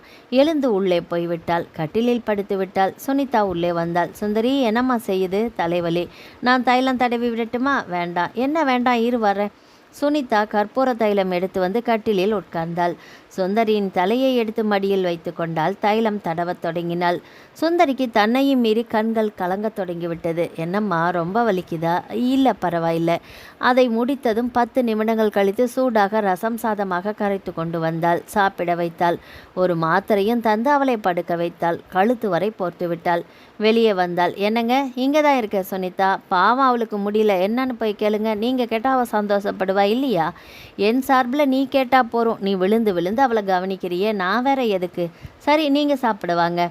எழுந்து உள்ளே போய்விட்டாள். கட்டிலில் படுத்து விட்டாள். சுனிதா உள்ளே வந்தாள். சுந்தரி, என்னம்மா செய்யுது? தலைவலி. நான் தைலம் தடவி விடட்டுமா? வேண்டாம். என்ன வேண்டாம், இரு வரேன். சுனிதா கற்பூர தைலம் எடுத்து வந்து கட்டிலில் உட்கார்ந்தாள். சுந்தரியின் தலையை எடுத்து மடியில் வைத்து கொண்டாள். தைலம் தடவத் தொடங்கினாள். சுந்தரிக்கு தன்னையும் மீறி கண்கள் கலங்கத் தொடங்கிவிட்டது. என்னம்மா, ரொம்ப வலிக்குதா? இல்லை, பரவாயில்லை. அதை முடித்ததும் 10 நிமிடங்கள் கழித்து சூடாக ரசம் சாதமாக கரைத்து கொண்டு வந்தாள். சாப்பிட வைத்தாள். ஒரு மாத்திரையும் தந்து அவளை படுக்க வைத்தாள். கழுத்து வரை போர்த்து விட்டாள். வெளியே வந்தாள். என்னங்க, இங்கே தான் இருக்க சுனிதா. பாவம், அவளுக்கு முடியல. என்னன்னு போய் கேளுங்க. நீங்கள் கேட்டால் அவள் சந்தோஷப்படுவா இல்லையா? என் சார்பில் நீ கேட்டால் போகிறோம். நீ விழுந்து விழுந்து அவளை கவனிக்கிறியே, நான் வேற எதுக்கு? சரி, நீங்கள் சாப்பிடுவாங்க.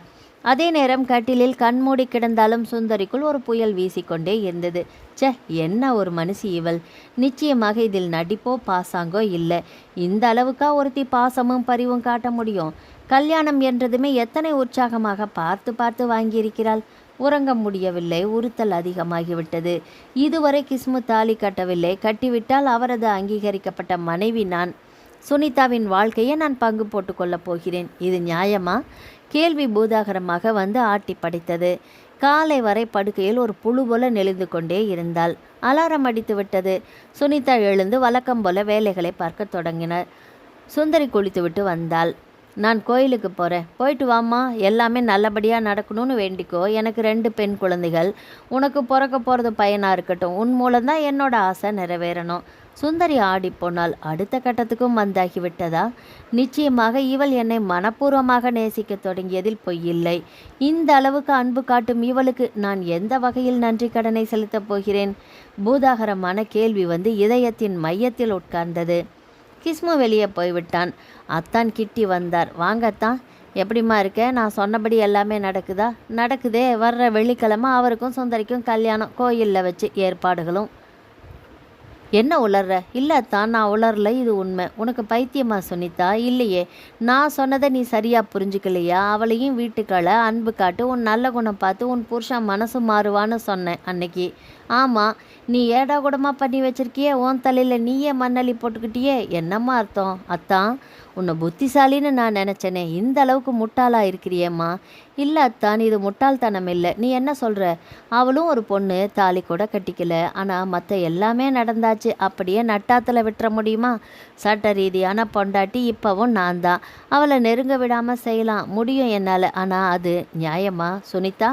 அதே நேரம் கட்டிலில் கண்மூடி கிடந்தாலும் சுந்தரிக்குள் ஒரு புயல் வீசிக்கொண்டே இருந்தது. ச்சே, என்ன ஒரு மனுஷி இவள்! நிச்சயமாக இதில் நடிப்போ பாசாங்கோ இல்லை. இந்த அளவுக்கா ஒருத்தி பாசமும் பரிவும் காட்ட முடியும்? கல்யாணம் என்றதுமே எத்தனை உற்சாகமாக பார்த்து பார்த்து வாங்கியிருக்கிறாள். உறங்க முடியவில்லை. உறுத்தல் அதிகமாகிவிட்டது. இதுவரை கிஸ்மு தாலி கட்டவில்லை. கட்டிவிட்டால் அவரது அங்கீகரிக்கப்பட்ட மனைவி நான். சுனிதாவின் வாழ்க்கையை நான் பங்கு போட்டுக்கொள்ளப் போகிறேன். இது நியாயமா? கேள்வி பூதாகரமாக வந்து ஆட்டி படைத்தது. காலை வரை படுக்கையில் ஒரு புழு போல நெளிந்து கொண்டே இருந்தாள். அலாரம் அடித்து விட்டது. சுனிதா எழுந்து வழக்கம் போல வேலைகளை பார்க்க தொடங்கினார். சுந்தரி குளித்துவிட்டு வந்தாள். நான் கோயிலுக்கு போகிறேன், போயிட்டு வாம்மா. எல்லாமே நல்லபடியாக நடக்கணும்னு வேண்டிக்கோ. எனக்கு 2 பெண் குழந்தைகள். உனக்கு பிறக்க போகிறது பையனாக இருக்கட்டும். உன் மூலம்தான் என்னோட ஆசை நிறைவேறணும். சுந்தரி ஆடிப்போனாள். அடுத்த கட்டத்துக்கும் வந்தாகிவிட்டதா? நிச்சயமாக இவள் என்னை மனப்பூர்வமாக நேசிக்க தொடங்கியதில் பொய்யில்லை. இந்த அளவுக்கு அன்பு காட்டும் இவளுக்கு நான் எந்த வகையில் நன்றி கடனை செலுத்தப் போகிறேன்? பூதாகரமான கேள்வி வந்து இதயத்தின் மையத்தில் உட்கார்ந்தது. கிஸ்மு வெளியே போய்விட்டான். அத்தான் கிட்டி வந்தார். வாங்கத்தான், எப்படிம்மா இருக்க? நான் சொன்னபடி எல்லாமே நடக்குதா? நடக்குதே. வர்ற வெள்ளிக்கிழமை அவருக்கும் சுந்தரிக்கும் கல்யாணம். கோயிலில் வச்சு ஏற்பாடுகளும். என்ன உளர்ற? இல்லைத்தான், நான் உளரல, இது உண்மை. உனக்கு பைத்தியமா சுனிதா? இல்லையே. நான் சொன்னதை நீ சரியாக புரிஞ்சுக்கலையா? அவளையும் வீட்டுக்களை அன்பு காட்டு, உன் நல்ல குணம் பார்த்து உன் புருஷன் மனசு மாறுவான்னு சொன்னேன் அன்னைக்கு. ஆமாம், நீ ஏடா கூடமா பண்ணி வச்சிருக்கியே. உன் தலையில் நீயே மண்ணள்ளி போட்டுக்கிட்டியே. என்னம்மா அர்த்தம்? அத்தான், உன்னை புத்திசாலின்னு நான் நினச்சேனே. இந்த அளவுக்கு முட்டாளாக இருக்கிறியேம்மா. இல்லை அத்தான், இது முட்டாள்தனம் இல்லை. நீ என்ன சொல்கிற? அவளும் ஒரு பொண்ணு, தாலி கூட கட்டிக்கல. ஆனால் மற்ற எல்லாமே நடந்தாச்சு. அப்படியே நட்டாத்தில் விட்டுற முடியுமா? சட்ட ரீதியான பொண்டாட்டி இப்போவும் நான் தான். அவளை நெருங்க விடாமல் செய்யலாம் முடியும் என்னால். ஆனால் அது நியாயமா சுனிதா?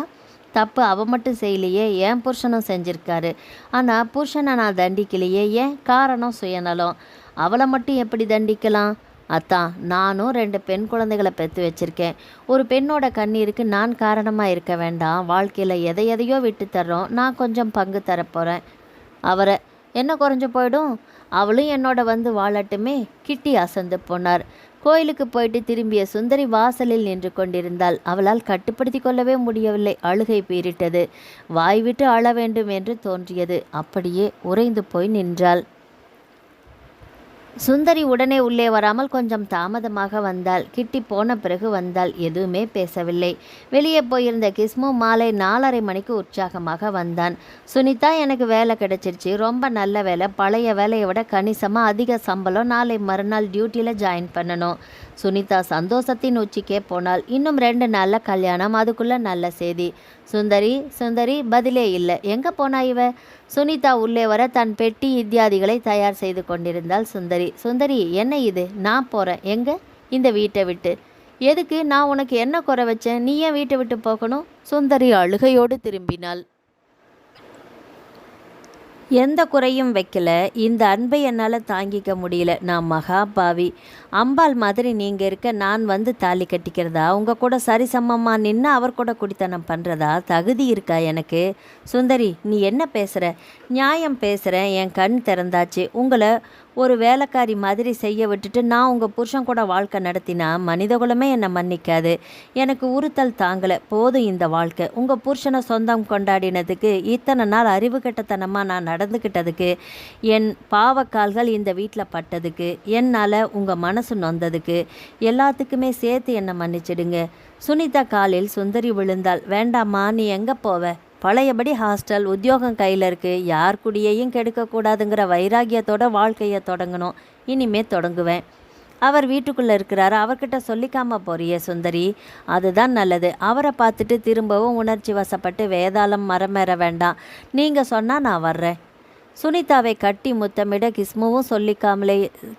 தப்பு அவ மட்டும் செய்யலையே, என் புருஷனும் செஞ்சுருக்காரு. ஆனால் புருஷனை நான் தண்டிக்கலையே. ஏன்? காரணம் சுயநலம். அவளை மட்டும் எப்படி தண்டிக்கலாம்? அத்தான், நானும் 2 பெண் குழந்தைகளை பெற்று வச்சுருக்கேன். ஒரு பெண்ணோட கண்ணீருக்கு நான் காரணமாக இருக்க வேண்டாம். வாழ்க்கையில் எதையோ விட்டு தர்றோம். நான் கொஞ்சம் பங்கு தரப்போகிறேன். அவரை என்ன குறைஞ்சு போயிடும்? அவளும் என்னோட வந்து வாழட்டுமே. கிட்டி அசந்து போனார். கோயிலுக்கு போயிட்டு திரும்பிய சுந்தரி வாசலில் நின்று கொண்டிருந்தாள். அவளால் கட்டுப்படுத்தி கொள்ளவே முடியவில்லை. அழுகை பீரிட்டது. வாய்விட்டு அழ வேண்டும் என்று தோன்றியது. அப்படியே உறைந்து போய் நின்றாள். சுந்தரி உடனே உள்ளே வராமல் கொஞ்சம் தாமதமாக வந்தாள். கிட்டி போன பிறகு வந்தாள். எதுவுமே பேசவில்லை. வெளியே போயிருந்த கிஸ்மு மாலை 4:30 மணிக்கு உற்சாகமாக வந்தான். சுனிதா, எனக்கு வேலை கிடைச்சிருச்சு. ரொம்ப நல்ல வேலை. பழைய வேலையை விட கணிசமாக அதிக சம்பளம். நாளை மறுநாள் டியூட்டியில் ஜாயின் பண்ணணும். சுனிதா சந்தோஷத்தின் உச்சிக்கே போனாள். இன்னும் 2 நாளில் கல்யாணம். அதுக்குள்ளே நல்ல செய்தி. சுந்தரி சுந்தரி பதிலே இல்லை. எங்கே போனா இவ? சுனிதா உள்ளே வர தன் பெட்டி இத்தியாதிகளை தயார் செய்து கொண்டிருந்தாள் சுந்தரி. சுந்தரி, என்ன இது? நான் போகிறேன். எங்கே? இந்த வீட்டை விட்டு. எதுக்கு? நான் உனக்கு என்ன குறை வச்சேன்? நீ ஏன் வீட்டை விட்டு போகணும்? சுந்தரி அழுகையோடு திரும்பினாள். எந்த குறையும் வைக்கல. இந்த அன்பை என்னால் தாங்கிக்க முடியல. நான் மகா பாவி. அம்பாள் மாதிரி நீங்கள் இருக்க நான் வந்து தாலி கட்டிக்கிறதா? உங்கள் கூட சரிசமமாக நின்று அவர் கூட குடித்தனம் பண்ணுறதா தகுதி இருக்கா எனக்கு? சுந்தரி, நீ என்ன பேசுகிற? நியாயம் பேசுகிறேன். என் கண் திறந்தாச்சு. உங்களை ஒரு வேலைக்காரி மாதிரி செய்ய விட்டுட்டு நான் உங்கள் புருஷன் கூட வாழ்க்கை நடத்தினா மனிதகுலமே என்னை மன்னிக்காது. எனக்கு உறுத்தல் தாங்கலை. போதும் இந்த வாழ்க்கை. உங்கள் புருஷனை சொந்தம் கொண்டாடினதுக்கு, இத்தனை நாள் அறிவு கெட்டத்தனமாக நான் நடந்துக்கிட்டதுக்கு, என் பாவக்கால்கள் இந்த வீட்டில் பட்டதுக்கு, என்னால் உங்கள் மனசு நொந்ததுக்கு, எல்லாத்துக்குமே சேர்த்து என்னை மன்னிச்சிடுங்க. சுனிதா காலில் சுந்தரி விழுந்தாள். வேண்டாம்மா, நீ எங்கே போவ? பழையபடி ஹாஸ்டல், உத்தியோகம் கையில் இருக்குது, யார் குடியையும் கெடுக்கக்கூடாதுங்கிற வைராகியத்தோட வாழ்க்கையை தொடங்கணும். இனிமே தொடங்குவேன். அவர் வீட்டுக்குள்ளே இருக்கிறாரு, அவர்கிட்ட சொல்லிக்காம போறியே சுந்தரி, அதுதான் நல்லது. அவரை பார்த்துட்டு திரும்பவும் உணர்ச்சி வசப்பட்டு வேதாளம் மரமேற வேண்டாம். நீங்கள் சொன்னால் நான் வர்றேன். சுனிதாவை கட்டி முத்தமிட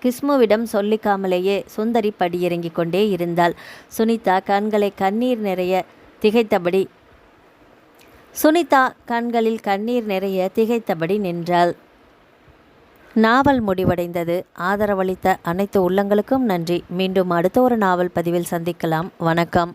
கிஸ்முவிடம் சொல்லிக்காமலேயே சுந்தரி படியிறங்கி கொண்டே இருந்தாள். சுனிதா கண்களில் கண்ணீர் நிறைய திகைத்தபடி நின்றாள். நாவல் முடிவடைந்தது. ஆதரவளித்த அனைத்து உள்ளங்களுக்கும் நன்றி. மீண்டும் அடுத்த ஒரு நாவல் பதிவில் சந்திக்கலாம். வணக்கம்.